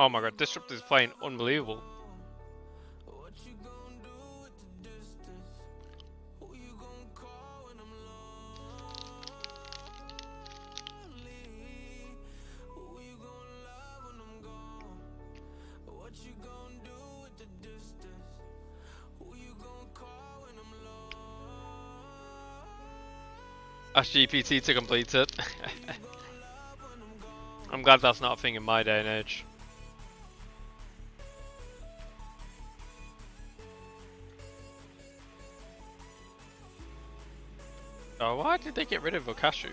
A: Oh my god, Disrupt is playing unbelievable. Ask GPT to complete it. I'm glad that's not a thing in my day and age. Oh, why did they get rid of Okashu?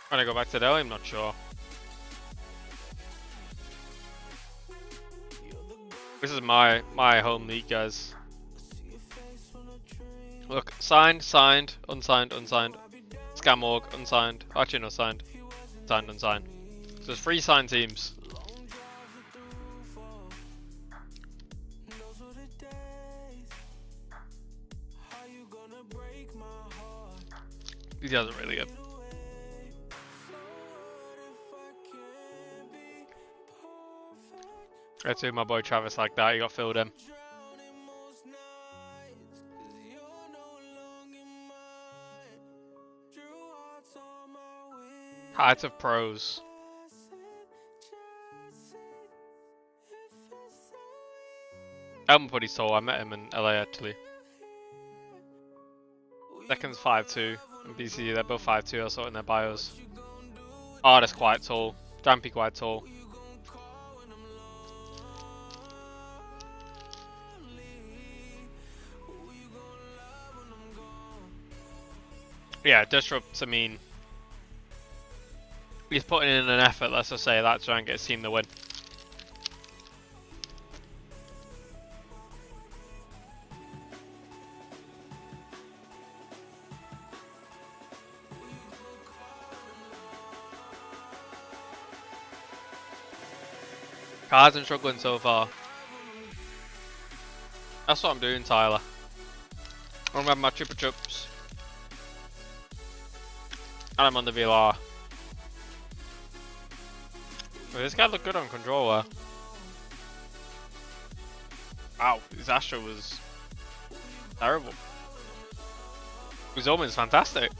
A: When I go back to Delhi, I'm not sure. This is my home league, guys. Look, signed, signed, unsigned, unsigned. Scam org, unsigned. Actually, no, signed. Signed, unsigned. So there's 3 signed teams. These guys are really good. Let's do my boy Travis like that, he got filled in. Height of pros. I haven't put his soul, I met him in LA actually. Second's 5'2", and BC, they're both 5'2", I saw it in their bios. Oh, that's quite tall. Dampy quite tall. Yeah, Disrupt, I mean, he's putting in an effort, let's just say that, to try and get his team the win. Cards and struggling so far. That's what I'm doing, Tyler. I'm having my Chupa Chups. And I'm on the VLR. Well, this guy looked good on controller. Wow, his Astra was terrible. His Omen's fantastic.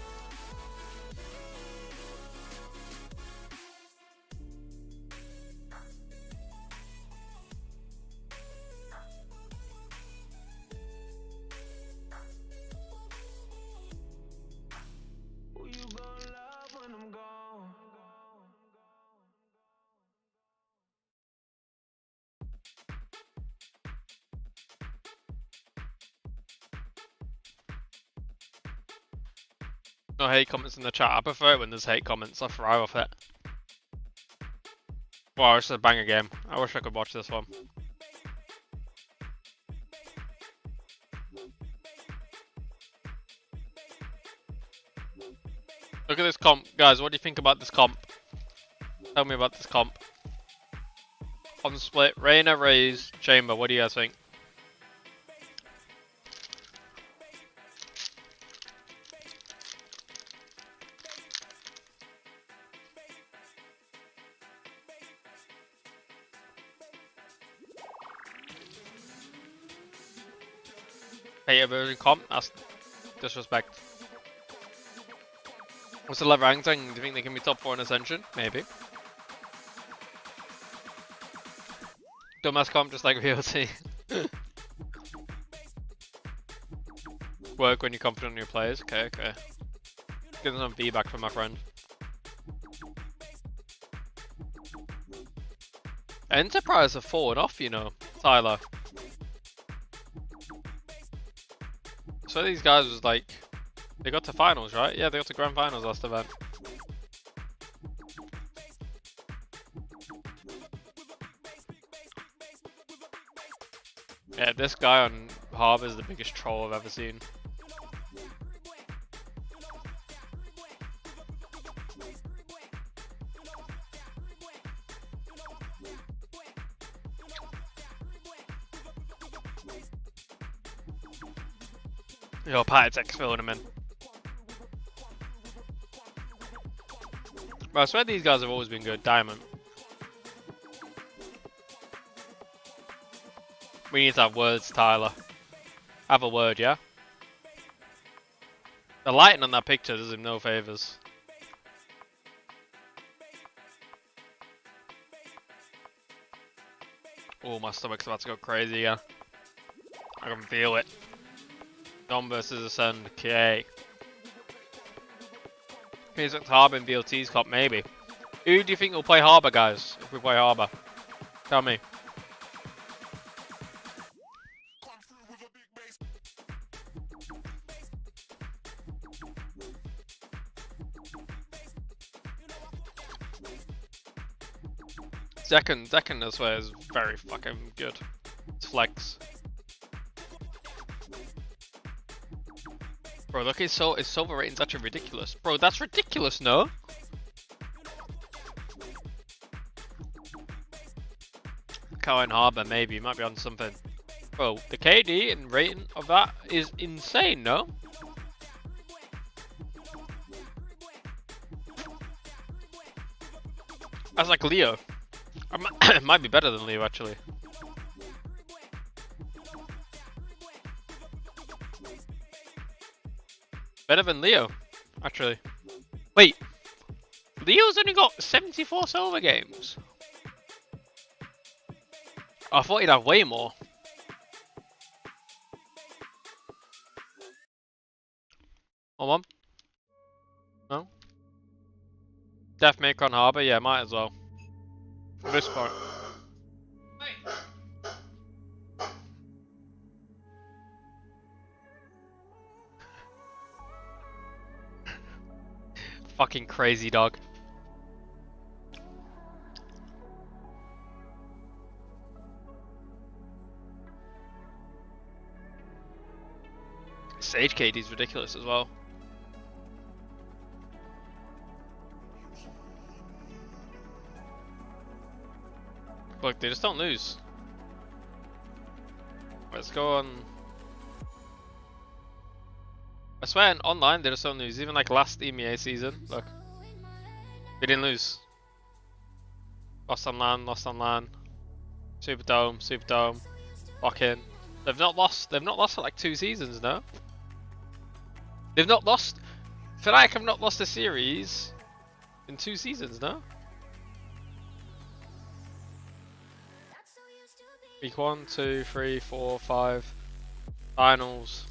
A: No hate comments in the chat. I prefer it when there's hate comments. I thrive off it. Wow, it's a banger game. I wish I could watch this one. Look at this comp. Guys, what do you think about this comp? Tell me about this comp. On split, Reyna, Raze, Chamber. What do you guys think? Beta version comp? That's disrespect. What's the level rank thing? Do you think they can be top 4 in Ascension? Maybe. Dumbass comp just like VLT. Work when you're confident in your players. Okay, okay. Getting some feedback from my friend. Enterprise are forward off, you know, Tyler. So these guys was like, they got to finals, right? Yeah, they got to grand finals last event. Yeah, this guy on Harbour is the biggest troll I've ever seen. Yo, Patek filling him in. Bro, I swear these guys have always been good. Diamond. We need to have words, Tyler. Have a word, yeah? The lighting on that picture does him no favours. Oh, my stomach's about to go crazy again. I can feel it. Dom versus Ascend, okay. He's at Harbour in VLT's comp, maybe. Who do you think will play Harbour, guys? If we play Harbour, tell me. Second, I swear, is very fucking good. It's flex. Bro, look, his silver rating's actually ridiculous. Bro, that's ridiculous, no? Cowan Harbour, maybe. Might be on something. Bro, the KD and rating of that is insane, no? That's like Leo. It might be better than Leo, actually. Better than Leo, actually. Wait, Leo's only got 74 silver games. I thought he'd have way more. Hold on. No? Deathmaker on Harbour? Yeah, might as well. At this point. Fucking crazy dog. Sage KD's ridiculous as well. Look, they just don't lose. Let's go on. I swear, in online they just don't lose. Even like last EMEA season, look, they didn't lose. Lost on LAN. Superdome. Lock in. They've not lost for like 2 seasons, no? They've not lost. Fnatic have not lost a series in 2 seasons, no? Week 1, 2, 3, 4, 5. Finals.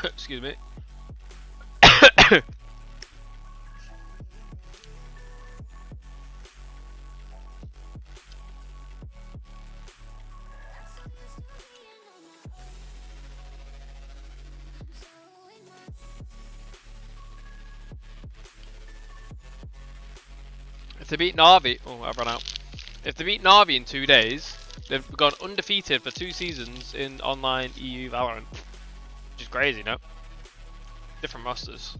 A: Excuse me. If they beat Na'Vi, oh, I've run out. If they beat Na'Vi in 2 days, they've gone undefeated for 2 seasons in online EU Valorant. Which is crazy, no? Different rosters.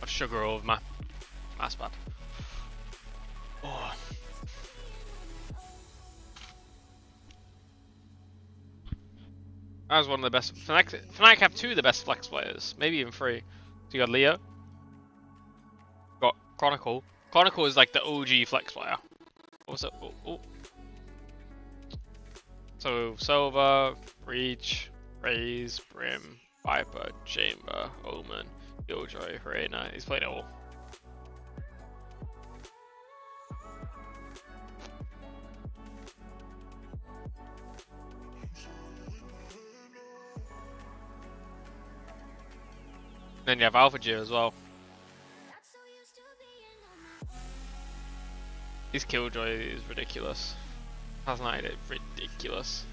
A: I've sugar all of my mass bad. Oh. That was one of the best. Fnatic have 2 of the best flex players, maybe even 3. So you got Leo. Got Chronicle. Chronicle is like the OG flex player. What's up? Oh, oh. So Silver, Breach, Raze, Brim, Viper, Chamber, Omen, Killjoy, Reina. He's played it all. Then you have Alpha G as well. His Killjoy is ridiculous. Last night it's ridiculous.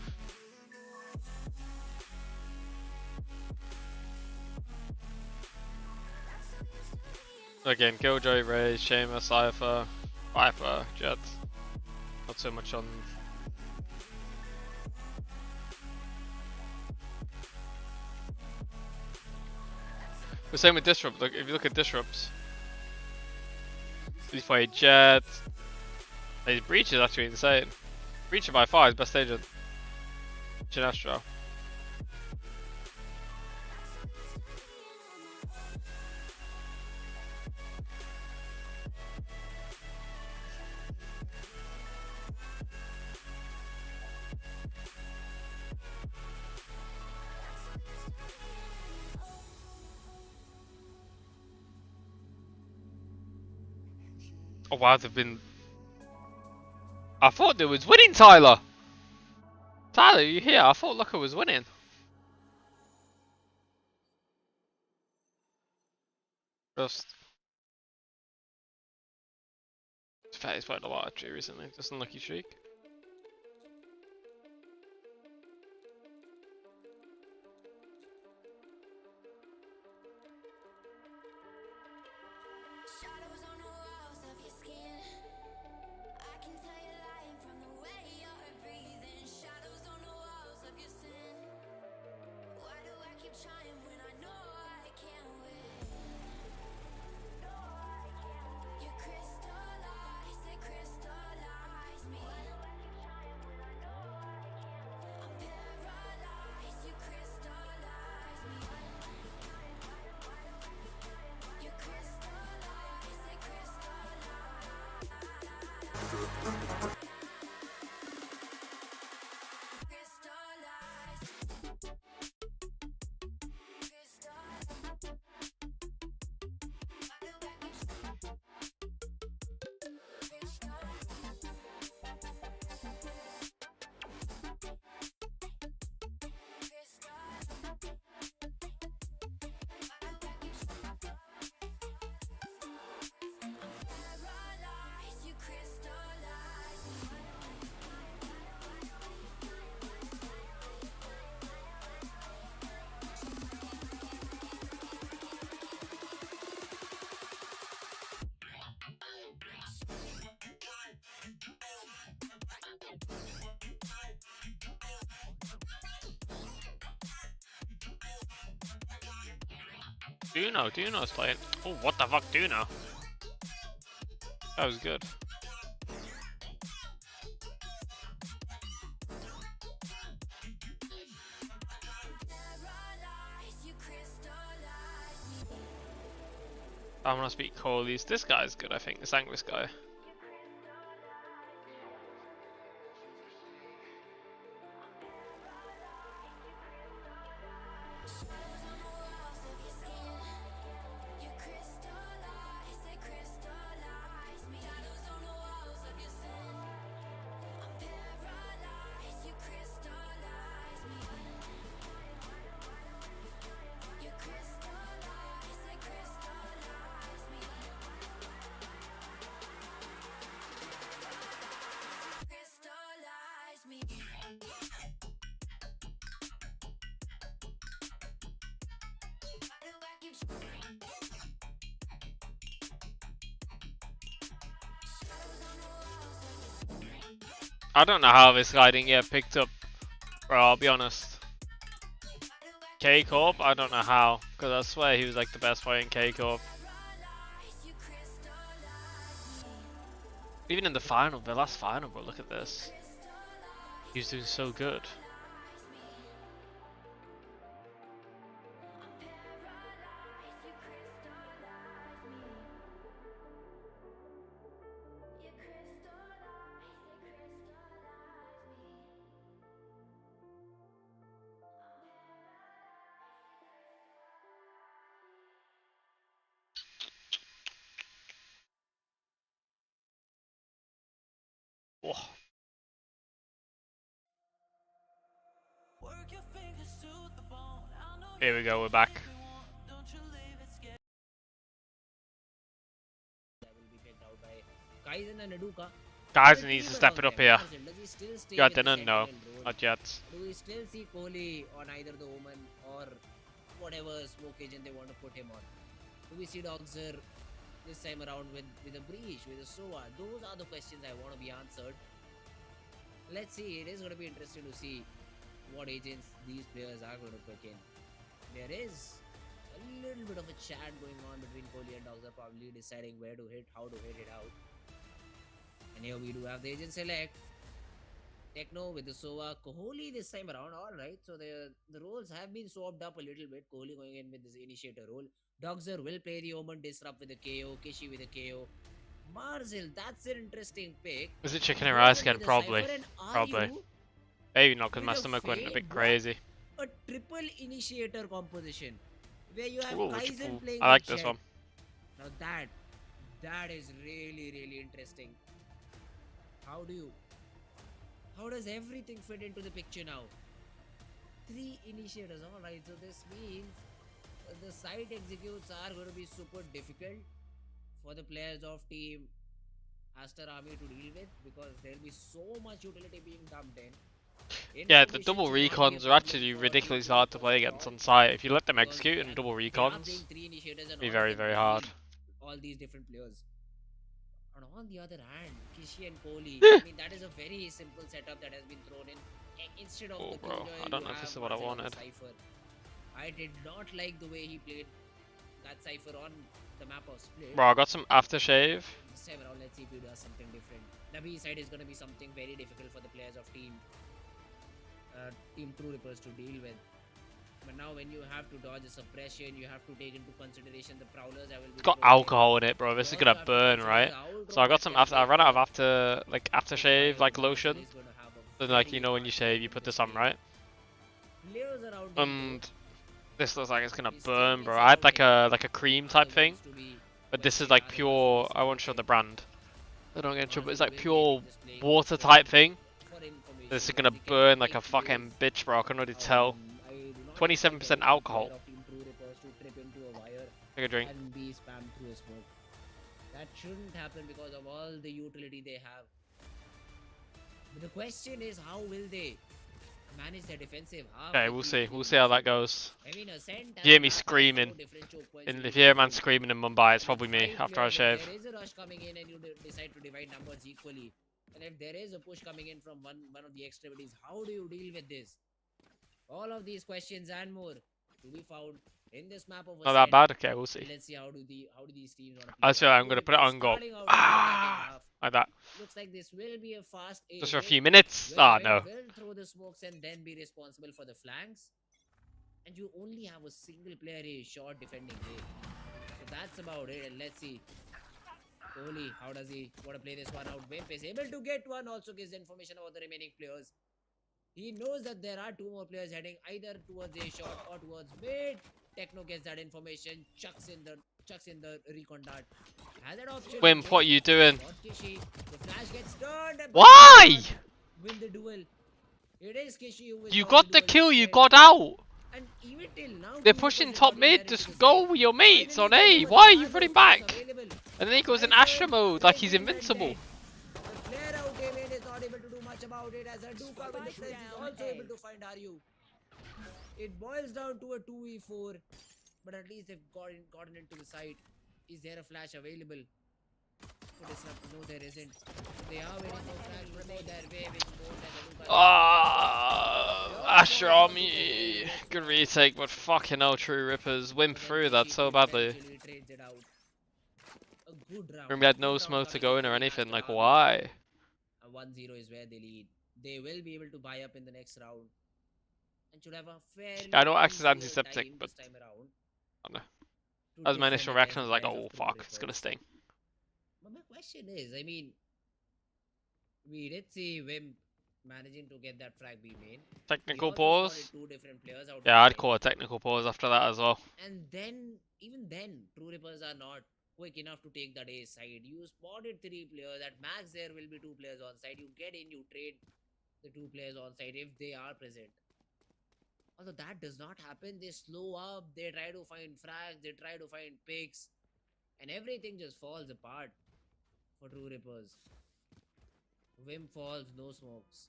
A: Again, Killjoy, Raze, Shamer, Cypher, Viper, Jet. Not so much on. The same with Disrupt. Look, if you look at Disrupts, he's played Jet. His Breach is actually insane. Breacher by far is best agent. Sinestro. Oh wow, they've been. I thought they was winning, Tyler. Tyler, you here? I thought Lucker was winning. Just. In fact, he's played a lot actually recently. Just unlucky streak. Duno's playing. Oh, what the fuck, Duno? That was good. I'm gonna speak Coleys. This guy's good, I think. The Sanguis guy. I don't know how this guy didn't get picked up, bro, I'll be honest. K-Corp, I don't know how, because I swear he was like the best player in K-Corp. Even in the final, the last final, bro, look at this. He was doing so good. Here we go, we're back. Kaizen needs to step it up here. Yeah, didn't know. Not yet.
B: Do we still see Kohli on either the Omen or whatever smoke agent they want to put him on? Do we see Doxer this time around with a breach, with a SOA? Those are the questions I want to be answered. Let's see. It is going to be interesting to see what agents these players are going to pick in. There is a little bit of a chat going on between Kohli and Doxer, probably deciding where to hit, how to hit it out. And here we do have the agent select. Techno with the SOA. Kohli this time around. Alright, so the roles have been swapped up a little bit. Kohli going in with this initiator role. Doxer will play the Omen Disrupt with a KO. Kishi with a KO. Marzil, that's an interesting pick.
A: Is it chicken and rice again? Probably. Probably. Maybe not, because my stomach went a bit crazy.
B: A triple initiator composition. Where you have
A: Ooh,
B: Kaizen playing
A: I like
B: the
A: this
B: Jet.
A: one.
B: Now that is really, really interesting. How does everything fit into the picture now? 3 initiators, alright, so this means the site executes are going to be super difficult for the players of team Aster Army to deal with, because there will be so much utility being dumped in.
A: Yeah, the double recons are actually ridiculously hard to play against on site. If you let them execute in double recons, it'd be very, very hard.
B: All these different players. And on the other hand, Kishi and Kohli, I mean, that is a very simple setup that has been thrown in. Instead of the
A: bro,
B: Killjoy,
A: I don't
B: you
A: know if this
B: have
A: is what I
B: Marcel on the
A: wanted.
B: Cypher. I did not like the way he played that Cypher on the map of Split.
A: Bro, I got some aftershave.
B: This time around, let's see if he does something different. The B side is going to be something very difficult for the players of Team True Rippers to deal with. But now when you have to dodge a suppression, you have to take into consideration the prowlers that will be.
A: It's got alcohol in it, bro. This is gonna burn, right? So I got some I ran out of aftershave like lotion. Then like, you know, when you shave, you put this on, right? And this looks like it's gonna burn, bro. I had like a cream type thing, but this is like pure. I won't show the brand. I don't get in trouble. It's like pure water type thing. This is gonna burn like a fucking bitch, bro. I can already tell. 27% alcohol. Take a drink.
B: And be spammed through a smoke. That shouldn't happen because of all the utility they have. But the question is, how will they manage their defensive half?
A: Okay, we'll see. We'll see how that goes. You hear me screaming. And if you hear a man screaming in Mumbai, it's probably me after I shave.
B: There is a rush coming in and you decide to divide numbers equally. And if there is a push coming in from one of the extremities, how do you deal with this? All of these questions and more to be found in this map of
A: Not that bad. Okay, we'll see.
B: Let's see how do these teams want to
A: I swear I'm gonna put it on and go. Ah, like that.
B: Looks like this will be a fast
A: Just for a few minutes. Ah, no.
B: Will throw the smokes and then be responsible for the flanks. And you only have a single player a short defending A. So that's about it. And let's see. Kohli, how does he want to play this one out? Wimp is able to get one. Also gives information about the remaining players. He knows that there are 2 more players heading either towards a shot or towards mid. Techno gets that information, chucks in the recon dart. Has that option.
A: Wimp, what are you doing?
B: Kishi. The flash gets turned.
A: Why?
B: Win the duel. It is Kishi who
A: You got the kill, you got out.
B: And even till now,
A: they're pushing top mid, just go with your mates on A. Why are you running back? And then he goes in Astra mode like he's invincible.
B: The player out OMEN is not able to do much about it, as a Duka with the friends is also able to find RU. It boils down to a 2v4, but at least they've gotten into the site. Is there a flash available? No, there isn't. They are waiting for flash, but no, their way with more than
A: Astra Army. Good retake, but fucking hell, True Rippers. Wimp through that so badly. Remember, we had no smoke to go in or anything, like why?
B: A 1-0 is where they lead. They will be able to buy up in the next round. And should have a fairly
A: I know Axe is
B: easier
A: antiseptic,
B: time
A: but
B: this time around
A: I don't know. That was my initial reaction. I was like, oh fuck, it's gonna sting.
B: But my question is, I mean, we did see Wimp managing to get that frag B main.
A: Technical pause?
B: Out
A: Yeah, I'd call a technical pause after that as well.
B: And then, even then, True Rippers are not quick enough to take that A side. You spotted 3 players. At max, there will be 2 players on side. You get in, you trade the 2 players on side if they are present. Although that does not happen, they slow up, they try to find frags, they try to find picks, and everything just falls apart for True Rippers. Wim falls, no smokes.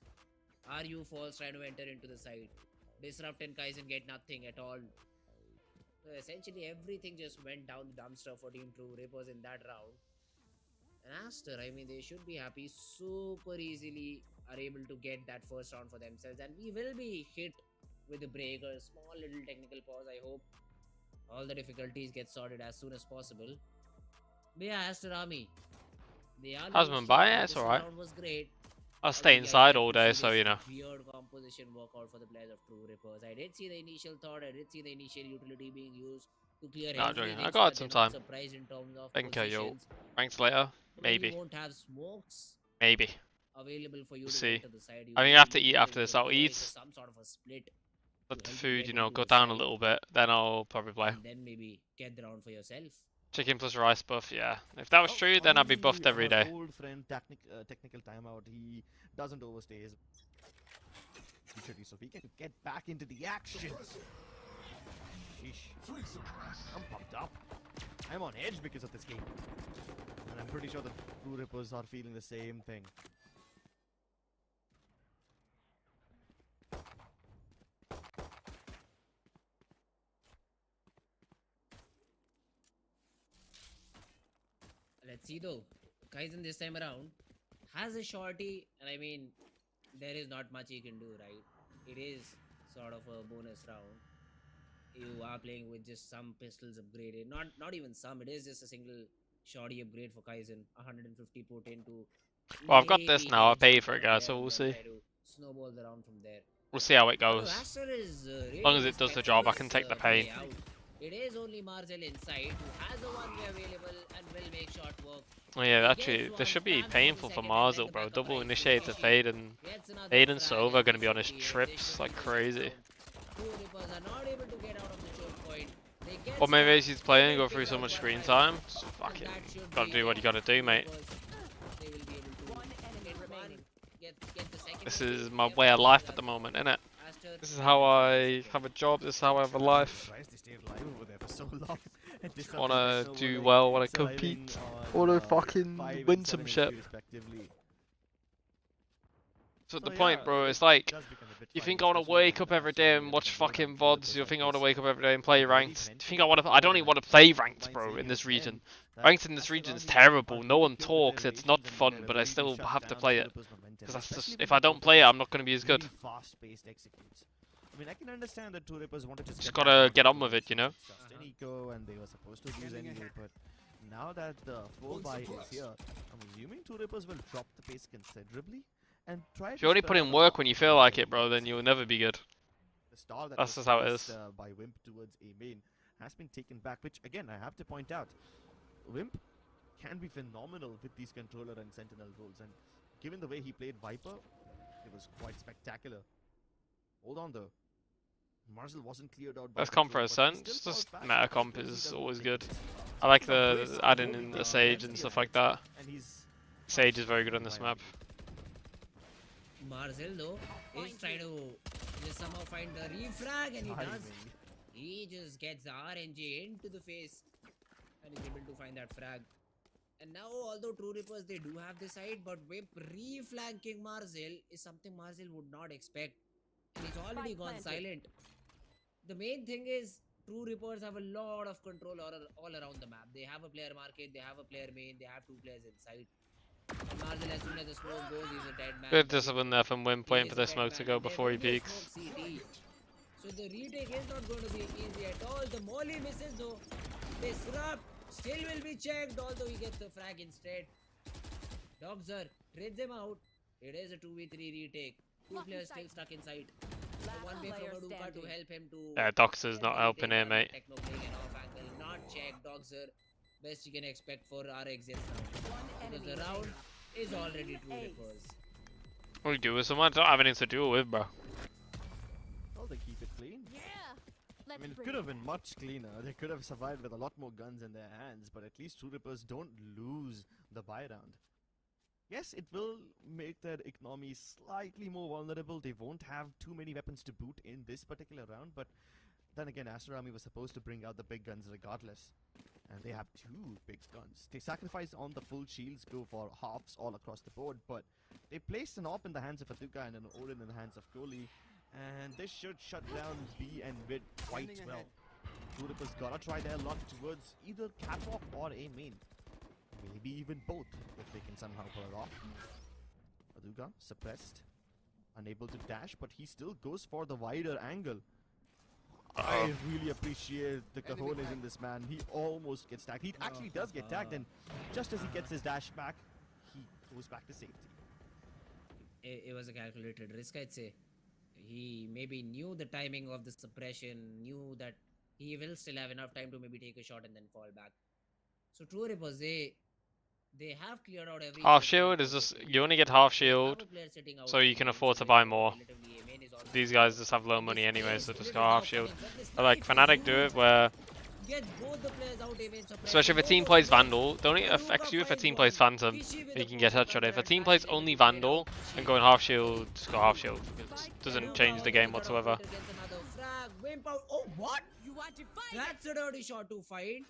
B: RU falls, trying to enter into the site. Disrupt and Kaizen get nothing at all. So essentially, everything just went down the dumpster for Team True Rippers in that round. And Aster, I mean, they should be happy. Super easily are able to get that first round for themselves, and we will be hit with a break, a small little technical pause. I hope all the difficulties get sorted as soon as possible. But yeah, Aster Army, they are looking
A: Husband
B: strong.
A: by it, it's
B: This
A: alright.
B: round was great.
A: I'll stay
B: Although, yeah,
A: inside
B: yet
A: all
B: to
A: day,
B: see
A: so
B: this
A: you know.
B: weird composition work out for the players of True Rippers. I did see the initial thought, I did see the initial utility being used to clear
A: Nah,
B: health
A: joking. I
B: readings
A: got
B: so
A: it
B: that they're
A: sometime.
B: not surprised in terms of
A: I can you'll
B: positions.
A: ranks later.
B: But then you
A: Maybe.
B: won't have smokes
A: Maybe.
B: available for you
A: We'll
B: to
A: see.
B: get to the side. You
A: I think
B: will
A: I have
B: need
A: to eat
B: get
A: after
B: into
A: this.
B: the
A: I'll
B: break
A: eat.
B: or some sort of a split
A: Let
B: to
A: the
B: help you
A: food,
B: get
A: you know,
B: into
A: go
B: the
A: down a
B: side,
A: little bit. Then I'll probably play.
B: and then maybe get the round for yourself.
A: Chicken plus rice buff, yeah. If that was true, then I'd be buffed every
C: Our
A: day.
C: old friend, technical timeout. He doesn't overstay his feature, so he can get back into the action. Sheesh. I'm pumped up. I'm on edge because of this game. And I'm pretty sure the True Rippers are feeling the same thing.
B: Let's see though. Kaizen this time around has a shorty, and I mean, there is not much he can do, right? It is sort of a bonus round. You are playing with just some pistols upgraded, not even some. It is just a single shorty upgrade for Kaizen. 150 put into.
A: Well, I've got this
B: Maybe
A: now.
B: get
A: I
B: a
A: paid
B: jump
A: for
B: on
A: it,
B: a
A: guys,
B: player
A: so
B: and
A: we'll
B: then
A: see.
B: try to snowball the round from there.
A: We'll see how it
B: Although
A: goes.
B: Aster is
A: As long as it does the job, I can take the pain.
B: It is only Marcel inside who has a one-way available and will make short work.
A: Oh yeah, actually, this should be painful for Marzel, bro. Double initiate to Fade and Sova are going to be on his trips like crazy. Or maybe as he's playing, go through so much screen time. Fuck it. Gotta do what you gotta do, mate. This is my way of life at the moment, innit? This is how I have a job, this is how I have a life. Wanna do well, wanna compete, wanna fucking win some shit. So the point, bro, it's like, you think I wanna wake up every day and watch fucking VODs, you think I wanna wake up every day and play ranked? Do you think I don't even wanna play ranked, bro, in this region. Ranked in this region is terrible, no one talks, it's not fun, but I still have to play it. Because that's just, if I don't play it, I'm not gonna be as good.
C: I mean, I can understand that True Rippers want to
A: Just gotta get on with it, you know?
C: And they were supposed to lose anyway, but now that the full buy is here, I'm assuming True Rippers will drop the pace considerably and try.
A: If you only put in work when you feel like it, bro, then you'll never be good.
C: The star that
A: That's
C: was
A: just how it
C: placed,
A: is.
C: By Wimp towards a main has been taken back, which again I have to point out, Wimp can be phenomenal with these controller and sentinel roles, and given the way he played Viper, it was quite spectacular. Hold on though. Marcel wasn't cleared out.
A: Best comp for Ascent, just meta comp is always good. I like the adding in the Sage and stuff like that. Sage is very good on this map.
B: Marcel though is trying to just somehow find the refrag, and he does. He just gets the RNG into the face and is able to find that frag. And now, although True Rippers they do have the side, but Whip re-flanking Marcel is something Marcel would not expect, and he's already gone silent. The main thing is True Rippers have a lot of control all around the map. They have a player market, they have a player main, they have two players inside. And Marcel, as soon as the smoke goes, he's a dead man.
A: Good discipline there from Wim, waiting for the smoke to go before he peeks.
B: So the retake is not going to be easy at all. The molly misses though. Disrupt still will be checked, although he gets the frag instead. Doxer trades him out. It is a 2v3 retake. Two players still stuck inside. One way from Aduka to help him to.
A: Yeah, Doxer's not helping here, mate.
B: Techno playing an off angle, not checked. Doxer, best you can expect for our exits now. Because the round is already True Rippers.
A: What do you do with someone? I don't have anything to do with, bro.
C: Well, they keep it clean. I mean, it could have been much cleaner. They could have survived with a lot more guns in their hands, but at least True Rippers don't lose the buy round. Yes, it will make their economy slightly more vulnerable. They won't have too many weapons to boot in this particular round, but then again, Astro Army was supposed to bring out the big guns regardless. And they have 2 big guns. They sacrifice on the full shields, go for halves all across the board, but they placed an AWP in the hands of Aduka and an Odin in the hands of Kohli, and this should shut down B and mid quite well. TrueRipper's gotta try their luck towards either catwalk or A main. Maybe even both, if they can somehow pull it off. Aduka suppressed, unable to dash, but he still goes for the wider angle. I really appreciate the cojones in this man. He almost gets tagged. He actually does get tagged, and just as he gets his dash back, he goes back to safety.
B: It was a calculated risk, I'd say. He maybe knew the timing of the suppression, knew that he will still have enough time to maybe take a shot and then fall back. So TrueRippers, they have cleared out every
A: half shield is just, you only get half shield, so you can afford to buy more. These guys just have low money anyway, so just go half shield. But like Fnatic do it where, especially if a team plays Vandal, it only affects you if a team plays Phantom, you can get headshot. If a team plays only Vandal and going half shield, just go half shield. It doesn't change the game whatsoever.
B: Oh, what? That's a dirty shot to fight.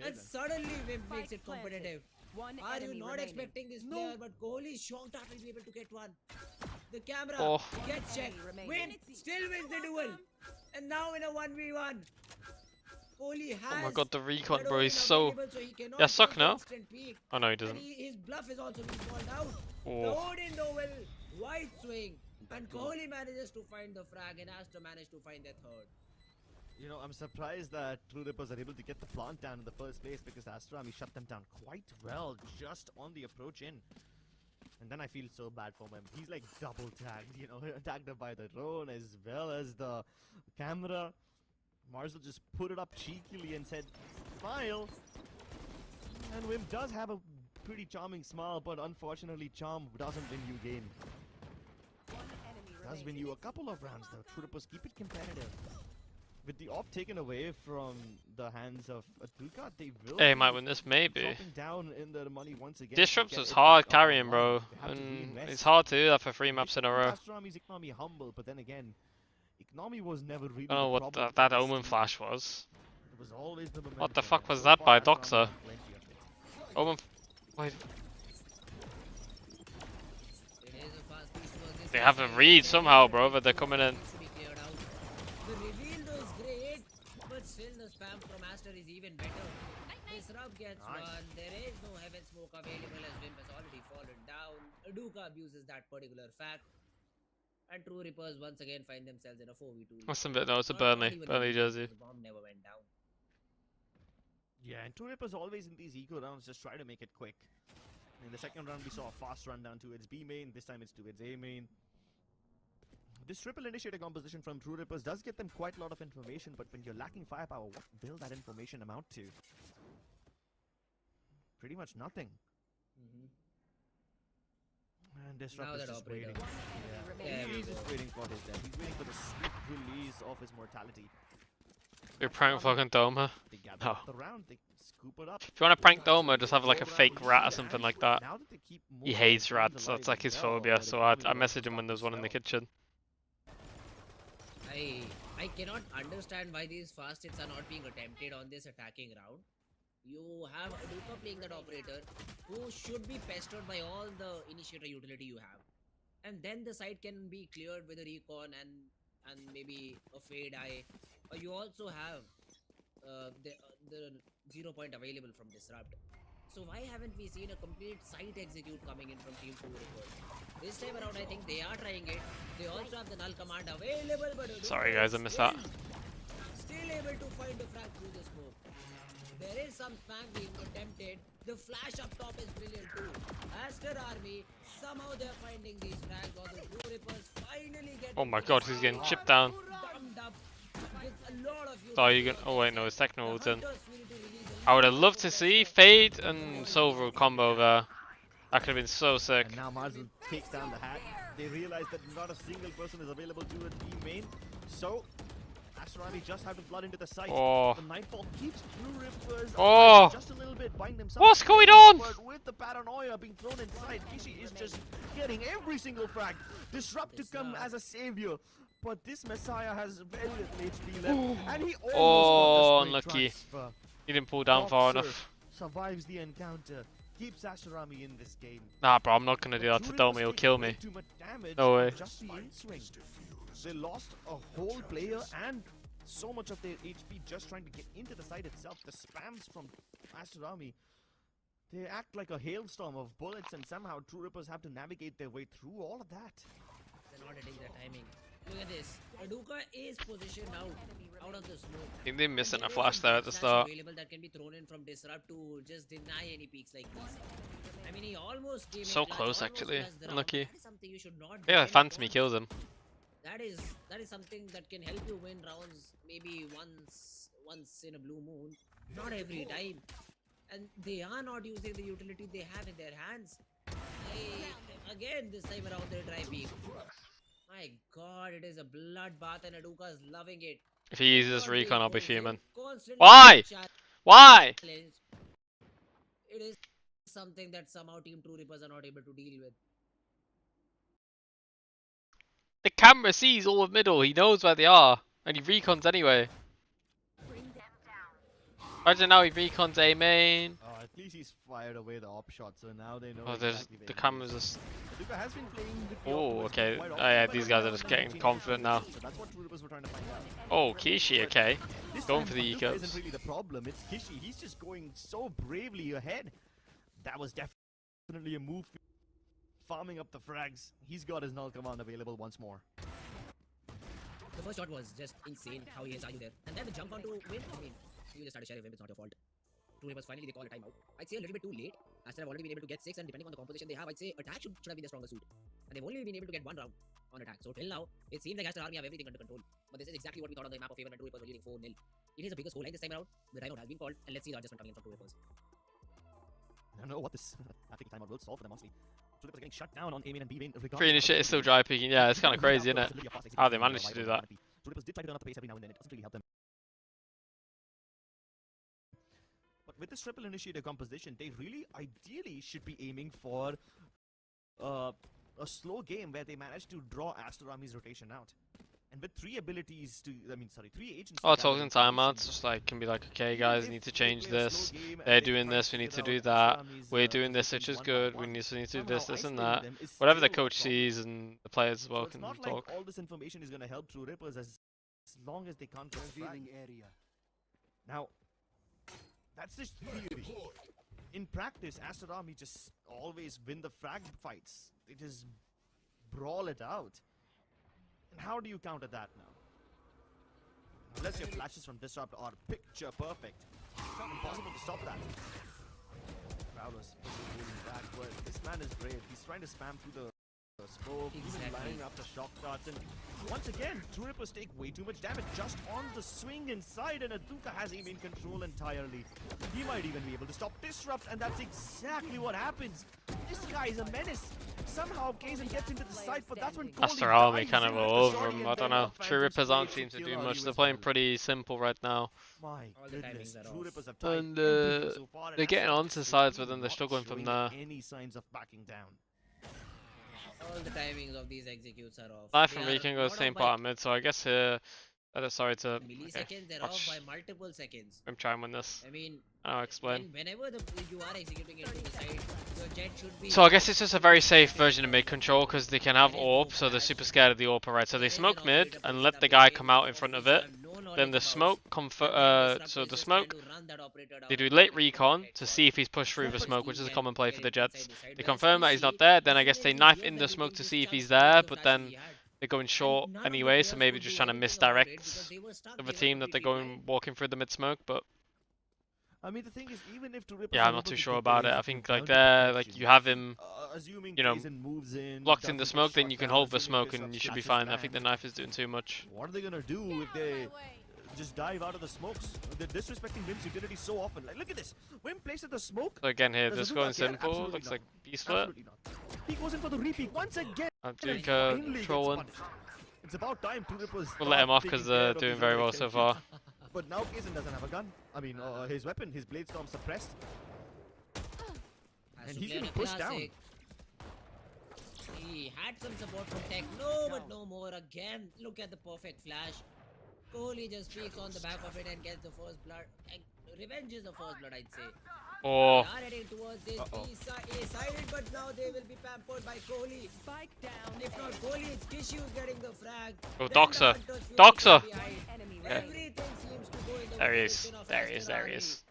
B: And suddenly Wimp makes it competitive. Are you not expecting this player? But Kohli is shocked after he'll be able to get one. The camera gets checked. Wimp still wins the duel. And now in a 1v1. Kohli has
A: Oh my god, the recon, bro, he's so... Yeah, suck now. Oh no, he doesn't.
B: His bluff is also being called out.
A: Oh.
B: The Odin though will wide swing. And Kohli manages to find the frag and has to manage to find that third.
C: You know, I'm surprised that TrueRippers are able to get the plant down in the first place, because Astro Army shut them down quite well just on the approach in. And then I feel so bad for him. He's like double tagged, you know, tagged up by the drone as well as the camera. Marzel just put it up cheekily and said, smile. And Wim does have a pretty charming smile, but unfortunately charm doesn't win you game. Does win you a couple of rounds though. TrueRippers keep it competitive. With the op taken away from the hands of Aduka, they will
A: might win this, maybe.
C: Down in their money once again.
A: Disrupts is hard carrying, bro. And it's hard to do that for 3 maps in a row.
C: Astronomi's economy humble, but then again, economy was never really
A: I don't know what that Omen flash was.
C: It was always the
A: What the fuck was that by Doxa? Omen... Wait. They have a read somehow, bro, but they're coming in.
B: Still the spam from Aster is even better. Disrupt gets one. There is no heaven smoke available as Wimp has already fallen down. Aduka abuses that particular fact. And TrueRippers once again find themselves in a 4v2.
A: What's a bit? No, it's a Burnley jersey.
B: The bomb never went down.
C: Yeah, and TrueRippers always in these eco rounds just try to make it quick. In the second round we saw a fast run down to its B main. This time it's to its A main. This triple initiator composition from TrueRippers does get them quite a lot of information, but when you're lacking firepower, what will that information amount to? Pretty much nothing. And Disrupt is just waiting. He's just waiting for his death. He's waiting for the swift release of his mortality.
A: You're prank fucking Doma?
C: They gather the round, they scoop it up.
A: If you want to prank Doma, just have like a fake rat or something like that. He hates rats, that's like his phobia, so I message him when there's one in the kitchen.
B: I cannot understand why these fast hits are not being attempted on this attacking round. You have Aduka playing that operator who should be pestered by all the initiator utility you have. And then the site can be cleared with a recon and maybe a fade eye. Or you also have the 0 point available from Disrupt. So why haven't we seen a complete site execute coming in from Team TrueRippers? This time around I think they are trying it. They also have the null command available, but
A: sorry guys, I missed that.
B: Still able to find the frag through the smoke. There is some spam being attempted. The flash up top is brilliant too. Aster Army, somehow they're finding these frags, or the TrueRippers finally get.
A: Oh my god, he's getting chipped down. Oh, you can. Oh wait, no, it's Techno ult in. I would have loved to see Fade and Silver combo there. That could have been so sick.
C: And now Marzel takes down the hat. They realize that not a single person is available to its B main. So Astronomy just have to flood into the site.
A: Oh.
C: The Nightfall keeps Blue Rippers
A: Oh.
C: just a little bit, buying them some
A: What's
C: space,
A: going on?
C: But with the paranoia being thrown inside, Kishi is just getting every single frag. Disrupt to come as a savior. But this Messiah has very little HP left. And he almost got the
A: unlucky.
C: transfer.
A: He didn't pull down far
C: Boxer
A: enough.
C: survives the encounter. Keeps Astronomy in this game.
A: Nah, bro, I'm not gonna do that to Domi. He'll kill me.
C: Too much damage.
A: No way.
C: Just the in-swing. They lost a whole player and so much of their HP just trying to get into the site itself. The spams from Astronomy, they act like a hailstorm of bullets, and somehow True Rippers have to navigate their way through all of that.
B: They're not hitting their timing. Look at this. Aduka is positioned out of the smoke.
A: I think they're missing a flash there at the start.
B: Available that can be thrown in from Disrupt to just deny any peaks like these. I mean, he almost came
A: So
B: in clutch,
A: close,
B: almost
A: actually.
B: clutched the round.
A: Unlucky.
B: That is something you should not
A: Yeah,
B: depend
A: Phantom
B: upon.
A: kills him.
B: That is something that can help you win rounds maybe once in a blue moon, not every time. And they are not using the utility they have in their hands. Again, this time around they're try peek. My god, it is a bloodbath and Aduka's loving it.
A: If he uses recon, I'll be fuming.
B: Constantly
A: Why? Why?
B: challenge. It is something that somehow Team True Rippers are not able to deal with.
A: The camera sees all of middle. He knows where they are, and he recons anyway. Imagine now he recons A main.
C: Oh, at least he's fired away the op shot, so now they know.
A: Oh, there's
C: exactly where
A: the
C: he
A: cameras
C: is.
A: just.
C: Aduka has been playing with the
A: Oh,
C: op
A: okay.
C: quite
A: Oh,
C: often,
A: yeah,
C: but
A: these
C: now
A: guys are just
C: they're
A: getting
C: changing
A: confident now.
C: So that's what True Rippers were trying to find out.
A: Oh, Kishi, okay.
C: This
A: Going
C: time,
A: for the
C: Aduka isn't
A: ecos.
C: really the problem. It's Kishi. He's just going so bravely ahead. That was definitely a move. Farming up the frags. He's got his null command available once more.
B: The first shot was just insane how he has argued there. And then the jump onto win. I mean, you just had a sheriff win, it's not your fault. True Rippers finally they call a timeout. I'd say a little bit too late. Aster have already been able to get 6, and depending on the composition they have, I'd say attack should have been the stronger suit. And they've only been able to get 1 round on attack. So till now, it seems like Aster Army have everything under control. But this is exactly what we thought on the map of Favor when True Rippers were leading 4-0. It is a bigger scoreline this time around. The timeout has been called, and let's see the adjustment coming in from True Rippers.
C: I don't know what this timeout will solve for them, honestly. True Rippers are getting shut down on A main and B main.
A: Free initiate is still dry picking. Yeah, it's kind of crazy, isn't it? How they managed to do that.
C: True Rippers did try to turn up the pace every now and then. It doesn't really help them. But with this triple initiator composition, they really ideally should be aiming for a slow game where they manage to draw Aster Army's rotation out. And with 3 abilities to, three agents.
A: Oh, talking timeouts, just like can be like, okay, guys, we need to change this. They're doing this, we need to do that. We're doing this, which is good. We need to do this, this, and that. Whatever the coach sees and the players as well can
C: talk.
A: talk.
C: All this information is going to help True Rippers as long as they can't get a frag. Now, that's just theory. In practice, Aster Army just always win the frag fights. They just brawl it out. And how do you counter that now? Unless your flashes from Disrupt are picture perfect. Impossible to stop that. Crowd was pushing back, but this man is brave. He's trying to spam through the smoke, even lining up the shock darts, and once again, True Rippers take way too much damage just on the swing inside, and Aduka has him in control entirely. He might even be able to stop Disrupt, and that's exactly what happens. This guy is a menace. Somehow Kaizen gets into the site, but that's when
A: Aster Army kind of all over him. I don't know. True Rippers aren't seem to do much. They're playing pretty simple right now.
C: My goodness, True Rippers have
A: And
C: so far,
A: they're getting onto sides, but then they're struggling from there.
C: Any signs of backing down.
B: All the timings of these executes are off.
A: Knife and Recon go the same part of mid, so I guess sorry to.
B: Milliseconds, they're off by multiple seconds.
A: I'm trying to win this.
B: I mean,
A: I'll explain.
B: Whenever you are executing into the side, your jet should be.
A: So I guess it's just a very safe version of mid control because they can have AWP, so they're super scared of the AWP, right? So they smoke mid and let the guy come out in front of it. Then the smoke they do late recon to see if he's pushed through the smoke, which is a common play for the Jets. They confirm that he's not there, then I guess they knife in the smoke to see if he's there, but then they're going short anyway, so maybe just trying to misdirect the team that they're going walking through the mid smoke, but
C: I mean, the thing is, even if
A: yeah, I'm not too sure about it. I think like there, like you have him, you know, locked in the smoke, then you can hold the smoke and you should be fine. I think the knife is doing too much.
C: What are they gonna do if they just dive out of the smokes? They're disrespecting Wim's utility so often. Like, look at this. Wim places the smoke.
A: So again here, this going simple. Looks like B split.
C: He goes in for the repeat once again.
A: Duka trolling.
C: It's about time Two Rippers
A: We'll let him off
C: taking
A: because
C: care
A: they're
C: of
A: doing
C: these
A: very
C: other
A: well so
C: extensions.
A: far.
C: But now Kaizen doesn't have a gun. I mean, his weapon, his Blade Storm suppressed. And he's getting pushed down.
B: He had some support from Tech. No, but no more. Again, look at the perfect flash. Kohli just peeks on the back of it and gets the first blood. And revenge is the first blood, I'd say.
A: Oh.
B: They are heading towards this A-side, but now they will be pampered by Kohli. Spike down. If not Kohli, it's Kishu getting the frag.
A: Oh, Doxer. Doxer. Yeah.
B: Everything seems to go in the
A: There he
B: direction
A: is.
B: of
A: There he is. There he
B: Astarani.
A: is.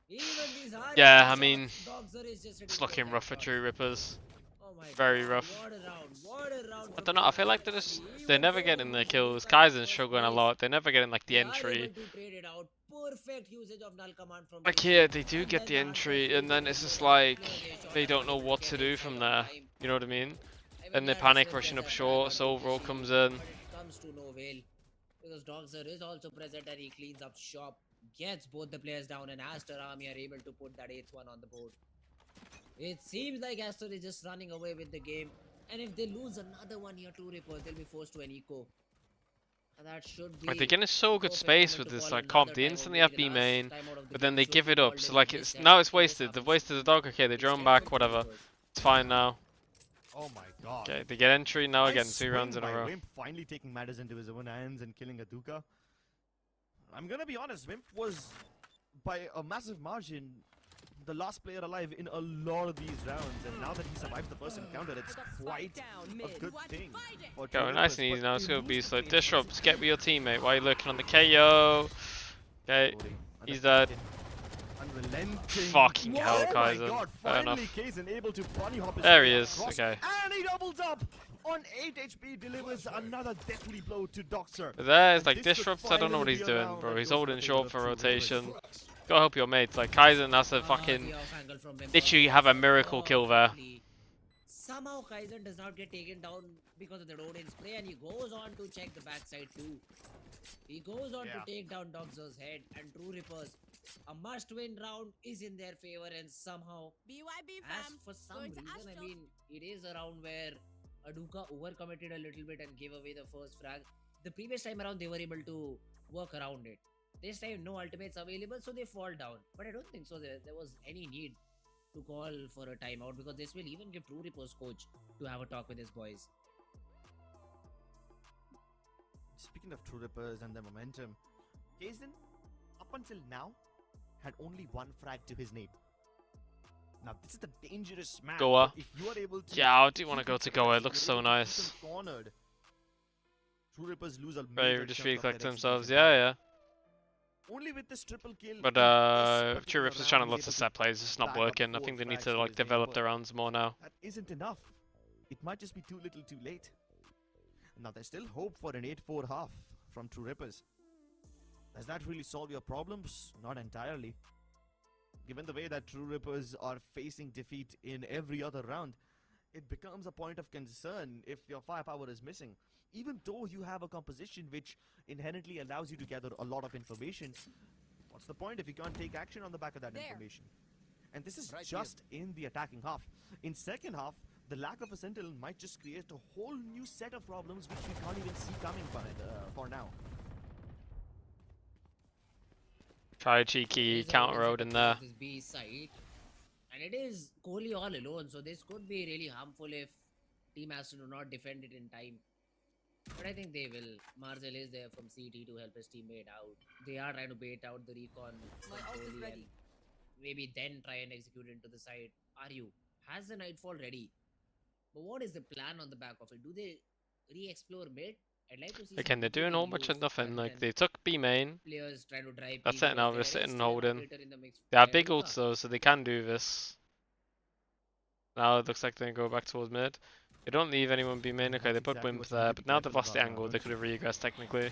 B: Even these hard
A: Yeah, I
B: shots,
A: mean,
B: Doxer is just
A: it's looking rough for True Rippers.
B: Oh my
A: Very
B: God,
A: rough.
B: what a round, what a round
A: I don't know. I feel like they're never getting the kills. Kaizen's struggling a lot. They're never getting like the entry.
B: Perfect usage of null command from
A: Like here, they do get the entry, and then it's just like they don't know what to do from there. You know what I mean? Then they panic, rushing up short. So overall comes in.
B: Comes to no avail because Doxer is also present and he cleans up shop, gets both the players down, and Aster Army are able to put that 8th one on the board. It seems like Aster is just running away with the game, and if they lose another one here, Two Rippers, they'll be forced to an eco. And that should be.
A: Like they're getting so good space with this like comp. They instantly have B main, but then they give it up. So like it's now it's wasted. They've wasted the dog. Okay, they drone back. Whatever. It's fine now.
C: Oh my God.
A: Okay, they get entry now
C: Nice
A: again. 2
C: swing
A: rounds in a
C: by
A: row.
C: Wimp finally taking matters into his own hands and killing a Duka. I'm gonna be honest, Wimp was by a massive margin the last player alive in a lot of these rounds, and now that he survives the first encounter, it's quite a good thing.
A: Go nice and easy now. Let's go Beast. Like disrupts. Get with your teammate. Why are you looking on the KO? Okay, he's dead.
C: Unrelenting.
A: Fucking hell,
C: Oh my
A: Kaizen.
C: God,
A: Fair
C: finally
A: enough.
C: Kaizen able to bunny hop his
A: There
C: way
A: he is.
C: across,
A: Okay.
C: and he doubles up on 8 HP, delivers another deathly blow to Doxer.
A: There's
C: And
A: like
C: this could
A: disrupts. I don't know what
C: finally
A: he's
C: be a
A: doing,
C: round
A: bro.
C: that
A: He's
C: goes
A: holding
C: in
A: short
C: favor
A: for
C: of True Rippers.
A: rotation. Go help your mates. Like Kaizen has to fucking literally have a miracle kill there.
B: Somehow Kaizen does not get taken down because of the Rodin spray, and he goes on to check the backside too. He goes on to take down Doxer's head, and True Rippers, a must-win round is in their favor, and somehow, as for some reason, I mean, it is a round where Aduka overcommitted a little bit and gave away the first frag. The previous time around, they were able to work around it. This time, no ultimates available, so they fall down. But I don't think so there was any need to call for a timeout, because this will even give True Rippers coach to have a talk with his boys.
C: Speaking of True Rippers and their momentum, Kaizen, up until now, had only 1 frag to his name. Now this is the dangerous map.
A: Goa.
C: If you are able to
A: Yeah, I do want to go to Goa. It looks so
C: you're able to keep
A: nice.
C: them cornered, True Rippers lose a
A: They
C: major
A: just
C: chunk of
A: recollect
C: their
A: themselves.
C: execution
A: Yeah, yeah.
C: power. Only with this triple kill.
A: But
C: in this
A: True
C: particular
A: Rippers
C: round,
A: trying to
C: he's
A: lots of
C: able to
A: set plays. It's not
C: bag up
A: working. I
C: 4
A: think they need
C: frags
A: to
C: for
A: like
C: his name,
A: develop
C: but
A: their rounds more now.
C: That isn't enough. It might just be too little too late. Now there's still hope for an 8-4 half from True Rippers. Does that really solve your problems? Not entirely. Given the way that True Rippers are facing defeat in every other round, it becomes a point of concern if your firepower is missing. Even though you have a composition which inherently allows you to gather a lot of information, what's the point if you can't take action on the back of that information? And this is just in the attacking half. In second half, the lack of a sentinel might just create a whole new set of problems which we can't even see coming for now.
A: Try a cheeky counter road in there.
B: This B side, and it is Kohli all alone, so this could be really harmful if Team Aston do not defend it in time. But I think they will. Marcel is there from CT to help his teammate out. They are trying to bait out the recon from Kohli and maybe then try and execute into the side. Are you? Has the Nightfall ready? But what is the plan on the back of it? Do they re-explore mid? I'd like to see.
A: Again, they're doing all much and nothing. Like they took B main.
B: Players trying to drive.
A: That's
B: B
A: it now.
B: because
A: They're sitting and
B: still an
A: holding.
B: operator in the mix.
A: They have big ults though, so they can do this. Now it looks like they go back towards mid. They don't leave anyone B main. Okay, they put Wimp there, but now they've lost the angle. They could have regressed technically.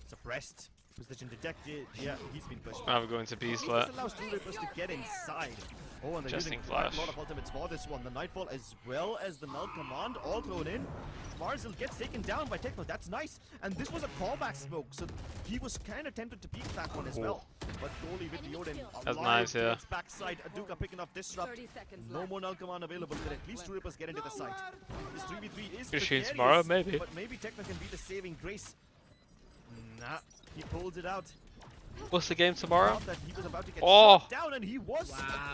C: Suppressed. Position detected. Yeah, he's been pushed.
A: Now we're going to B
C: This
A: split.
C: allows True Rippers to get inside. Oh, and they're
A: Justing
C: using quite
A: flash.
C: a lot of ultimates for this one. The Nightfall as well as the Null Command all thrown in. Marzel gets taken down by Techno. That's nice. And this was a callback smoke, so he was kind of tempted to peek that one as well. But goalie with the Odin.
A: That's nice, yeah.
C: Backside, Aduka picking up Disrupt. No more Null Command available, but at least True Rippers get into the site. This 3v3 is
A: Good shoot
C: precarious,
A: tomorrow, maybe.
C: But maybe Techno can be the saving grace. Nah, he pulls it out.
A: What's the game tomorrow?
C: That he was about to get
A: Oh!
C: shot down, and he was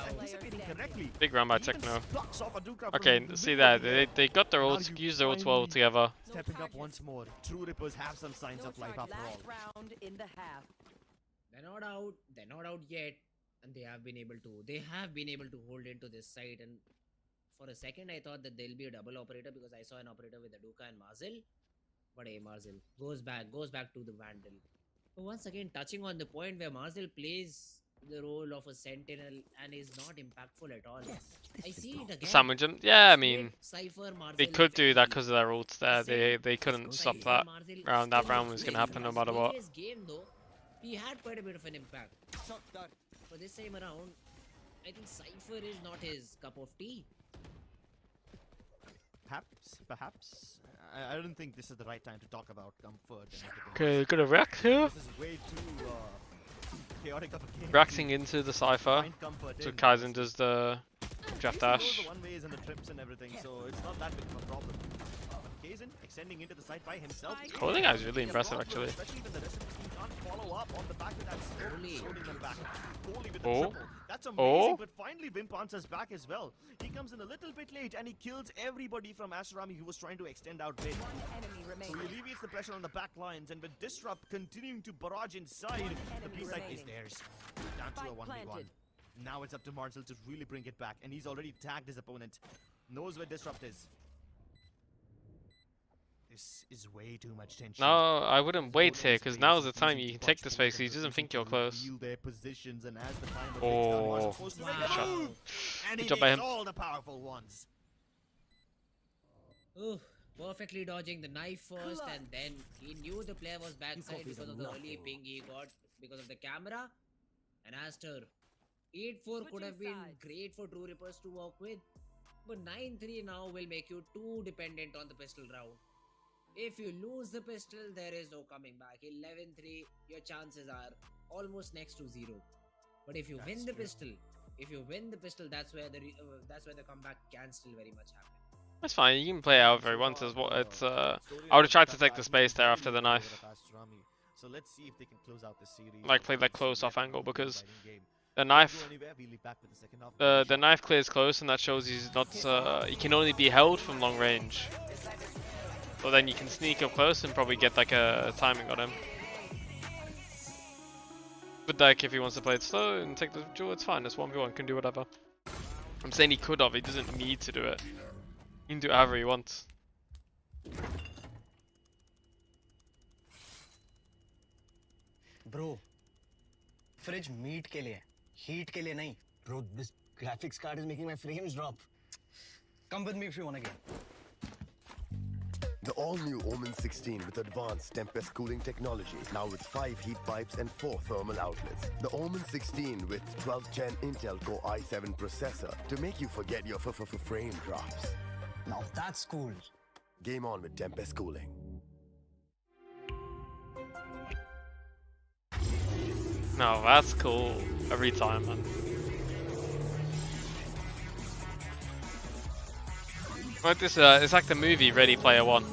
C: anticipating correctly.
A: Big round by
C: He even
A: Techno.
C: blocks off Aduka
A: Okay,
C: from the
A: see
C: mid
A: that.
C: there.
A: They got their
C: Now
A: ults,
C: you
A: used their ults well
C: finally
A: together.
C: Stepping up once more. True Rippers have some signs of life after all.
D: Round in the half.
B: They're not out. They're not out yet, and they have been able to hold into this side. And for a second, I thought that there'll be a double operator because I saw an operator with Aduka and Marzel. But hey, Marzel goes back to the Vandal. But once again, touching on the point where Marzel plays the role of a sentinel and is not impactful at all. I see it again.
A: Sandwich him. Yeah, I mean,
B: Cypher,
A: they
B: Marzel,
A: could do that
B: effectively.
A: because of their ults there. They couldn't stop that round. That round was going to happen no matter what.
B: Previous game though, he had quite a bit of an impact. For this time around, I think Cypher is not his cup of tea.
C: Perhaps. I don't think this is the right time to talk about comfort. And
A: Okay, gonna react here.
C: This is way too chaotic of a game.
A: Reacting into the Cypher.
C: Find comfort
A: So
C: in.
A: Kaizen does the Jeff
C: Kaizen knows
A: dash.
C: the one-ways and the trips and everything, so it's not that big of a problem. But Kaizen extending into the site by himself.
A: Calling is really impressive, actually.
C: Especially when the rest of the team can't follow up on the back of that smoke, holding them back. Goalie with the
A: Oh.
C: triple. That's amazing,
A: Oh.
C: but finally Wimp answers back as well. He comes in a little bit late and he kills everybody from Ashrami who was trying to extend out mid. So he alleviates the pressure on the back lines, and with Disrupt continuing to barrage inside, the B side is theirs. Down to a 1v1. Now it's up to Marzel to really bring it back, and he's already tagged his opponent. Knows where Disrupt is. This is way too much tension.
A: No, I wouldn't wait here because now's the time you can take the space. He doesn't think you're close.
C: Their positions, and as the timer
A: Oh,
C: ticks down,
A: good shot.
C: and
A: Good
C: he
A: job by
C: makes
A: him.
C: all the powerful ones.
B: Ooh, perfectly dodging the knife first, and then he knew the player was backside because of the early ping he got because of the camera. And Aster, 8-4 could have been great for True Rippers to work with, but 9-3 now will make you too dependent on the pistol round. If you lose the pistol, there is no coming back. 11-3, your chances are almost next to 0. But if you win the pistol, that's where the comeback can still very much happen.
A: That's fine. You can play it however you want. As well. It's I would have tried to take the space there after the knife.
C: So let's see if they can close out this series.
A: Like play that close off angle because the knife, the knife clears close, and that shows he's not. He can only be held from long range. So then you can sneak up close and probably get like a timing on him. But like if he wants to play it slow and take the duel, it's fine. It's 1v1, can do whatever. I'm saying he could have. He doesn't need to do it. He can do whatever he wants.
E: Bro, fridge meat के लिए, heat के लिए नहीं. Bro, this graphics card is making my frames drop. Come with me if you wanna game.
G: The all-new OMEN 16 with advanced Tempest cooling technology, now with 5 heat pipes and 4 thermal outlets. The OMEN 16 with 12th Gen Intel Core i7 processor to make you forget your frame drops.
E: Now that's cool.
G: Game on with Tempest cooling.
A: No, that's cool. Every time, man. Like this, it's like the movie Ready Player One.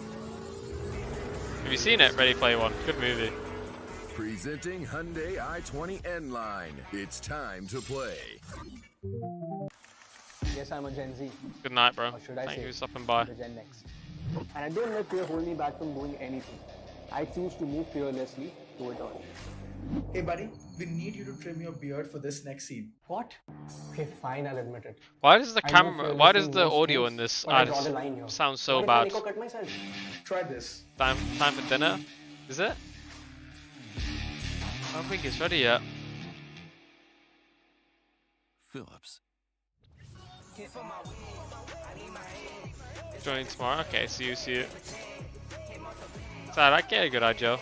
A: Have you seen it, Ready Player One? Good movie.
H: Presenting Hyundai i20 N-Line. It's time to play.
I: Yes, I'm a Gen Z.
A: Good night, bro.
I: Or should I
A: Thank
I: say
A: you for stopping by.
I: the Gen Next. And I don't let fear hold me back from doing anything. I choose to move fearlessly to it all.
J: Hey buddy, we need you to trim your beard for this next scene.
I: What? Okay, fine, I'll admit it.
A: Why does the
I: I
A: camera?
I: move
A: Why does
I: fearlessly
A: the
I: in
A: audio
I: most
A: in this
I: things, but I
A: ad
I: draw the line here.
A: sound so
I: What if I
A: bad?
I: Nico cut myself?
J: Try this.
A: Time for dinner? Is it? I don't think it's ready yet.
H: Phillips.
A: Joining tomorrow? Okay, see you. Sad, I get a good eye, Joe.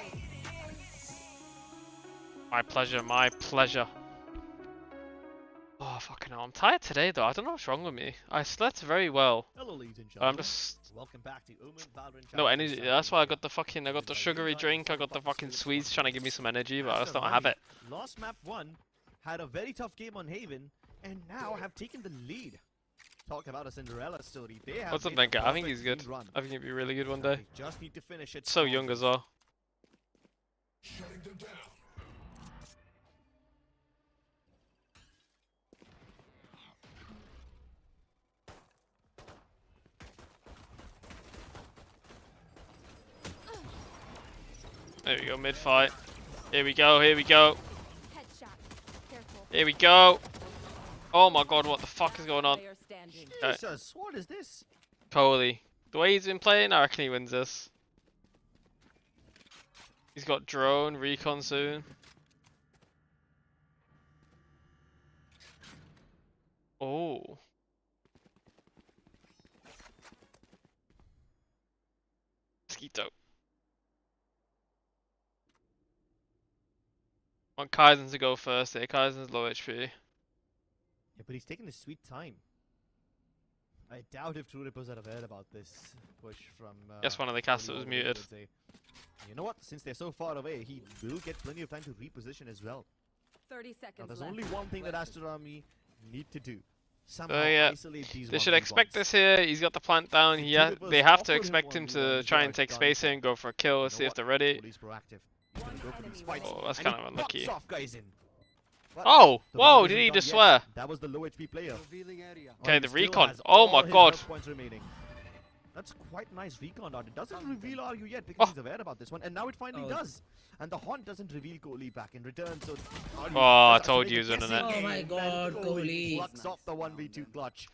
A: My pleasure, my pleasure. Oh, fucking hell. I'm tired today, though. I don't know what's wrong with me. I slept very well.
C: Hello, ladies and
A: I'm
C: gentlemen.
A: just...
C: Welcome back to OMEN Valorant.
A: No energy. That's why I got the fucking... I got the sugary drink. I got the fucking sweets trying to give me some energy, but I just don't have it.
C: Lost map 1, had a very tough game on Haven, and now have taken the lead. Talk about a Cinderella story. They have
A: What's up,
C: made a
A: Benka? I think he's
C: perfect
A: good.
C: run.
A: I think he'd be really good one day.
C: They just need to finish it
A: So
C: strong.
A: young as well.
H: Shutting them down.
A: There we go, mid fight. Here we go, here we go.
D: Headshot. Careful.
A: Here we go. Oh my god, what the fuck is going on?
D: Player standing.
C: Jesus, what is this?
A: Totally. The way he's been playing, I reckon he wins this. He's got drone, recon soon. Oh. Mosquito. Want Kaizen to go first here. Kaizen's low HP.
C: Yeah, but he's taking his sweet time. I doubt if True Rippers have heard about this push from...
A: Guess one of the casters was muted.
C: You know what? Since they're so far away, he will get plenty of time to reposition as well.
D: 30 seconds
C: Now, there's
D: left.
C: only one thing that Astor Army need to do. Somehow
A: Yeah,
C: isolate these
A: they should
C: 1v1s.
A: expect this here. He's got the plant down. They have to expect him to try and take space here and go for a kill. See if they're ready.
C: He's proactive.
A: Oh, that's kind of unlucky.
C: Oh,
A: whoa! Did he just swear?
C: That was the low HP player.
A: Okay, the recon. Oh my god.
C: That's quite nice recon dot. It doesn't reveal RU yet because he's aware about this one, and now it finally does. And the Haunt doesn't reveal Kohli back in return, so...
A: Oh, I told you he was in it.
B: Oh my god, Kohli.
C: Plucks off the 1v2 clutch.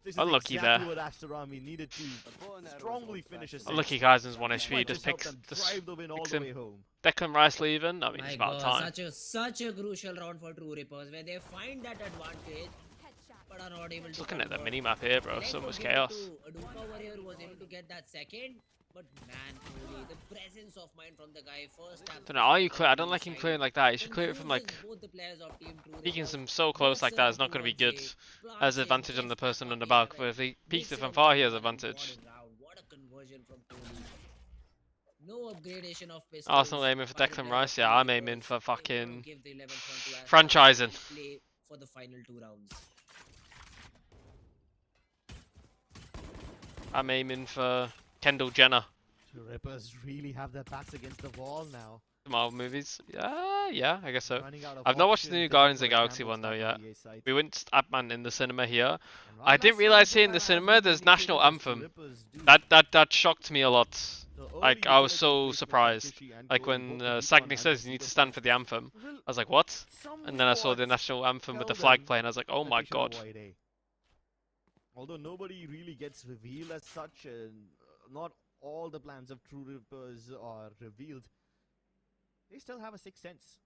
C: This is
A: Unlucky
C: exactly
A: there.
C: what Astor Army needed to strongly finish his
A: Unlucky Kaizen's 1 HP. Just
C: help
A: picks
C: them drive the win all
A: picks
C: the
A: him.
C: way home.
A: Declan Rice leaving. I mean,
B: My
A: it's about
B: god,
A: time.
B: such a crucial round for True Rippers where they find that advantage but are not able to
A: Looking at the
B: convert.
A: mini map here, bro. So much chaos.
B: Aduka Warrior was able to get that second, but man, Kohli, the presence of mind from the guy first half.
A: Don't know. Are you clear? I don't like him clearing like that. You should clear it from like
B: both the players of Team True
A: peeking
B: Rippers.
A: some so close like that is not going to be good. Has advantage on the person on the back, but if he peeks it from far, he has advantage.
B: What a conversion from Kohli. No upgradation of pistol.
A: Arsenal aiming for Declan Rice. Yeah, I'm aiming for fucking franchising.
B: Play for the final 2 rounds.
A: I'm aiming for Kendall Jenner.
C: The Rippers really have their backs against the wall now.
A: Marvel movies. Yeah, I guess so.
C: Running out of
A: I've not watched the new
C: options,
A: Guardians of the
C: they're
A: Galaxy
C: going
A: one
C: for
A: though
C: a
A: yet.
C: EA site.
A: We went to Ant-Man in the cinema here.
C: And
A: I
C: right
A: didn't
C: now,
A: realize here in
C: Sandra
A: the
C: has
A: cinema
C: been
A: there's
C: indicated
A: national
C: as the
A: anthem.
C: Rippers do.
A: That shocked me a lot.
C: The
A: Like
C: early
A: I was
C: utility
A: so
C: placement
A: surprised.
C: from Kishi and
A: Like
C: Kohli
A: when
C: both recon
A: Sagni
C: and
A: says you need to stand for the anthem.
C: Will
A: I was like, what?
C: some
A: And then I saw the
C: reports
A: national anthem with the
C: tell
A: flag
C: them
A: playing. I was like, oh
C: that
A: my
C: they should
A: god.
C: avoid A. Although nobody really gets revealed as such, and not all the plans of True Rippers are revealed, they still have a sixth sense.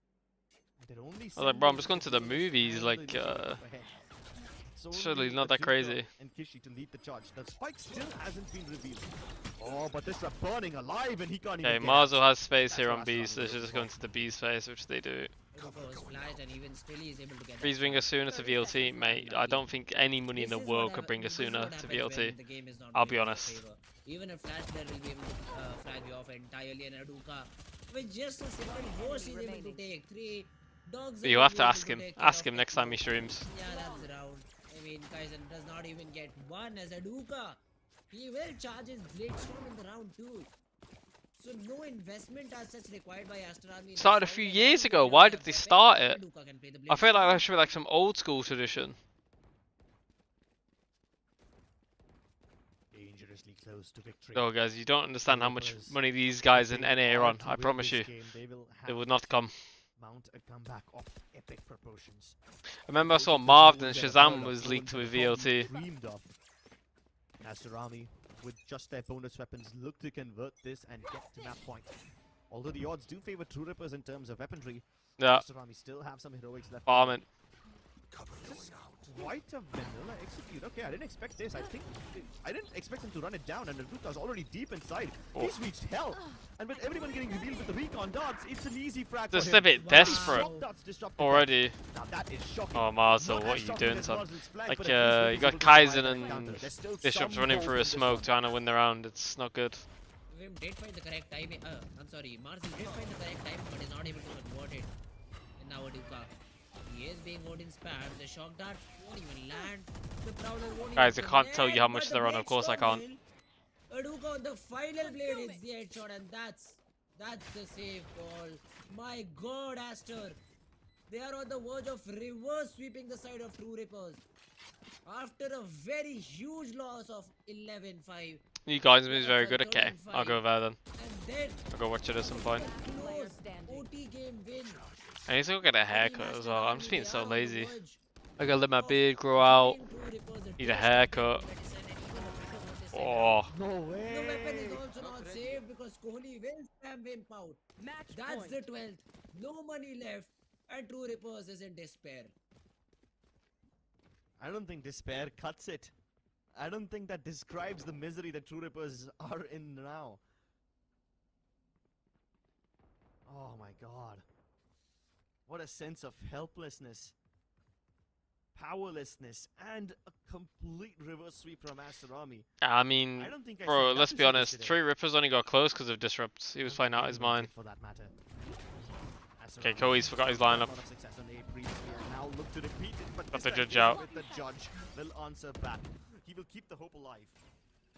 C: And they're only
A: I was like, bro, I'm just
C: sending
A: going to the
C: reveals
A: movies.
C: and
A: Like,
C: the initiative ahead. It's
A: surely
C: only
A: not that
C: Aduka
A: crazy.
C: And Kishi to lead the charge. The spike still hasn't been revealed. Oh, but this rep burning alive, and he can't
A: Okay,
C: even.
A: Marzo has space
C: That's
A: here
C: what
A: on B,
C: Aston
A: so they should just go into the B space, which they do.
B: Aduka was flashed and even still he is able to get
A: Freeze
B: that
A: Winger
B: shot.
A: sooner to VLT, mate. I don't think any money in the
B: This is
A: world
B: what
A: could bring
B: this
A: us
B: is
A: sooner
B: what
A: to
B: happens when
A: VLT.
B: the game is not
A: I'll
B: going
A: be
B: in your
A: honest.
B: favor. Even a flash player will be able to flag you off entirely, and Aduka with just a single burst is able to take 3 dogs.
A: But you have to ask him. Ask him next time he streams.
B: Yeah, that's the round. I mean, Kaizen does not even get 1 as Aduka. He will charge his Blade Storm in the round 2. So no investment as such required by Astor Army.
A: Started a few years ago. Why did they start it? I feel like that should be like some old school tradition.
C: Dangerously close to victory.
A: Oh, guys, you don't understand how much money these guys in NA are on. I promise you, they would not come.
C: Mount a comeback of epic proportions.
A: I remember I saw Marv and Shazam was leaked with VLT.
C: Dreamed of. Astor Army, with just their bonus weapons, look to convert this and get to map point. Although the odds do favor True Rippers in terms of weaponry,
A: Yeah.
C: Astor Army still have some heroics left.
A: Farming.
C: Quite a vanilla execute. Okay, I didn't expect this. I didn't expect him to run it down, and Aduka's already deep inside.
A: Oh.
C: He's reached hell, and with everyone getting revealed with the recon. recon dots, it's an easy frag
A: Just
C: for
A: a
C: him.
A: bit desperate already.
C: Now that is shocking.
A: Oh, Marcel,
C: Not
A: what
C: as
A: are you
C: shocking
A: doing,
C: as
A: son?
C: Marcel's flag,
A: Like,
C: but at least
A: you
C: Vim's
A: got
C: able to survive
A: Kaizen
C: that encounter.
A: and
C: There's still
A: Disrupt's
C: some
A: running
C: hope
A: through
C: in
A: a
C: this
A: smoke
C: one.
A: trying to win the round. It's not good.
B: Vim did find the correct timing. I'm sorry, Marcel did find the correct time, but is not able to convert it. And now Aduka. He is being hold inspired. The shock dart won't even land. The Prowler won't
A: Guys, I
B: even
A: can't tell you how
B: connect,
A: much
B: but
A: they're
B: the
A: on. Of
B: blade
A: course I
B: stop
A: can't.
B: will. Aduka on the final blade hits the headshot, and that's the save call. My God, Aster. They are on the verge of reverse sweeping the side of True Rippers. After a very huge loss of 11-5.
A: You guys is very good. Okay, I'll go there then.
B: And then
A: I'll go watch it at some point.
B: close OT game win.
A: I need to go get a haircut as well. I'm just being so lazy. I gotta let my beard grow out. Need a haircut. Oh.
C: No
B: The
C: way.
B: weapon is also not safe because Kohli will spam Wimp out. That's the 12th. No money left. And True Rippers is in despair.
C: I don't think despair cuts it. I don't think that describes the misery that True Rippers are in now. Oh my god. What a sense of helplessness, powerlessness, and a complete reverse sweep from Astarami.
A: I mean,
C: I don't think I
A: bro,
C: said
A: let's
C: that
A: be
C: to
A: honest.
C: today.
A: True Rippers only got close because of Disrupt. He was playing out his mind.
C: For that matter.
A: Okay, Koi's forgot his lineup.
C: Now look to repeat it, but
A: Got
C: this
A: the
C: time
A: judge out.
C: with the judge will answer back. He will keep the hope alive.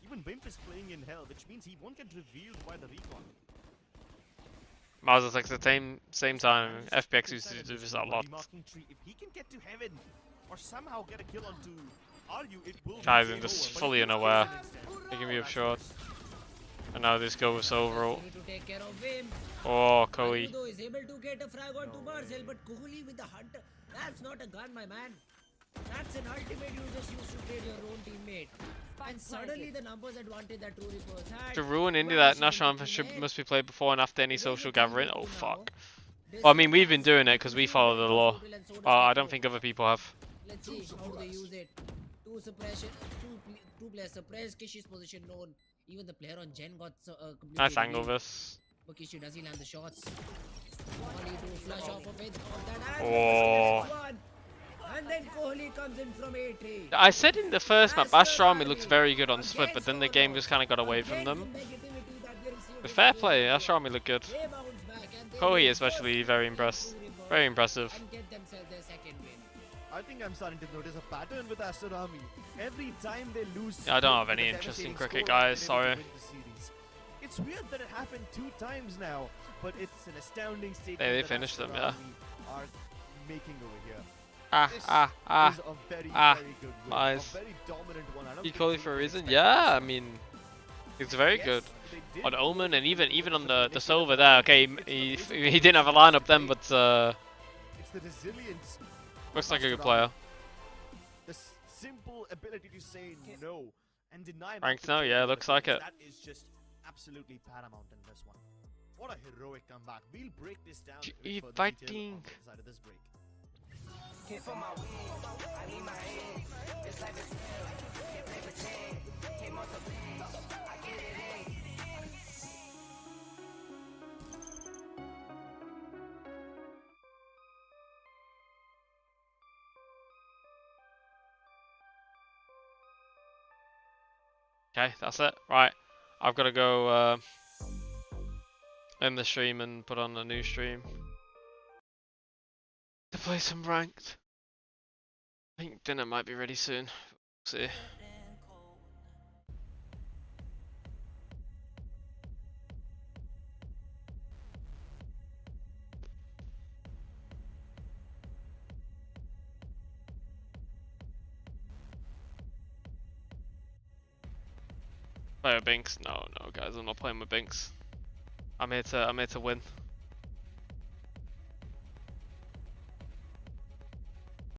C: Even Wimp is playing in hell, which means he won't get revealed by the recon.
A: Mars like the same time. FPX used to do this a lot.
C: If he can get to heaven or somehow get a kill onto Aryu, it will
A: Kaizen just fully unaware. Taking me up short. And now this goes overall.
B: Need to take care of Wimp.
A: Oh, Koi.
B: Aryu is able to get a frag onto Marcel, but Kohli with the hunter. That's not a gun, my man. That's an ultimate you just use to trade your own teammate. And suddenly the numbers advantage that True Rippers had.
A: To ruin India, that national anthem must be played before and after any social gathering. Oh fuck. Well, I mean, we've been doing it because we follow the law. I don't think other people have.
B: Let's see how do they use it. Two players suppressed. Kishi's position known. Even the player on Gen got completely
A: Nice angle
B: revealed.
A: this.
B: But Kishi, does he land the shots? Kohli to flush off of it.
A: Oh.
B: And then Kohli comes in from 8-3.
A: I said in the first map, Ashrami looks very good on split, but then the game just kind of got away from them. But fair play, Ashrami looked good. Koi especially very impressed. Very impressive.
C: I think I'm starting to notice a pattern with Astarami. Every time they lose,
A: Yeah, I don't have any interest in cricket, guys. Sorry.
C: It's weird that it happened 2 times now, but it's an astounding statement.
A: They
C: that
A: finished them, yeah.
C: Astarami are making over here. This is a very, very good win.
A: Nice.
C: A very dominant one. I don't
A: He
C: think
A: called it
C: True
A: for a
C: Rippers
A: reason.
C: expected
A: Yeah, I
C: this.
A: mean, it's very good
C: They did.
A: on Omen and even on the silver there. Okay, he didn't have a lineup then, but
C: It's the resilience.
A: looks like a good player.
C: The simple ability to say no and deny.
A: Ranked now, yeah, looks like it.
C: That is just absolutely paramount in this one. What a heroic comeback. We'll break this down.
A: Keep
C: for the detail
A: fighting.
C: on the other side of this break.
N: For my wins, I need my hands. This life is real. Can't play pretend. Came off the bench. I get it in.
A: Okay, that's it. Right, I've got to go end the stream and put on a new stream to play some ranked. I think dinner might be ready soon. See. Play with Binks? No, guys, I'm not playing with Binks. I'm here to win.